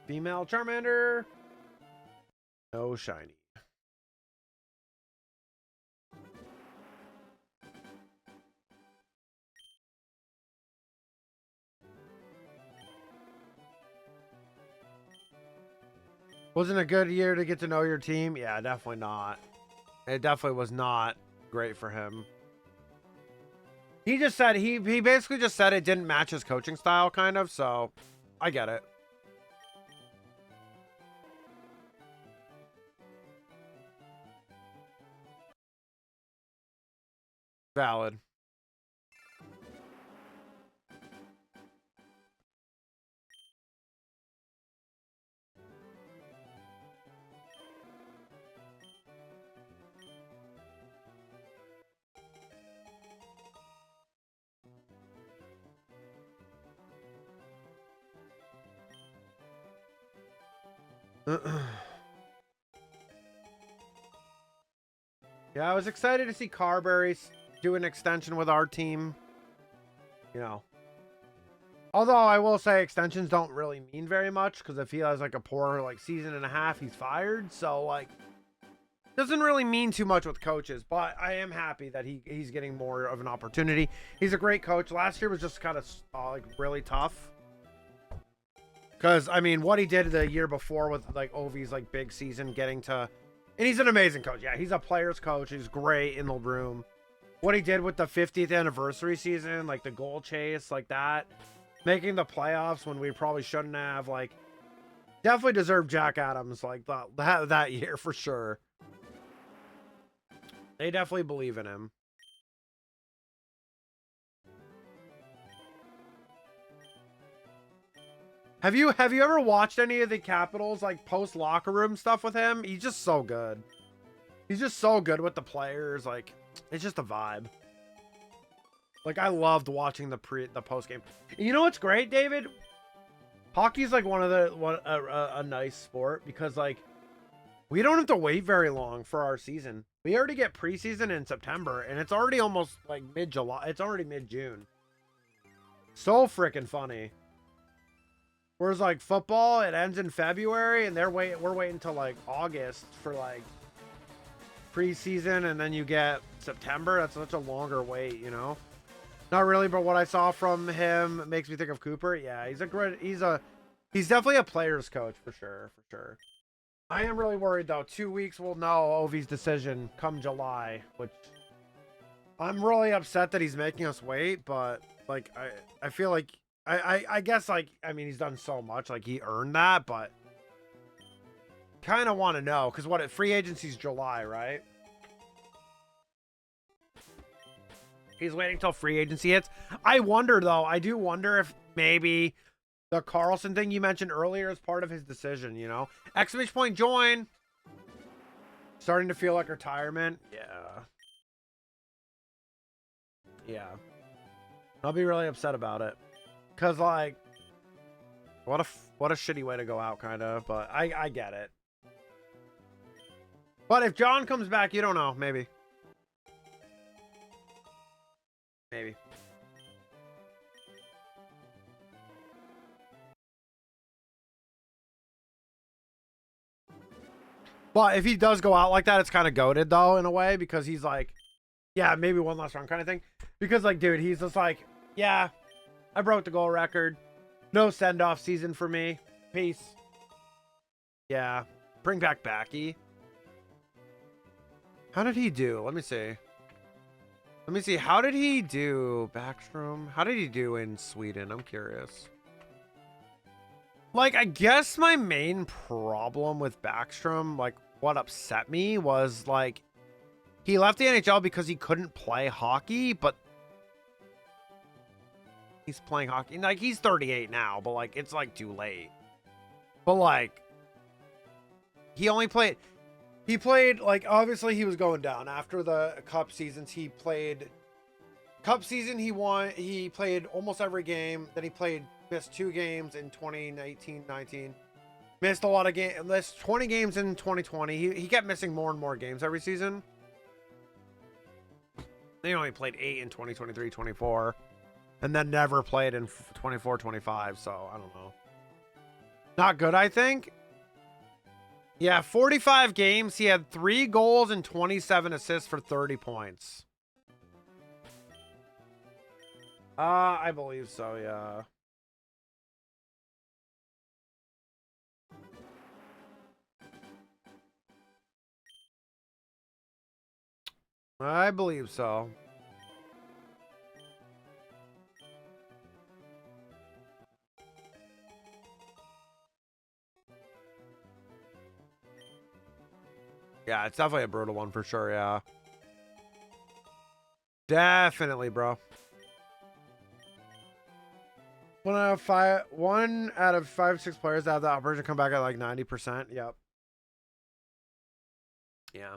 female Charmander. No shiny. Wasn't a good year to get to know your team? Yeah, definitely not. It definitely was not great for him. He just said, he basically just said it didn't match his coaching style, kind of, so I get it. Valid. Yeah, I was excited to see Carberry do an extension with our team. You know. Although I will say extensions don't really mean very much, because if he has like a poor like season and a half, he's fired. So like, doesn't really mean too much with coaches. But I am happy that he's getting more of an opportunity. He's a great coach. Last year was just kind of like really tough. Because I mean, what he did the year before with like Ovi's like big season, getting to, and he's an amazing coach. Yeah, he's a player's coach. He's great in the room. What he did with the 50th anniversary season, like the goal chase, like that. Making the playoffs when we probably shouldn't have, like, definitely deserved Jack Adams, like, that year for sure. They definitely believe in him. Have you ever watched any of the Capitals, like, post locker room stuff with him? He's just so good. He's just so good with the players, like, it's just a vibe. Like, I loved watching the post game. You know what's great, David? Hockey's like a nice sport because like we don't have to wait very long for our season. We already get preseason in September, and it's already almost like mid-July. It's already mid-June. So freaking funny. Whereas like football, it ends in February, and we're waiting till like August for like preseason, and then you get September. That's such a longer wait, you know. Not really, but what I saw from him makes me think of Cooper. Yeah, he's definitely a player's coach for sure. I am really worried though. 2 weeks we'll know Ovi's decision come July, which I'm really upset that he's making us wait, but like I feel like I guess like I mean he's done so much, like he earned that, but kind of want to know because what free agency's July, right? He's waiting till free agency hits. I wonder, though. I do wonder if maybe the Carlson thing you mentioned earlier is part of his decision, you know? Exclamation point join. Starting to feel like retirement. Yeah. Yeah. I'll be really upset about it. Cause like, what a shitty way to go out, kind of. But I get it. But if John comes back, you don't know. Maybe. Maybe. But if he does go out like that, it's kind of goated though, in a way, because he's like, yeah, maybe one last round kind of thing. Because like, dude, he's just like, yeah, I broke the goal record. No send-off season for me. Peace. Yeah. Bring back Backy. How did he do? Let me see. Let me see. How did he do, Backstrom? How did he do in Sweden? I'm curious. Like, I guess my main problem with Backstrom, like, what upset me was, like, he left the NHL because he couldn't play hockey, but he's playing hockey. Like, he's 38 now, but, like, it's, like, too late. But, like, he played, like, obviously he was going down. After the Cup seasons, he played... Cup season, he won. He played almost every game. Then he missed 2 games in 2019-19. Missed a lot of games. Missed 20 games in 2020. He kept missing more and more games every season. They only played 8 in 2023-24. And then never played in 24-25. So, I don't know. Not good, I think. Yeah, 45 games. He had 3 goals and 27 assists for 30 points. I believe so, yeah. I believe so. Yeah, it's definitely a brutal one for sure, yeah. Definitely, bro. 1 out of 5, 6 players that have the operation come back at like 90%. Yep. Yeah.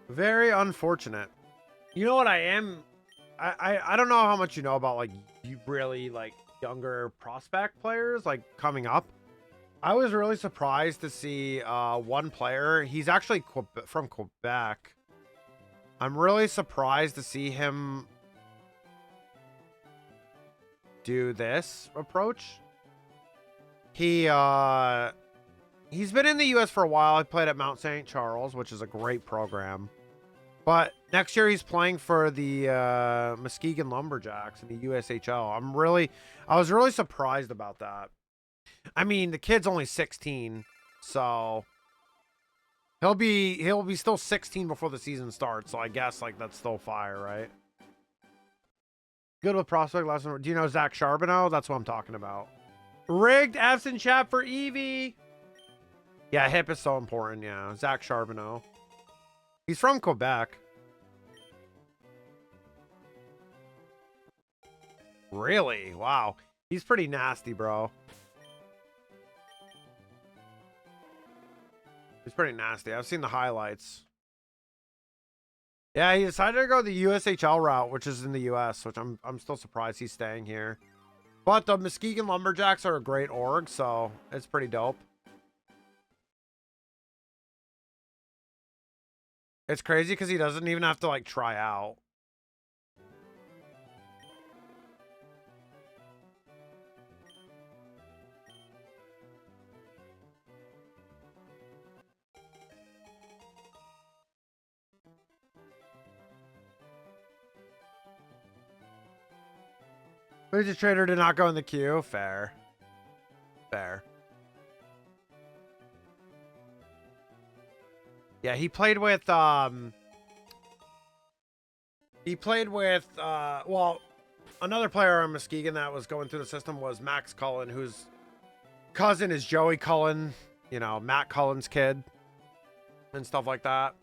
Very unfortunate. You know what I am? I don't know how much you know about like you really like younger prospect players like coming up. I was really surprised to see one player. He's actually from Quebec. I'm really surprised to see him do this approach. He's been in the US for a while. He played at Mount St. Charles, which is a great program. But next year he's playing for the Muskegon Lumberjacks in the USHL. I was really surprised about that. I mean, the kid's only 16, so he'll be still 16 before the season starts. So I guess like that's still fire, right? Good with prospect lesson. Do you know Zach Charbonneau? That's what I'm talking about. Rigged absent chat for Evie. Yeah, hip is so important. Yeah, Zach Charbonneau. He's from Quebec. Really? Wow. He's pretty nasty, bro. He's pretty nasty. I've seen the highlights. Yeah, he decided to go the USHL route, which is in the US, which I'm still surprised he's staying here. But the Muskegon Lumberjacks are a great org, so it's pretty dope. It's crazy because he doesn't even have to like try out. Who's a trader did not go in the queue? Fair. Fair. Yeah, he played with well, another player on Muskegon that was going through the system was Max Cullen, whose cousin is Joey Cullen, you know, Matt Cullen's kid and stuff like that.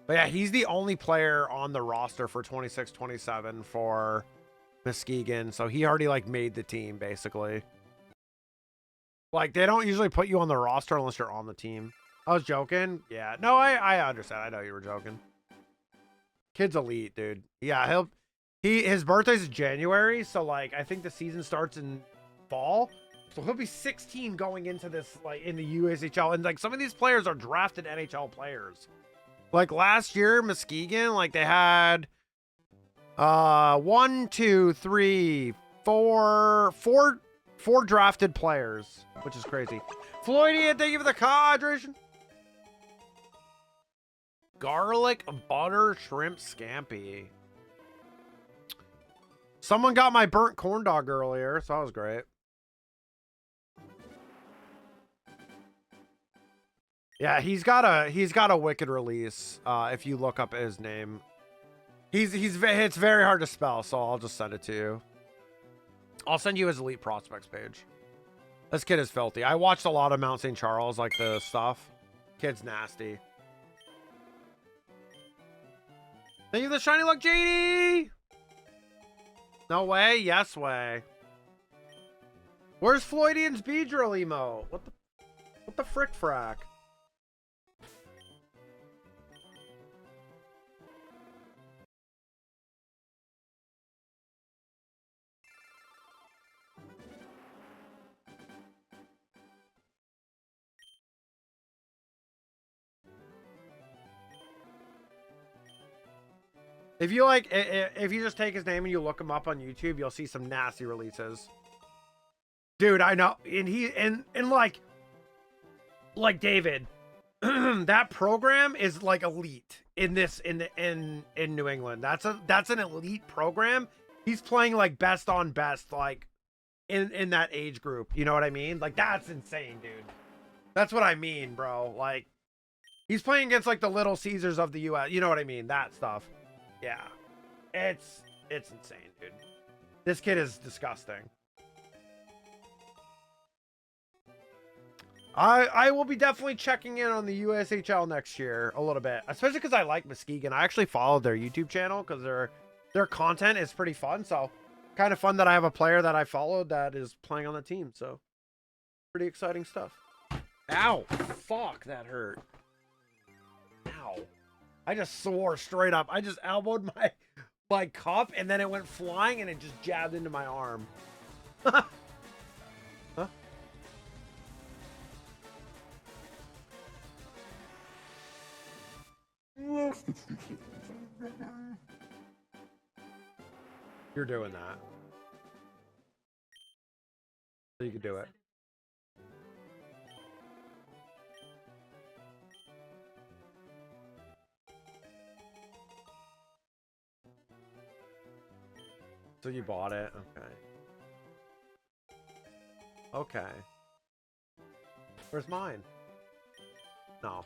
But yeah, he's the only player on the roster for 26-27 for Muskegon, so he already like made the team basically. Like, they don't usually put you on the roster unless you're on the team. I was joking. Yeah. No, I understand. I know you were joking. Kid's elite, dude. Yeah, his birthday's in January, so like I think the season starts in fall. So he'll be 16 going into this, like, in the USHL. And like some of these players are drafted NHL players. Like last year, Muskegon, like they had 1, 2, 3, 4 drafted players, which is crazy. Floydian, thank you for the hydration. Garlic butter shrimp scampi. Someone got my burnt corn dog earlier, so that was great. Yeah, he's got a wicked release. If you look up his name, it's very hard to spell, so I'll just send it to you. I'll send you his elite prospects page. This kid is filthy. I watched a lot of Mount St. Charles, like the stuff. Kid's nasty. Thank you for the shiny luck, JD. No way, yes way. Where's Floydian's Beedrill emote? What the frick frack? If you like, if you just take his name and you look him up on YouTube, you'll see some nasty releases. Dude, I know, and like David, that program is like elite in New England. That's an elite program. He's playing like best on best, like in that age group. You know what I mean? Like that's insane, dude. That's what I mean, bro. Like he's playing against like the Little Caesars of the U.S. You know what I mean? That stuff. Yeah, it's insane, dude. This kid is disgusting. I will be definitely checking in on the USHL next year a little bit, especially because I like Muskegon. I actually followed their YouTube channel because their content is pretty fun. So kind of fun that I have a player that I followed that is playing on the team. So pretty exciting stuff. Ow, fuck, that hurt. Ow. I just swore straight up. I just elbowed my cup and then it went flying and it just jabbed into my arm. Huh? You're doing that. So you can do it. So you bought it? Okay. Okay. Where's mine? No.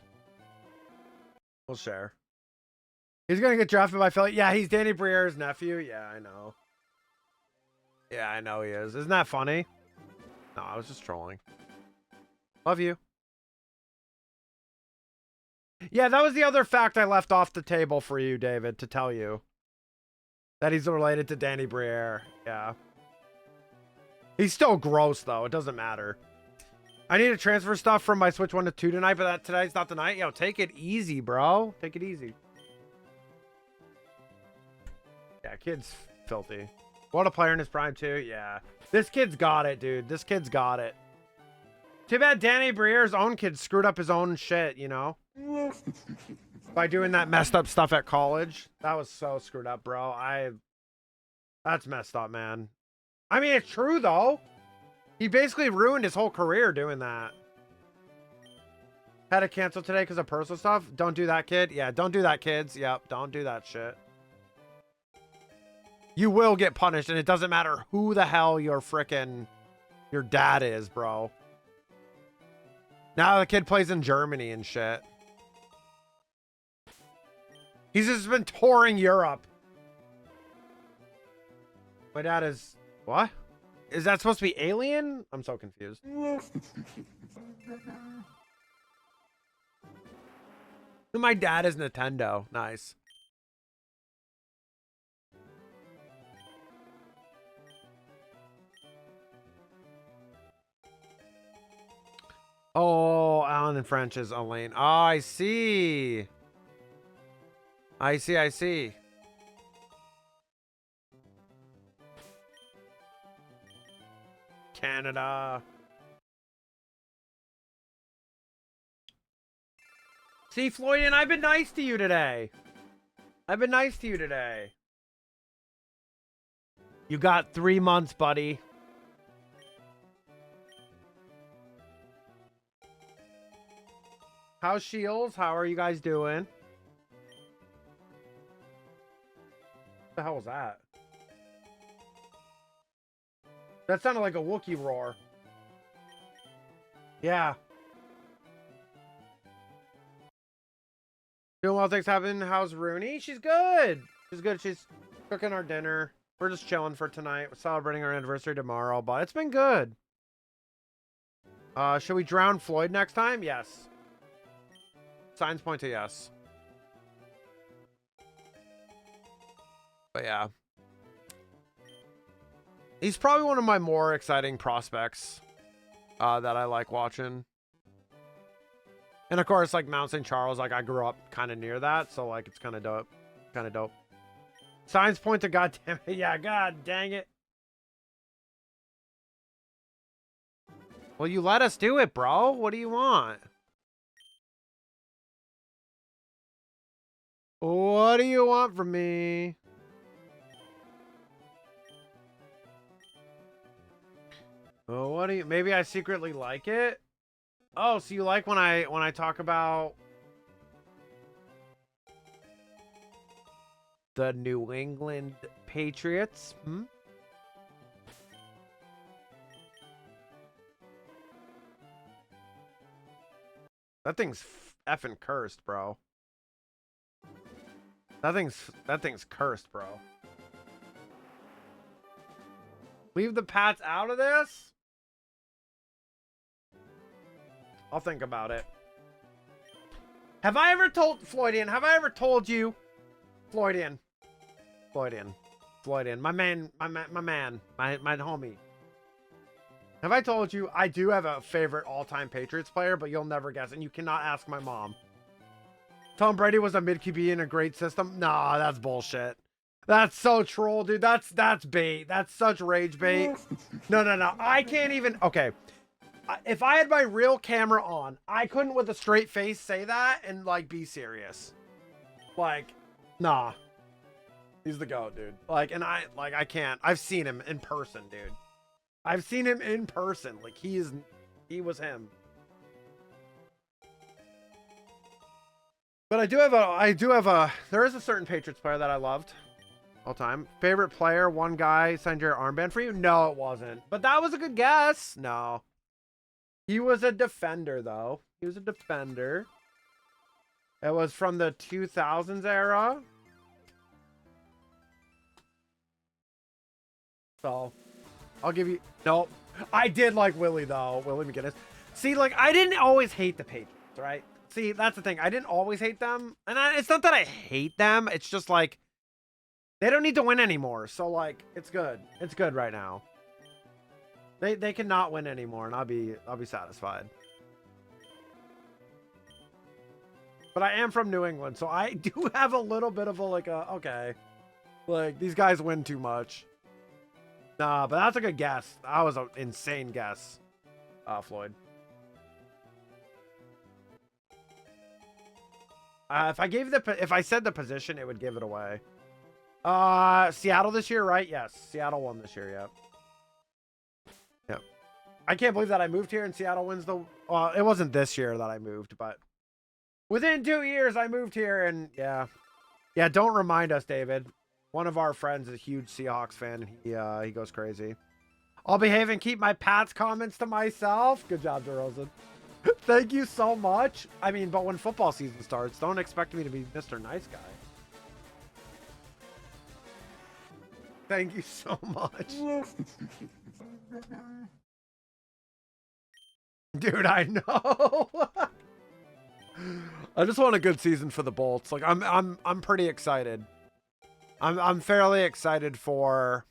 We'll share. He's gonna get drafted by Philly. Yeah, he's Danny Briere's nephew. Yeah, I know. Yeah, I know he is. Isn't that funny? No, I was just trolling. Love you. Yeah, that was the other fact I left off the table for you, David, to tell you. That he's related to Danny Briere. Yeah. He's still gross, though. It doesn't matter. I need to transfer stuff from my Switch 1 to 2 tonight, but tonight's not the night. Yo, take it easy, bro. Take it easy. Yeah, kid's filthy. What a player in his prime, too. Yeah. This kid's got it, dude. This kid's got it. Too bad Danny Briere's own kid screwed up his own shit, you know? By doing that messed up stuff at college. That was so screwed up, bro. That's messed up, man. I mean, it's true, though. He basically ruined his whole career doing that. Had to cancel today because of personal stuff. Don't do that, kid. Yeah, don't do that, kids. Yep, don't do that shit. You will get punished, and it doesn't matter who the hell your dad is, bro. Now the kid plays in Germany and shit. He's just been touring Europe. My dad is... What? Is that supposed to be Alien? I'm so confused. My dad is Nintendo. Nice. England and French is Elaine. Oh, I see. I see. Canada. See, Floydian, I've been nice to you today. You got 3 months, buddy. How's Shields? How are you guys doing? What the hell was that? That sounded like a Wookiee roar. Yeah. Doing well, things happen. How's Rooney? She's good. She's cooking our dinner. We're just chilling for tonight. We're celebrating our anniversary tomorrow, but it's been good. Should we drown Floyd next time? Yes. Signs point to yes. But yeah. He's probably one of my more exciting prospects that I like watching. And of course, like Mount St. Charles, like I grew up kind of near that, so like it's kind of dope. Signs point to God damn it. Yeah, God dang it. Well, you let us do it, bro. What do you want? What do you want from me? Oh, what do you... Maybe I secretly like it? Oh, so you like when I talk about the New England Patriots? Hmm? That thing's effing cursed, bro. That thing's cursed, bro. Leave the Pats out of this? I'll think about it. Have I ever told Floydian? Have I ever told you, Floydian, my man, my homie? Have I told you I do have a favorite all-time Patriots player, but you'll never guess, and you cannot ask my mom. Tom Brady was a mid QB in a great system. Nah, that's bullshit. That's so troll, dude. That's bait. That's such rage bait. No. I can't even. Okay. If I had my real camera on, I couldn't with a straight face say that and like be serious. Like, nah. He's the GOAT, dude. Like, and I can't. I've seen him in person, dude. I've seen him in person. Like he was him. But there is a certain Patriots player that I loved all time. Favorite player, one guy signed your armband for you? No, it wasn't. But that was a good guess. No. He was a defender, though. He was a defender. It was from the 2000s era. So, I'll give you... Nope. I did like Willie, though. Willie McGinnis. See, like, I didn't always hate the Patriots, right? See, that's the thing. I didn't always hate them. And it's not that I hate them. It's just, like, they don't need to win anymore. So, like, it's good. It's good right now. They cannot win anymore, and I'll be satisfied. But I am from New England, so I do have a little bit of a okay, like these guys win too much. Nah, but that's a good guess. That was an insane guess, Floyd. If I said the position, it would give it away. Seattle this year, right? Yes, Seattle won this year. Yep. Yep. I can't believe that I moved here and Seattle wins the... it wasn't this year that I moved, but within 2 years I moved here and yeah. Yeah, don't remind us, David. One of our friends is a huge Seahawks fan. And he goes crazy. I'll behave and keep my Pats comments to myself. Good job, DeRozan. Thank you so much. I mean, but when football season starts, don't expect me to be Mr. Nice Guy. Thank you so much. Dude, I know. I just want a good season for the Bolts. Like I'm pretty excited. I'm fairly excited for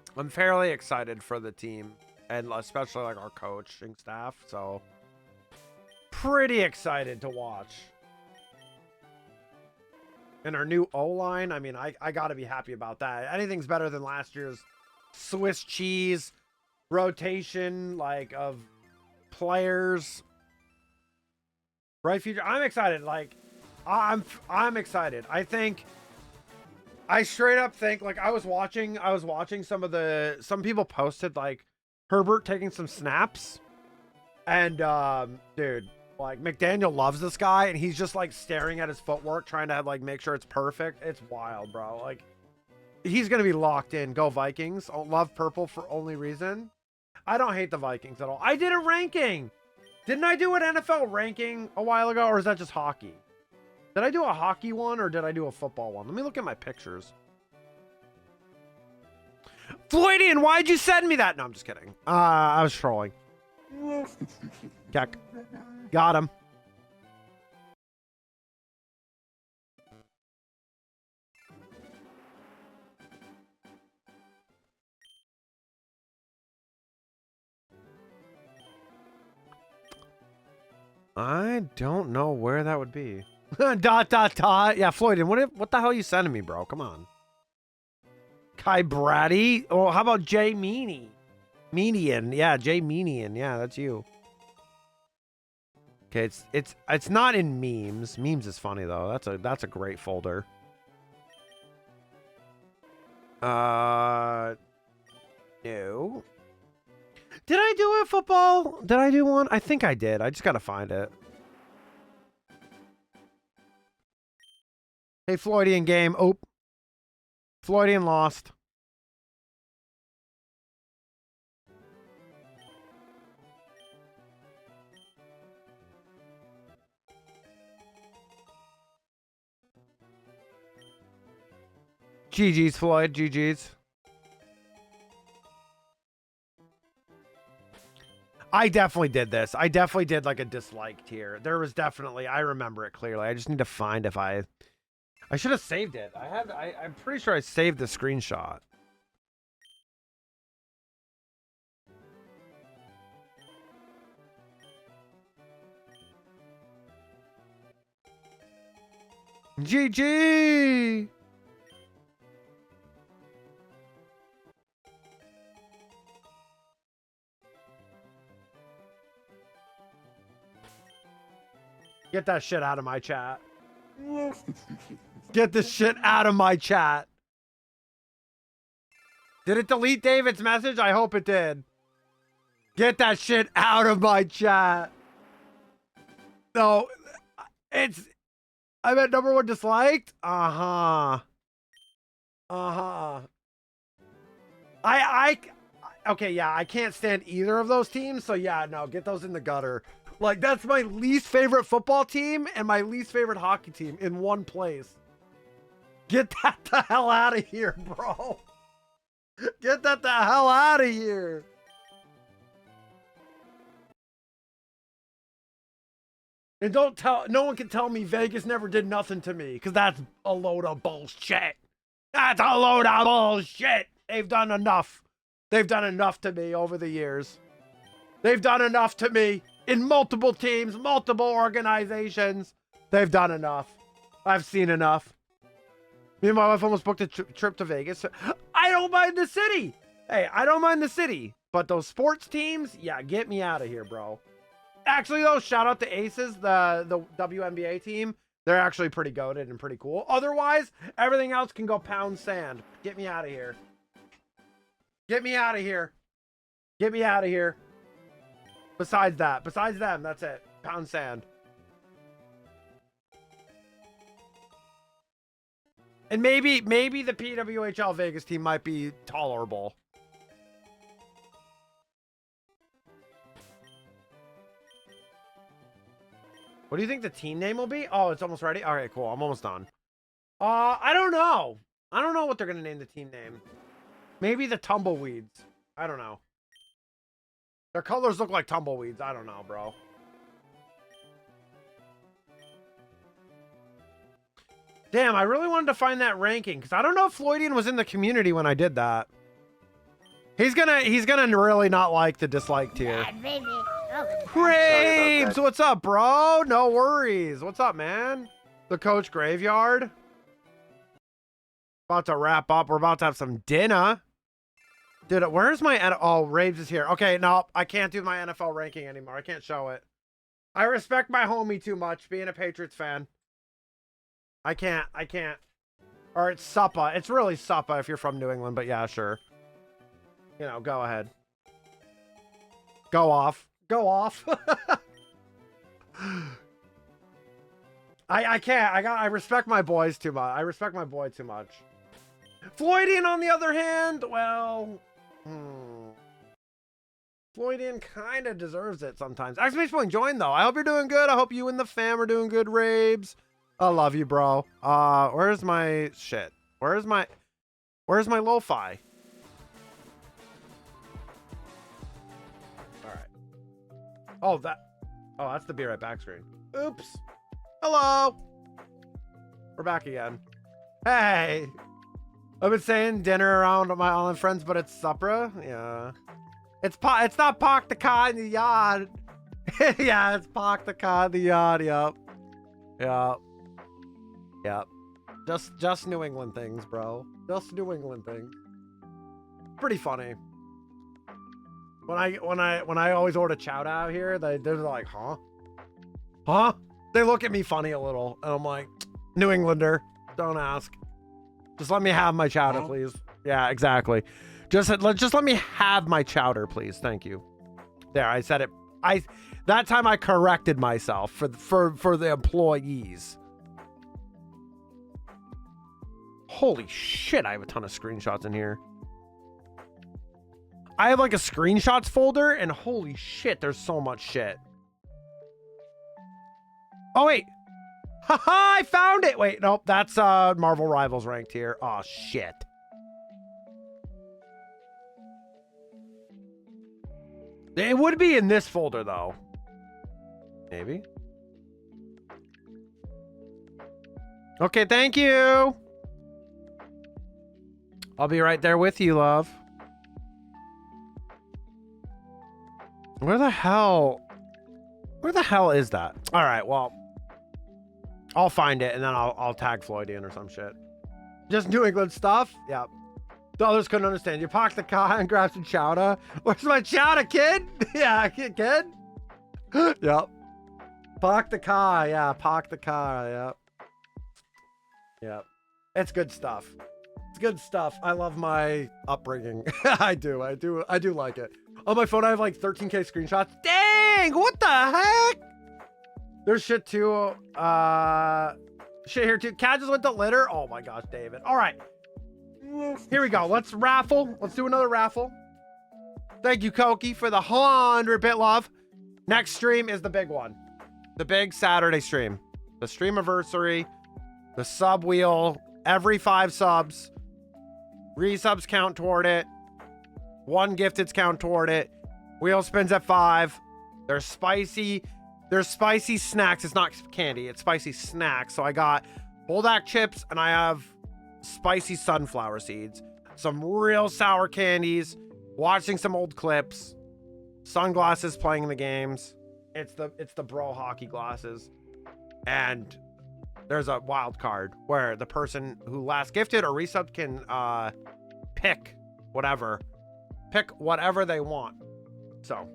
the team. and especially like our coaching staff. So pretty excited to watch. And our new O-line, I mean, I got to be happy about that. Anything's better than last year's Swiss cheese rotation, like, of players. Bright future. I'm excited. Like, I'm excited. I straight up think, like, I was watching some people posted, like, Herbert taking some snaps. And, dude, like, McDaniel loves this guy, and he's just, like, staring at his footwork, trying to, like, make sure it's perfect. It's wild, bro. Like, he's going to be locked in. Go Vikings. I love purple for only reason. I don't hate the Vikings at all. I did a ranking. Didn't I do an NFL ranking a while ago, or is that just hockey? Did I do a hockey one, or did I do a football one? Let me look at my pictures. Floydian, why'd you send me that? No, I'm just kidding. I was trolling. Keck. Got him. I don't know where that would be. Dot, dot, dot. Yeah, Floyd, what the hell are you sending me, bro? Come on. Kai Bratty. Oh, how about Jay Meany? Median. Yeah, Jay Median. Yeah, that's you. Okay, it's not in memes. Memes is funny though. That's a great folder. No. Did I do a football? Did I do one? I think I did. I just gotta find it. Hey, Floydian game. Oh. Floydian lost. GG's, Floyd. GG's. I definitely did this. I definitely did like a disliked here. There was definitely, I remember it clearly. I just need to find if I should have saved it. I'm pretty sure I saved the screenshot. GG! Get that shit out of my chat. Get this shit out of my chat. Did it delete David's message? I hope it did. Get that shit out of my chat. No, I'm at #1 disliked? Uh-huh. Uh-huh. Okay, yeah, I can't stand either of those teams, so yeah, no, get those in the gutter. Like, that's my least favorite football team and my least favorite hockey team in one place. Get that the hell out of here, bro. Get that the hell out of here. And no one can tell me Vegas never did nothing to me, because that's a load of bullshit. That's a load of bullshit. They've done enough. They've done enough to me over the years. They've done enough to me in multiple teams, multiple organizations. They've done enough. I've seen enough. Me and my wife almost booked a trip to Vegas. I don't mind the city. Hey, I don't mind the city. But those sports teams, yeah, get me out of here, bro. Actually, though, shout out to Aces, the WNBA team. They're actually pretty goated and pretty cool. Otherwise, everything else can go pound sand. Get me out of here. Get me out of here. Get me out of here. Besides them, that's it. Pound sand. And maybe the PWHL Vegas team might be tolerable. What do you think the team name will be? Oh, it's almost ready? All right, cool. I'm almost done. I don't know. I don't know what they're going to name the team name. Maybe the Tumbleweeds. I don't know. Their colors look like tumbleweeds. I don't know, bro. Damn, I really wanted to find that ranking, because I don't know if Floydian was in the community when I did that. He's gonna really not like the dislike tier. Bad baby. Oh, Graves, what's up, bro? No worries. What's up, man? The coach graveyard. About to wrap up. We're about to have some dinner. Dude, where's my... Oh, Raves is here. Okay, no, I can't do my NFL ranking anymore. I can't show it. I respect my homie too much, being a Patriots fan. I can't. Or it's Suppa. It's really Suppa if you're from New England, but yeah, sure. You know, go ahead. Go off. Go off. I can't. I respect my boys too much. I respect my boy too much. Floydian, on the other hand, well... Floydian kind of deserves it sometimes. Exclamation point join, though. I hope you're doing good. I hope you and the fam are doing good, Rabes. I love you, bro. Where's my shit? Where's my lo-fi? All right. Oh, that's the Be Right Back screen. Oops. Hello. We're back again. Hey. I've been saying dinner around my island friends, but it's supper. Yeah. It's not park the car in the yard. Yeah, it's park the car in the yard. Yep. Yep. Yep. Just New England things, bro. Just New England things. Pretty funny. When I always order chowder out here, they're like, huh? Huh? They look at me funny a little, and I'm like, New Englander, don't ask. Just let me have my chowder, please. Yeah, exactly. Just let me have my chowder, please. Thank you. There, I said it. That time I corrected myself for the employees. Holy shit, I have a ton of screenshots in here. I have like a screenshots folder, and holy shit, there's so much shit. Oh, wait. Haha, I found it. Wait, nope, that's Marvel Rivals ranked here. Oh, shit. It would be in this folder, though. Maybe. Okay, thank you. I'll be right there with you, love. Where the hell is that? All right, well, I'll find it and then I'll tag Floydian or some shit. Just New England stuff? Yep. The others couldn't understand. You park the car and grab some chowder. Where's my chowder, kid? Yeah, kid. Yep. Park the car. Yeah, park the car. Yep. Yep. It's good stuff. It's good stuff. I love my upbringing. I do like it. On my phone, I have like 13K screenshots. Dang, what the heck? There's shit too. Shit here too. Cat just went to litter. Oh my gosh, David. All right. Here we go. Let's raffle. Let's do another raffle. Thank you, Koki, for the 100-bit love. Next stream is the big one. The big Saturday stream. The streamiversary. The sub wheel. Every 5 subs. Resubs count toward it. 1 gifted's count toward it. Wheel spins at 5. There's spicy snacks. It's not candy. It's spicy snacks. So I got Bulldog chips and I have spicy sunflower seeds. Some real sour candies. Watching some old clips. Sunglasses playing the games. It's the bro hockey glasses. And there's a wild card where the person who last gifted or resubbed can pick whatever they want. So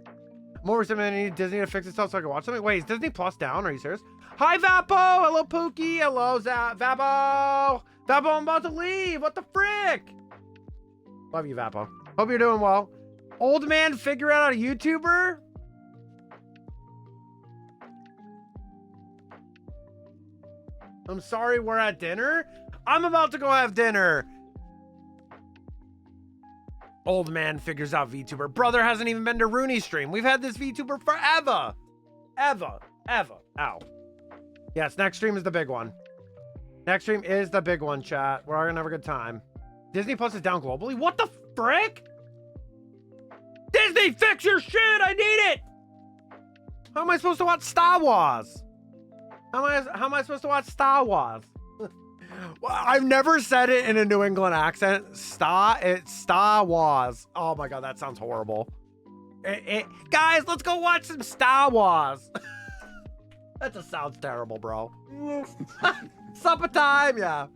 more than need Disney to fix itself so I can watch something. Wait, is Disney Plus down? Are you serious? Hi Vapo! Hello Pookie! Hello Vapo! Vapo, I'm about to leave! What the frick? Love you, Vapo. Hope you're doing well. Old man figure out a YouTuber? I'm sorry, we're at dinner? I'm about to go have dinner. Old man figures out VTuber. Brother hasn't even been to Rooney stream. We've had this VTuber forever. Ever. Ow. Yes, next stream is the big one. Next stream is the big one, chat. We're all gonna have a good time. Disney Plus is down globally? What the frick? Disney, fix your shit! I need it! How am I supposed to watch Star Wars? How am I supposed to watch Star Wars? Well, I've never said it in a New England accent. It's Star Wars. Oh my God, that sounds horrible. Guys, let's go watch some Star Wars. That just sounds terrible, bro. Supper time, yeah.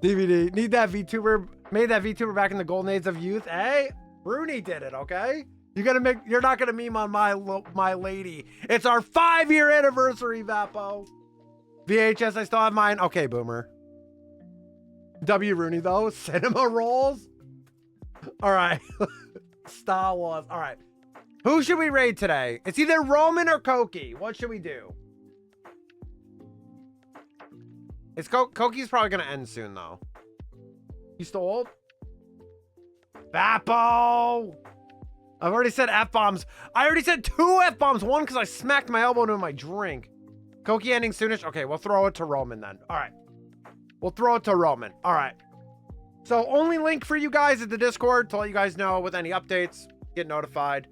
DVD. Need that VTuber. Made that VTuber back in the golden age of youth. Hey, Rooney did it, okay? You're not gonna meme on my lady. It's our 5-year anniversary, Vapo. VHS, I still have mine. Okay, boomer. W Rooney though. Cinema rolls. All right. Star Wars. All right. Who should we raid today? It's either Roman or Koki. What should we do? It's Koki's probably gonna end soon though. You still old? Vapo! I've already said F-bombs. I already said 2 F-bombs. One because I smacked my elbow into my drink. Koki ending soonish. Okay, we'll throw it to Roman then. All right. We'll throw it to Roman. All right. So only link for you guys is the Discord to let you guys know with any updates. Get notified.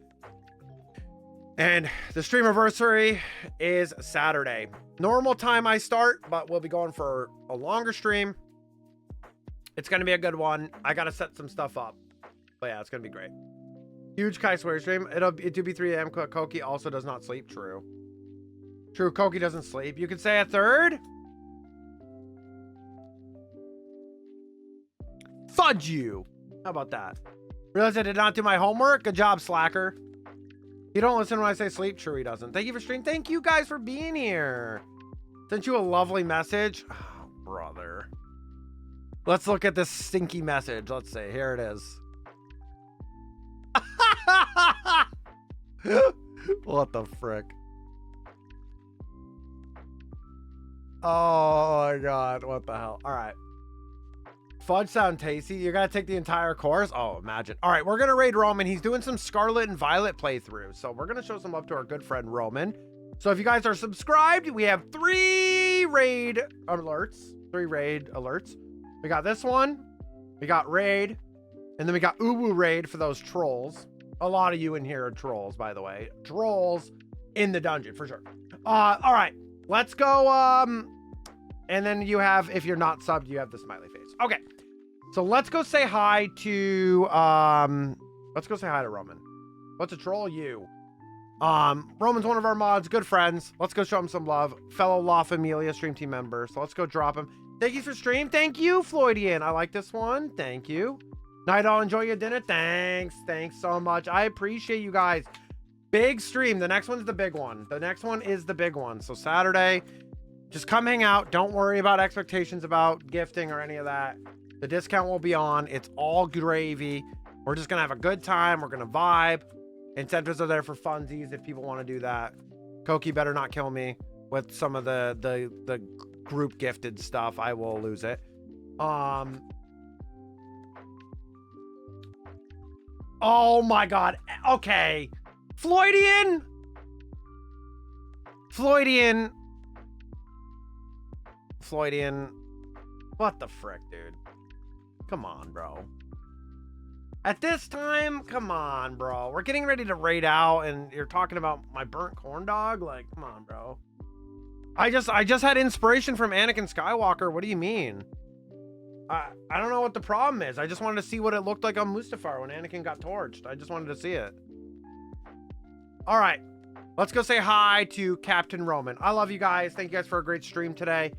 And the stream anniversary is Saturday. Normal time I start, but we'll be going for a longer stream. It's going to be a good one. I got to set some stuff up. But yeah, it's going to be great. Huge Kai swear stream. It do be 3 a.m. Koki also does not sleep. True. True, Koki doesn't sleep. You could say a third. Fudge you. How about that? Realize I did not do my homework. Good job, slacker. You don't listen when I say sleep. True, he doesn't. Thank you for stream. Thank you guys for being here. Sent you a lovely message. Oh, brother. Let's look at this stinky message. Let's see. Here it is. What the frick? Oh my God. What the hell? All right. Fudge sound tasty. You're going to take the entire course? Oh, imagine. All right. We're going to raid Roman. He's doing some Scarlet and Violet playthrough. So we're going to show some love to our good friend Roman. So if you guys are subscribed, we have 3 raid alerts. 3 raid alerts. We got this one. We got raid. And then we got Uwu raid for those trolls. A lot of you in here are trolls, by the way. Trolls in the dungeon, for sure. All right. Let's go. And then you have, if you're not subbed, you have the smiley face. Okay. So let's go say hi to, let's go say hi to Roman. What's a troll? You. Roman's one of our mods, good friends. Let's go show him some love. Fellow La Familia stream team member. So let's go drop him. Thank you for stream. Thank you, Floydian. I like this one. Thank you. Night all, enjoy your dinner. Thanks. Thanks so much. I appreciate you guys. Big stream. The next one's the big one. The next one is the big one. So Saturday, just come hang out. Don't worry about expectations about gifting or any of that. The discount will be on. It's all gravy. We're just going to have a good time. We're going to vibe. Incentives are there for funsies if people want to do that. Koki better not kill me with some of the group gifted stuff. I will lose it. Oh my God. Okay. Floydian. What the frick, dude? Come on, bro. At this time, come on, bro. We're getting ready to raid out and you're talking about my burnt corn dog? Like, come on, bro. I just had inspiration from Anakin Skywalker. What do you mean? I don't know what the problem is. I just wanted to see what it looked like on Mustafar when Anakin got torched. I just wanted to see it. All right. Let's go say hi to Captain Roman. I love you guys. Thank you guys for a great stream today.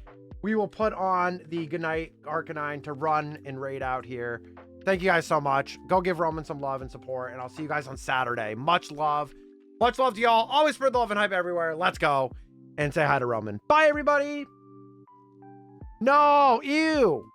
We will put on the Goodnight Arcanine to run and raid out here. Thank you guys so much. Go give Roman some love and support, and I'll see you guys on Saturday. Much love. Much love to y'all. Always spread the love and hype everywhere. Let's go and say hi to Roman. Bye, everybody. No, ew.